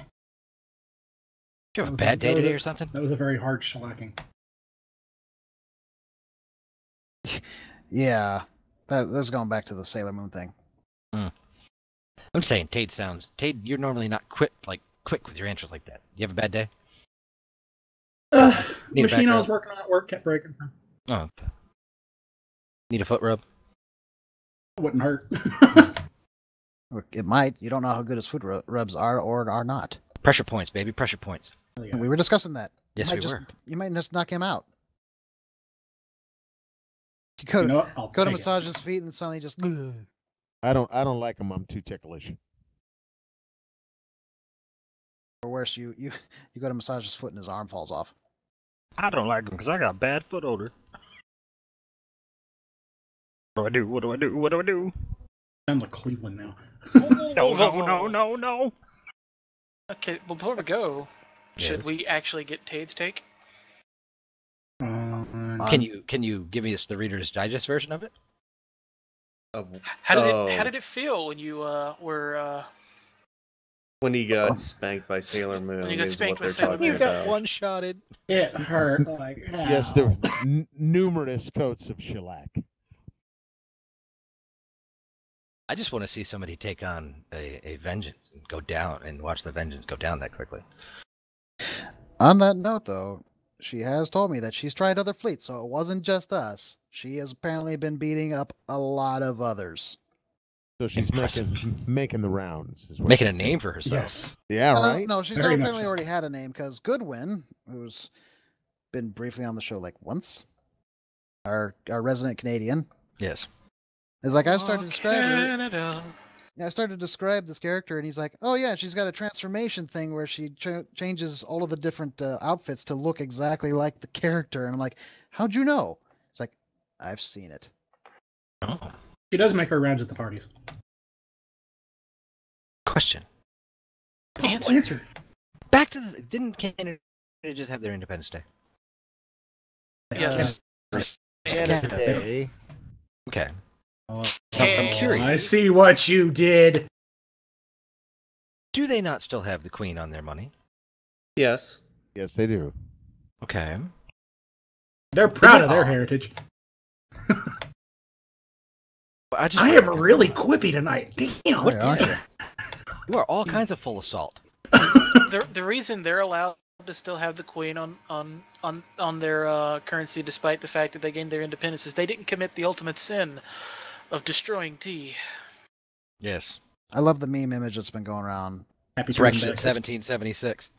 you have a bad day today or something? That was a very hard shellacking. Yeah, that was going back to the Sailor Moon thing. I'm saying Tate, you're normally not quick with your answers like that. You have a bad day? Machine I was working on at work kept breaking. Oh, okay. Need a foot rub? It wouldn't hurt. It might. You don't know how good his foot rubs are or are not. Pressure points, baby. Pressure points. We were discussing that. Yes, we were. You might just knock him out. You go to massage his feet and suddenly just. Ugh. I don't like him. I'm too ticklish. Or worse, you go to massage his foot and his arm falls off. I don't like him because I got bad foot odor. What do I do? I'm like Cleveland now. No. Okay, well, before we go, should we actually get Tade's take? Can you give us the Reader's Digest version of it? How did it feel when you were? When he got spanked by Sailor Moon. When you got spanked by Sailor Moon. You got one-shotted. It hurt. Like hell. Yes, there were numerous coats of shellac. I just want to see somebody take on a vengeance and go down and watch the vengeance go down that quickly. On that note, though, she has told me that she's tried other fleets, so it wasn't just us. She has apparently been beating up a lot of others. So she's making the rounds. Making a name for herself. Yes. Yeah, right? No, she's apparently already had a name because Goodwin, who's been briefly on the show like once, our resident Canadian. Yes. Is like, I started to describe her. Yeah, I started to describe this character, and he's like, "Oh yeah, she's got a transformation thing where she changes all of the different outfits to look exactly like the character." And I'm like, "How'd you know?" It's like, "I've seen it." Oh. She does make her rounds at the parties. Question. Answer. Back to the... Didn't Canada just have their Independence Day? Yes. Canada. Okay. I'm curious. I see what you did. Do they not still have the Queen on their money? Yes. Yes, they do. Okay. They're proud of their heritage. I am really quippy tonight. Damn. What are you? You are all kinds of full of salt. The reason they're allowed to still have the Queen on their currency, despite the fact that they gained their independence, is they didn't commit the ultimate sin of destroying tea. Yes. I love the meme image that's been going around. Happy Brexit 1776.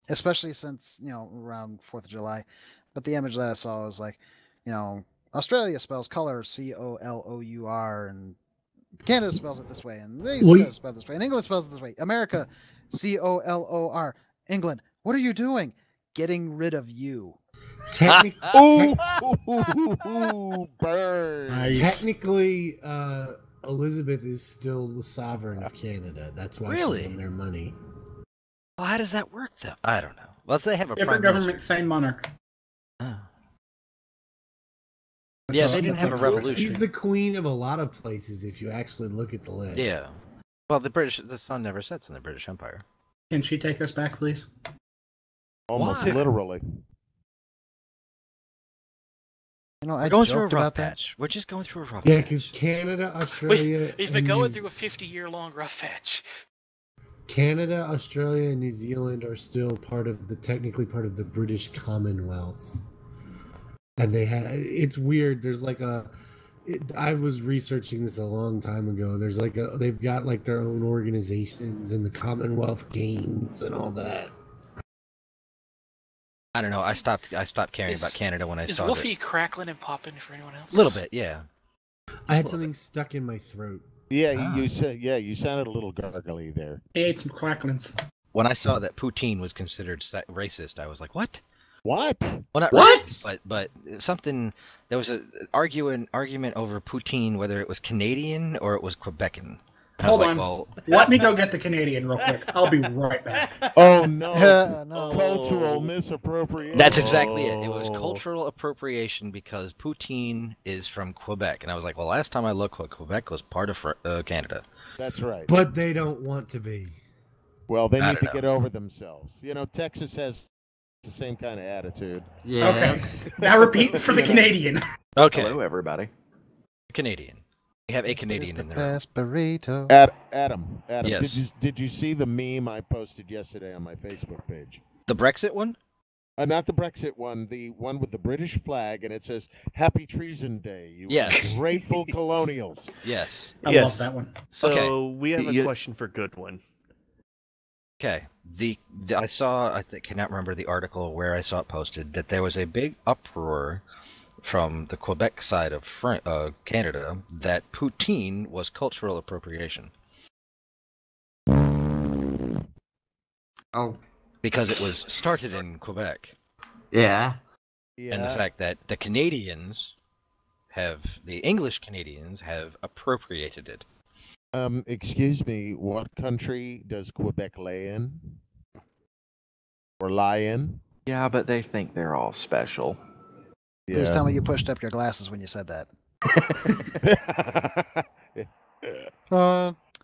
Especially since, around 4th of July. But the image that I saw was like, Australia spells color C-O-L-O-U-R, and Canada spells it this way, and they spell it this way, and England spells it this way. America, C-O-L-O-R. England, what are you doing? Getting rid of you. Burn. Technically, Elizabeth is still the sovereign of Canada. That's why she's on their money. Well, how does that work, though? I don't know. Well, they have a different government, same monarch. Oh. Yeah, they didn't have a revolution. She's the queen of a lot of places if you actually look at the list. Yeah. Well, the sun never sets in the British Empire. Can she take us back, please? Almost literally. I going through a joked rough about that. patch. We're just going through a rough patch. Yeah, because Canada, Australia... We've been going through a 50-year-long rough patch. Canada, Australia, and New Zealand are still technically part of the British Commonwealth. And it's weird. There's like I was researching this a long time ago. There's they've got like their own organizations and the Commonwealth Games and all that. I don't know. I stopped caring about Canada when I saw it. Is Wolfie crackling and popping for anyone else? A little bit, yeah. I had something stuck in my throat. Yeah, you sounded a little gargly there. He ate some quacklings. When I saw that Poutine was considered racist, I was like, "What? What? Well, not racist, but something. There was an argument over Poutine, whether it was Canadian or it was Quebecan. Hold on. Well, let me go get the Canadian real quick. I'll be right back. Oh no! Cultural misappropriation. That's exactly it. It was cultural appropriation because Poutine is from Quebec, and I was like, well, last time I looked, Quebec was part of Canada. That's right. But they don't want to be. Well, they need to get over themselves. Texas has the same kind of attitude. Yeah. Okay. Now repeat for the Canadian. Okay. Hello, everybody. Canadian. We have a Canadian in there. Best burrito. Adam. Yes. Did you see the meme I posted yesterday on my Facebook page? The Brexit one? Not the Brexit one, the one with the British flag, and it says "Happy Treason Day." You grateful colonials. Yes. I love that one. So we have a question for Goodwin. Okay. I cannot remember the article where I saw it posted that there was a big uproar from the Quebec side of Canada that Poutine was cultural appropriation. Oh. Because it was started in Quebec. Yeah. And the fact that the English Canadians have appropriated it. Excuse me, what country does Quebec lay in? Or lie in? Yeah, but they think they're all special. Please tell me you pushed up your glasses when you said that.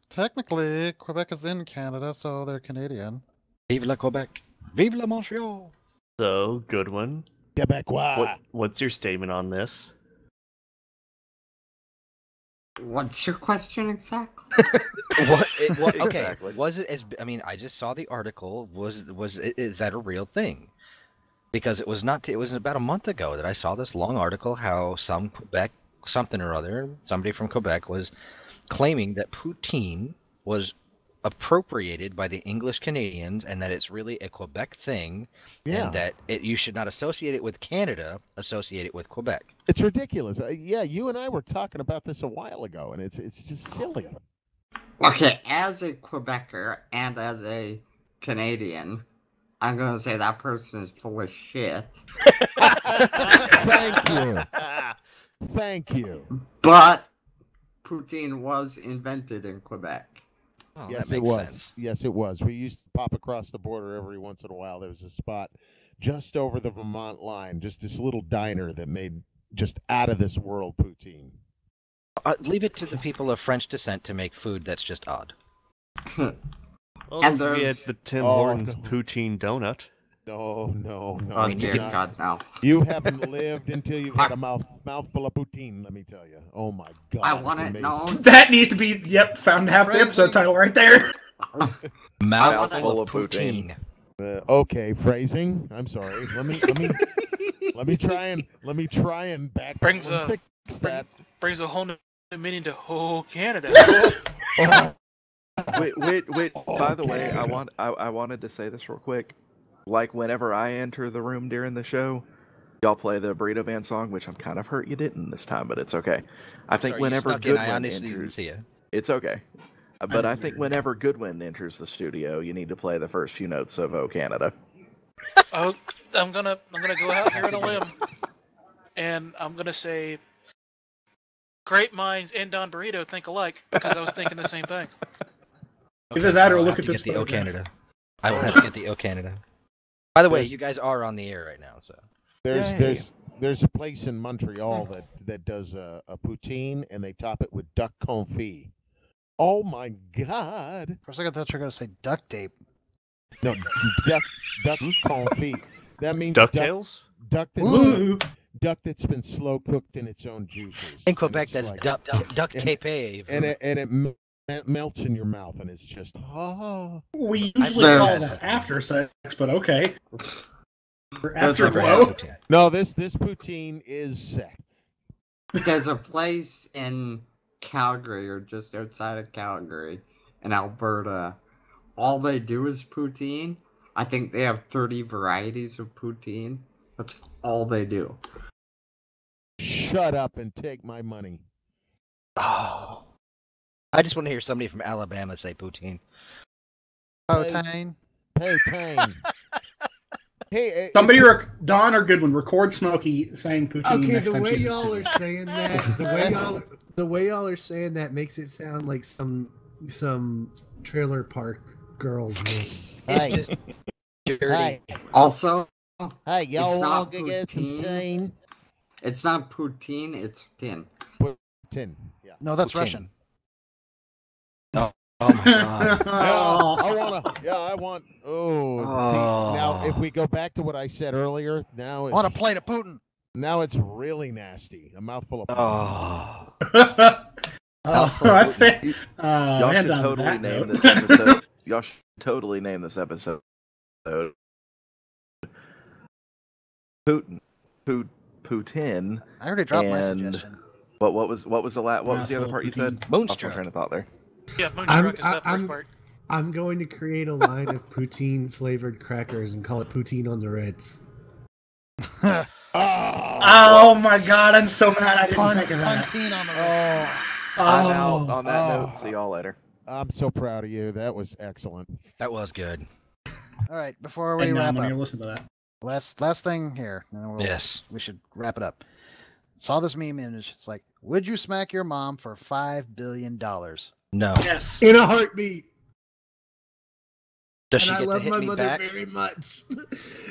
Technically, Quebec is in Canada, so they're Canadian. Vive la Quebec. Vive la Montreal. So, Goodwin. Quebecois. What's your statement on this? What's your question exactly? Okay. Exactly. Was it as? I mean, I just saw the article. Is that a real thing? Because it was not. It was about a month ago that I saw this long article how somebody from Quebec was claiming that poutine was appropriated by the English Canadians and that it's really a Quebec thing, and that you should not associate it with Canada, associate it with Quebec. It's ridiculous. You and I were talking about this a while ago, and it's just silly. Okay, as a Quebecer and as a Canadian, I'm going to say that person is full of shit. Thank you. Thank you. But poutine was invented in Quebec. Oh, Yes, it was. Sense. Yes, it was. We used to pop across the border every once in a while. There was a spot just over the Vermont line, just this little diner that made just out of this world poutine. Leave it to the people of French descent to make food that's just odd. Well, and we had the Tim Hortons poutine donut. No. Oh, dear God, no. You haven't lived until you've had a mouthful of poutine, let me tell you. Oh, my God. I want it known. That needs to be, found half the episode title right there. Mouthful of poutine. Okay, phrasing. I'm sorry. Let me try and back brings and fix that. Brings a whole new meaning to whole Canada. Wait. By the way, I wanted to say this real quick. Like, whenever I enter the room during the show, y'all play the Burrito Band song, which I'm kind of hurt you didn't this time, but it's okay. I think whenever Goodwin enters, it's okay. But I think whenever Goodwin enters the studio, you need to play the first few notes of "Oh Canada." Oh, I'm gonna go out here on a limb, and I'm gonna say, great minds end on burrito think alike, because I was thinking the same thing. Either that or look at this. The O Canada. I will have to get the O Canada. By the way, you guys are on the air right now, so there's a place in Montreal that does a poutine, and they top it with duck confit. Oh my God! For a second, I thought you were going to say duct tape. No, duck confit. That means DuckTales. Duck that's been slow cooked in its own juices. In Quebec, that's like, duct tape. And it melts in your mouth, and it's just We usually call that after sex, but okay. Afterglow. No, this poutine is sex. There's a place in Calgary, or just outside of Calgary, in Alberta. All they do is poutine. I think they have 30 varieties of poutine. That's all they do. Shut up and take my money. Oh. I just want to hear somebody from Alabama say poutine. Poutine. Poutine. Hey, somebody, Don or Goodwin, record Smokey saying poutine. Okay, next the time way y'all are saying that, the way y'all are saying that makes it sound like some trailer park girls name. It's just dirty. Also, hey, y'all want to get some teen? It's not poutine, it's tin. Tin. Yeah. No, that's poutine. Russian. Oh my God. I want. See, now if we go back to what I said earlier, now it's, I want a plate of Putin. Now it's really nasty. A mouthful of. Oh. I think Y'all and should on totally that name note- this episode. Y'all should totally name this episode. Poutine. I already dropped my and suggestion. what was the other part you said? Lost my Moonstruck. train of thought there. Yeah, Moonstruck is that first I'm, part. I'm going to create a line of poutine flavored crackers and call it Poutine on the Ritz. Oh my god, I'm so mad I didn't think of that. Poutine on the I'm out on that note. See y'all later. I'm so proud of you. That was excellent. That was good. All right, before we And now wrap I'm up, gonna listen to that. last thing here, and then Yes. we should wrap it up. Saw this meme image. It's like, would you smack your mom for $5 billion? No. Yes. In a heartbeat. Does she And I get to love hit my me mother back? very much.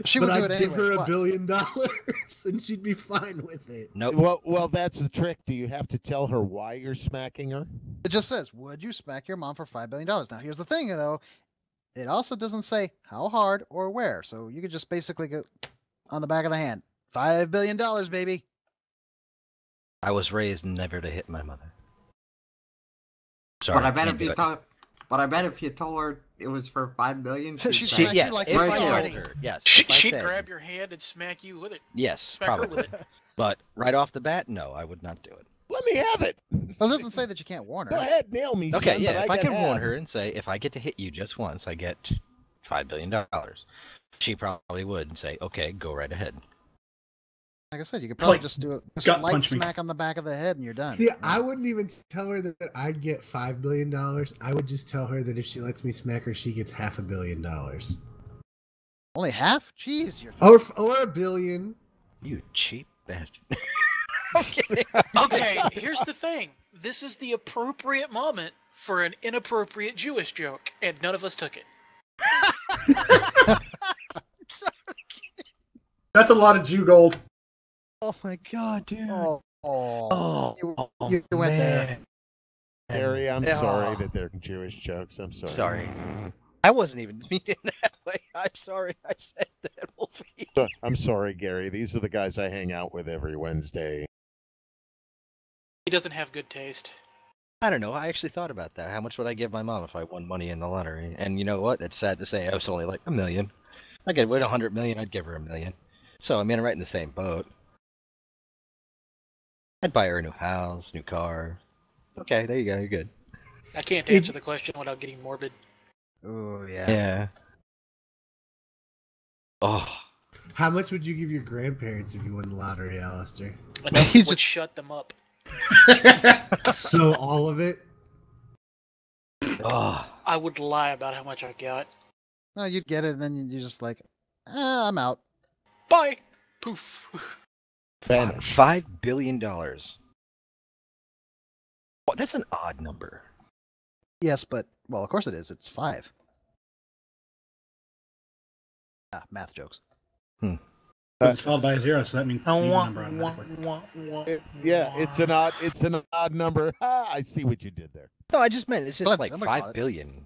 She but would do I'd it give anyway. her What? $1 billion and she'd be fine with it. Nope. Well, that's the trick. Do you have to tell her why you're smacking her? It just says, would you smack your mom for $5 billion? Now, here's the thing, though. It also doesn't say how hard or where. So you could just basically go on the back of the hand. $5 billion, baby. I was raised never to hit my mother. Sorry. But I bet can't if do you it. told, but I bet if you told her it was for $5 billion, she'd She'd say, smack Yes, you like if I right told here. her, yes. She, if I she'd said- grab your hand and smack you with it. Yes, Smack her probably. with it. But right off the bat, no, I would not do it. Let me have it. Well, it doesn't say that you can't warn her. Go ahead, nail me. Okay, son, yeah, but if I get can warn half. her and say, if I get to hit you just once, I get $5 billion. She probably would and say, okay, go right ahead. Like I said, you could probably like just do a gut slight punch me. smack on the back of the head and you're done. See, I wouldn't even tell her that I'd get $5 billion. I would just tell her that if she lets me smack her, she gets $500 million. Only half? Jeez, you're Or $1 billion. You cheap bastard. Okay. Okay, here's the thing. This is the appropriate moment for an inappropriate Jewish joke, and none of us took it. That's a lot of Jew gold. Oh my god, dude. Oh, you went there. Gary, I'm Yeah. sorry that they're Jewish jokes. I'm sorry. Sorry. I wasn't even meaning that way. I'm sorry I said that, Wolfie. I'm sorry, Gary. These are the guys I hang out with every Wednesday. He doesn't have good taste. I don't know. I actually thought about that. How much would I give my mom if I won money in the lottery? And you know what? It's sad to say I was only like $1 million. I could win 100 million. I'd give her $1 million. So I mean, I'm right in the same boat. I'd buy her a new house, new car. Okay, there you go. You're good. I can't answer the question without getting morbid. Oh, yeah. Yeah. Oh. How much would you give your grandparents if you won the lottery, Alistair? Enough would shut them up. So all of it? Oh. I would lie about how much I got. No, you'd get it, and then you're just like, I'm out. Bye! Poof. Vanish. $5 billion. Well, that's an odd number. Yes, but, well, of course it is. It's 5. Ah, math jokes. It's followed by a 0, so that means I even want, number automatically. Yeah, it's an odd number. Ah, I see what you did there. No, I just meant it's just But like somebody caught 5 it. billion.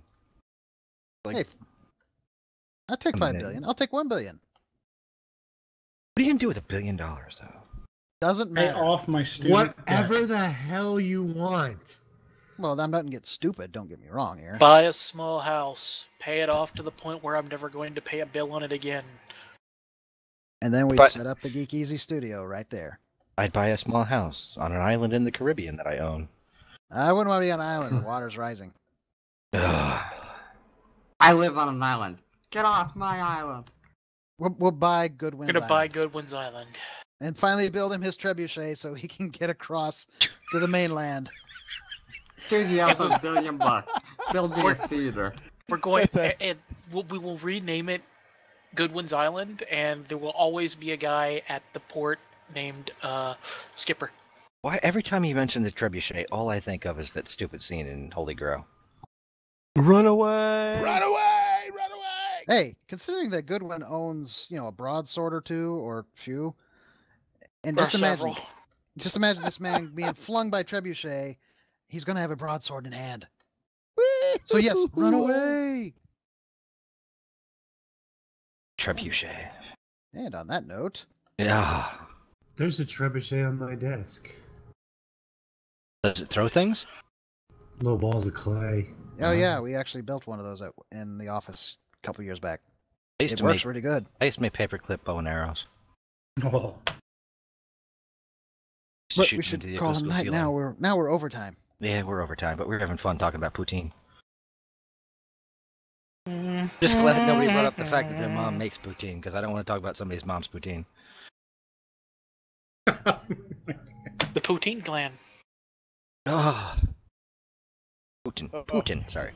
Like, Hey, I'll take a 5 minute. billion. I'll take 1 billion. What are you gonna do with $1 billion, though? Doesn't Pay matter. off my student Whatever debt. the hell you want. Well, I'm not gonna get stupid. Don't get me wrong here. Buy a small house. Pay it off to the point where I'm never going to pay a bill on it again. And then we'd But- set up the Geek Easy studio right there. I'd buy a small house on an island in the Caribbean that I own. I wouldn't want to be on an island. The water's rising. Ugh. I live on an island. Get off my island. We'll buy Goodwin's Gonna buy Island. Goodwin's Island. And finally build him his trebuchet so he can get across to the mainland. Dude, you have $1 billion. Build me a theater. We're going, That's a- and we will rename it Goodwin's Island, and there will always be a guy at the port named Skipper. Why every time you mention the trebuchet, all I think of is that stupid scene in Holy Grail. Run away! Run away! Run away! Hey, considering that Goodwin owns, a broadsword or two or few, and Or just imagine, several. this man being flung by trebuchet, he's gonna have a broadsword in hand. So yes, run away. Trebuchet. And on that note, Yeah. There's a trebuchet on my desk. Does it throw things? Little balls of clay. Oh yeah, we actually built one of those in the office a couple years back. It works really good. I used to make paperclip bow and arrows. Oh. But we should call it a night now. We're overtime. Yeah, we're overtime, but we're having fun talking about poutine. Just glad nobody brought up the fact that their mom makes poutine, because I don't want to talk about somebody's mom's poutine. The Poutine clan. Oh. Putin, sorry.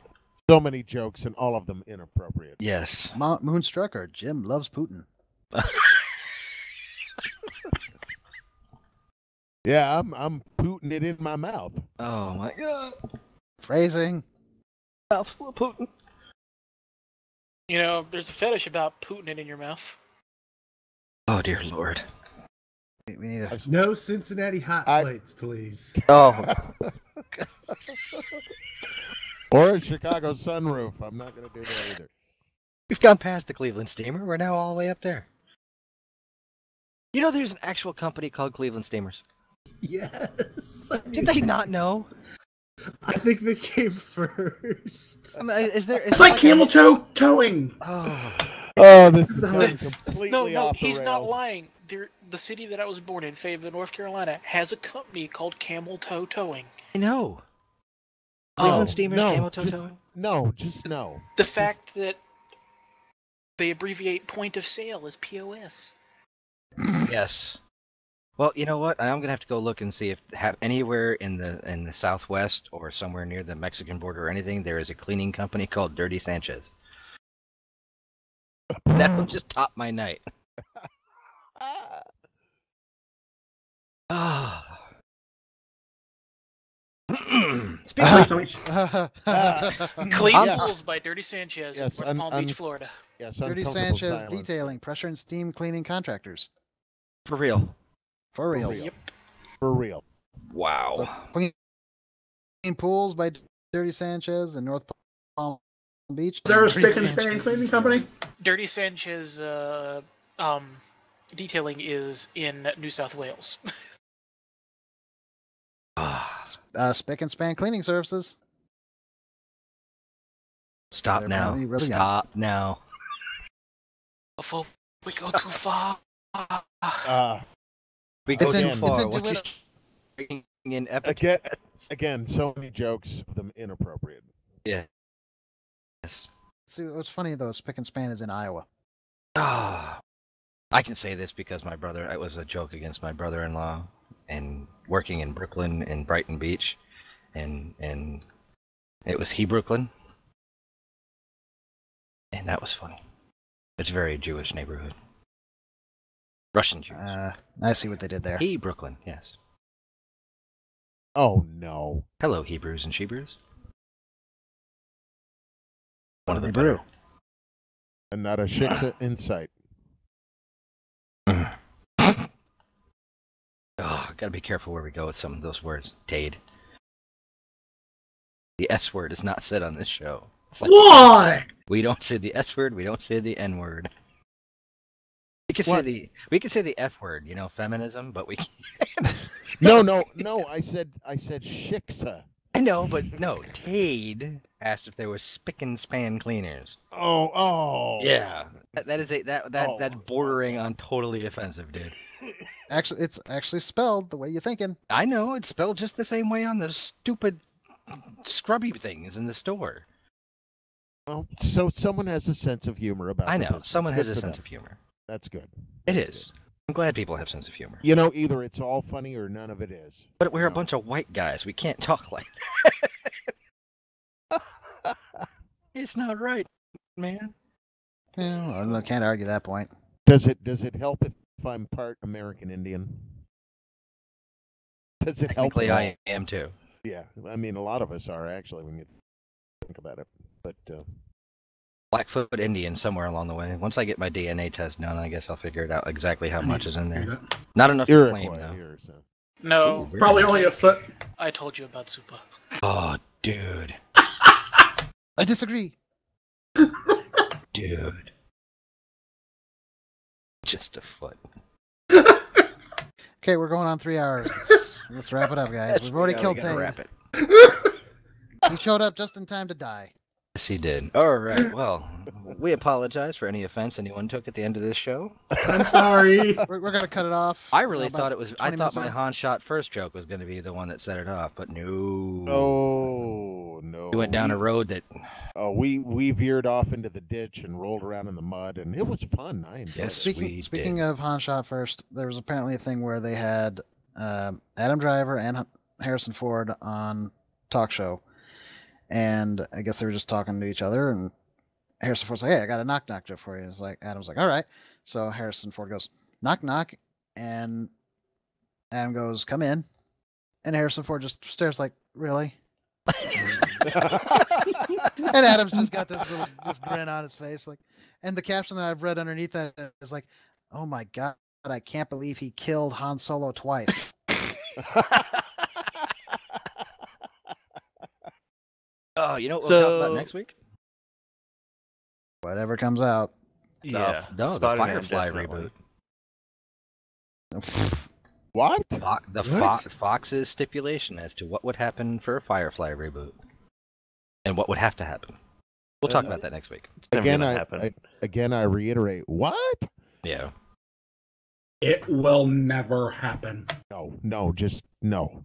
So many jokes and all of them inappropriate. Yes. Moonstruck or Jim loves Putin. Yeah, I'm putting it in my mouth. Oh my god. Phrasing. Mouthful of Putin. You know, there's a fetish about putting it in your mouth. Oh dear lord. We need a... No Cincinnati hot plates, please. Oh. Or a Chicago sunroof. I'm not going to do that either. We've gone past the Cleveland Steamer. We're now all the way up there. You know there's an actual company called Cleveland Steamers? Yes. Did they not know? I think they came first. I mean, is there? It's like camel toe towing. Oh, this is going completely No, off the he's rails. not lying. The city that I was born in, Fayetteville, North Carolina, has a company called Camel Toe Towing. I know. Cleveland Steamers, Camel Toe Towing? No, just no. The fact that they abbreviate point of sale as POS. Yes. Well, you know what? I'm gonna have to go look and see if anywhere in the Southwest or somewhere near the Mexican border or anything there is a cleaning company called Dirty Sanchez. That will just top my night. Ah. Clean Pools by Dirty Sanchez, Yes, North Palm Beach, Florida. Yes, Dirty uncomfortable Sanchez silence. Detailing, pressure and steam cleaning contractors. For real. For real. Yep. For real. Wow. So, clean Pools by Dirty Sanchez in North Palm Beach. Is there a spick and span cleaning company? Dirty Sanchez detailing is in New South Wales. Spick and span cleaning services. Stop now. Really Stop now. Before we go too far. We go Again, too far. What you bringing in again, so many jokes of them inappropriate. Yeah. Yes. See, what's funny though, Spick and Span is in Iowa. I can say this because it was a joke against my brother-in-law, and working in Brooklyn and Brighton Beach, and it was Brooklyn, and that was funny. It's a very Jewish neighborhood. Russian Jews. I see what they did there. Brooklyn, yes. Oh no. Hello, Hebrews and Shebrews. One of the brew. better. And not a shiksa insight. Gotta be careful where we go with some of those words. Dade. The S word is not said on this show. Like, why? We don't say the S word. We don't say the N word. We can say the F word. You know, feminism, but we can't. No. I said shiksa. I know, but no. Tade asked if there was spick and span cleaners. Oh. Yeah, that's bordering on totally offensive, dude. Actually, it's actually spelled the way you're thinking. I know it's spelled just the same way on the stupid scrubby things in the store. Oh, so someone has a sense of humor about. I know business. someone Good has a for sense them. of humor. That's good. It That's is. good. I'm glad people have sense of humor. You know, either it's all funny or none of it is. But we're a bunch of white guys. We can't talk like that. It's not right, man. Yeah, I can't argue that point. Does it help if I'm part American Indian? Does it help? Technically, I am too. Yeah, I mean, a lot of us are actually when you think about it. But Blackfoot Indian somewhere along the way. Once I get my DNA test done, I guess I'll figure it out exactly how much is in there. Not enough to claim, though. here, so. No, Ooh, Probably only a foot. I told you about Supa. Oh, dude. I disagree. Dude. Just a foot. Okay, we're going on 3 hours. Let's wrap it up, guys. We've already killed we gotta Tate. wrap it. He showed up just in time to die. Yes, he did. All right. Well, we apologize for any offense anyone took at the end of this show. I'm sorry. We're gonna cut it off. I really thought it was. I 20 thought minutes my ago. Han shot first joke was going to be the one that set it off, but no. Oh no! We went down a road that. Oh, we veered off into the ditch and rolled around in the mud, and it was fun. I enjoyed Yes, it. Speaking of Han shot first, there was apparently a thing where they had Adam Driver and Harrison Ford on talk show, and I guess they were just talking to each other, and Harrison Ford's like, "Hey, I got a knock knock joke for you." It's like Adam's like, "All right." So Harrison Ford goes, "Knock knock," and Adam goes, "Come in," and Harrison Ford just stares like, "Really?" And Adam's just got this grin on his face, like, and the caption that I've read underneath that is like, "Oh my god, I can't believe he killed Han Solo twice." Oh, you know what we'll talk about next week? Whatever comes out. Yeah, No, the Spider-Man, Firefly definitely. reboot. What? Fox's stipulation as to what would happen for a Firefly reboot, and what would have to happen. We'll talk about that next week. Again, I reiterate. What? Yeah. It will never happen. No, just no.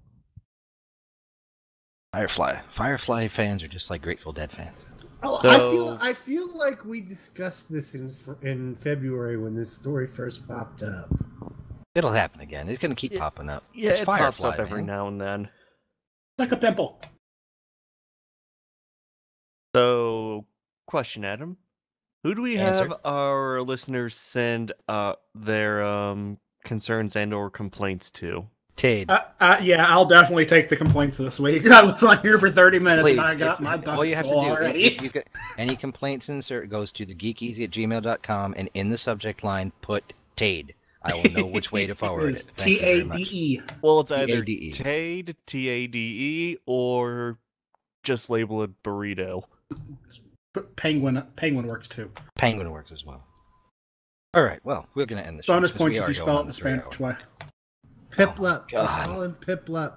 Firefly fans are just like Grateful Dead fans. Oh, I feel like we discussed this in February when this story first popped up. It'll happen again. It's gonna keep popping up. Yeah, it's it Firefly, pops up every man. now and then. Like a pimple. So, question, Adam. Who do we Answer. have our listeners send their concerns and/or complaints to? Tade. Yeah, I'll definitely take the complaints this week. I was on here for 30 minutes Please, and I got my butt all you have to full do, already. if you get any complaints insert goes to thegeekeasy@gmail.com, and in the subject line put Tade. I will know which way to forward it. Thank you very much. T-A-D-E. Well, it's either T-A-D-E. Tade, T-A-D-E, or just label it burrito. Penguin works too. Penguin works as well. All right, well, we're going to end the show. Bonus because points we if are you going spell it on the the 3 hour. Spanish way. Piplup. God. Just call him Piplup.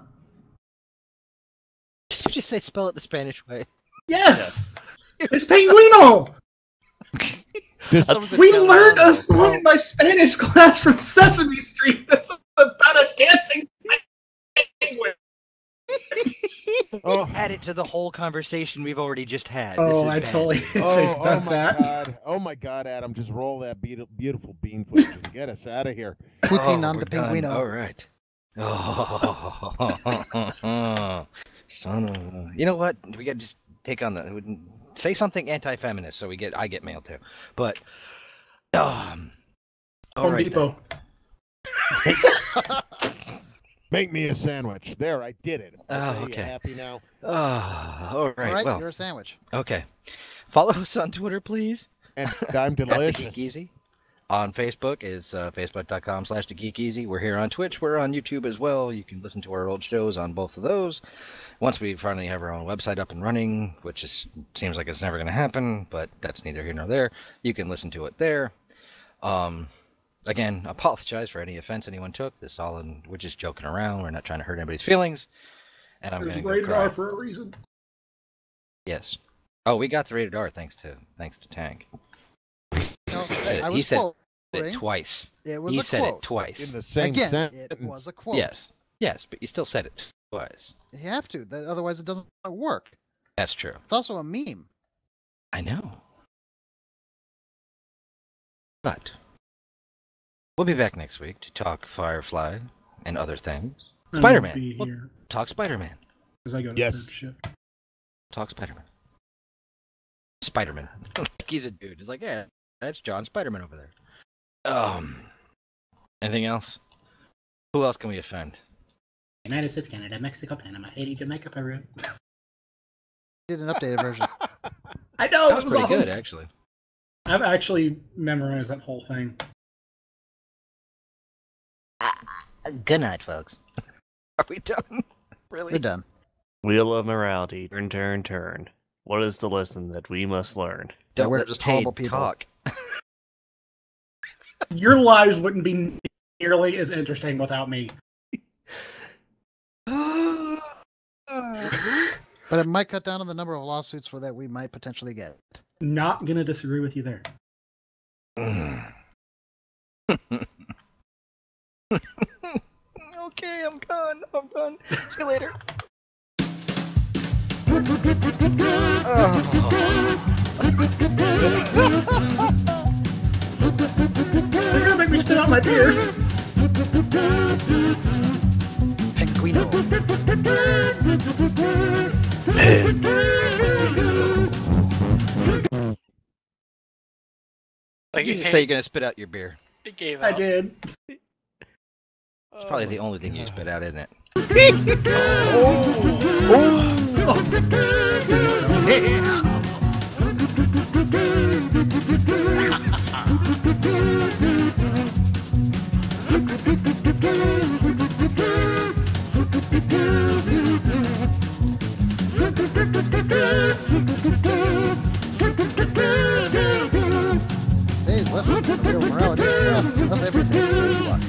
Did you just say spell it the Spanish way? Yes! It's Penguino! We learned a song in my Spanish class from Sesame Street that's about a dancing penguin. Add it to the whole conversation we've already just had. Oh, This is I bad. totally Oh my god! Oh my god, Adam! Just roll that beautiful bean footage and get us out of here. Poutine on we're the done. Pinguino. All right. Oh, son of a... You know what? We got to just take on the... Say something anti-feminist so I get mail too. But... all Home right, Depot. Make me a sandwich. There, I did it. Oh, You okay. happy now? all right. All right, Well, you're a sandwich. okay. Follow us on Twitter, please. And I'm At The delicious. Geek Easy. On Facebook is facebook.com/TheGeekEasy. We're here on Twitch. We're on YouTube as well. You can listen to our old shows on both of those. Once we finally have our own website up and running, which seems like it's never going to happen, but that's neither here nor there, you can listen to it there. Again, apologize for any offense anyone took. We're just joking around. We're not trying to hurt anybody's feelings. And I'm There's going to rated go cry. R for a reason. Yes. Oh, we got the rated R thanks to Tank. No, He I was said quoting. it twice. It was He a said quote. it twice. In the same Again, sentence. it was a quote. Yes, but you still said it twice. You have to. Otherwise, it doesn't work. That's true. It's also a meme. I know. But we'll be back next week to talk Firefly and other things. I won't Spider-Man. be We'll here talk Spider-Man. because I go to Yes. third shift. Talk Spider-Man. Spider-Man. He's a dude. He's like, yeah, that's John Spider-Man over there. Anything else? Who else can we offend? United States, Canada, Mexico, Panama, Haiti, Jamaica, Peru. Did an updated version. I know, That it was was pretty awesome. good, actually. I've actually memorized that whole thing. Good night, folks. Are we done? Really? We're done. Wheel of morality. Turn, turn, turn. What is the lesson that we must learn? Don't we're let just Tade horrible people. talk. Your lives wouldn't be nearly as interesting without me. But it might cut down on the number of lawsuits for that we might potentially get. Not gonna disagree with you there. Okay, I'm done. See you later. They're gonna make me spit out my beer. Penguino. You say you're gonna spit out your beer. It gave out. I did. It's probably the only thing you spit out, isn't it? Hey, listen to the real morality of everything is luck.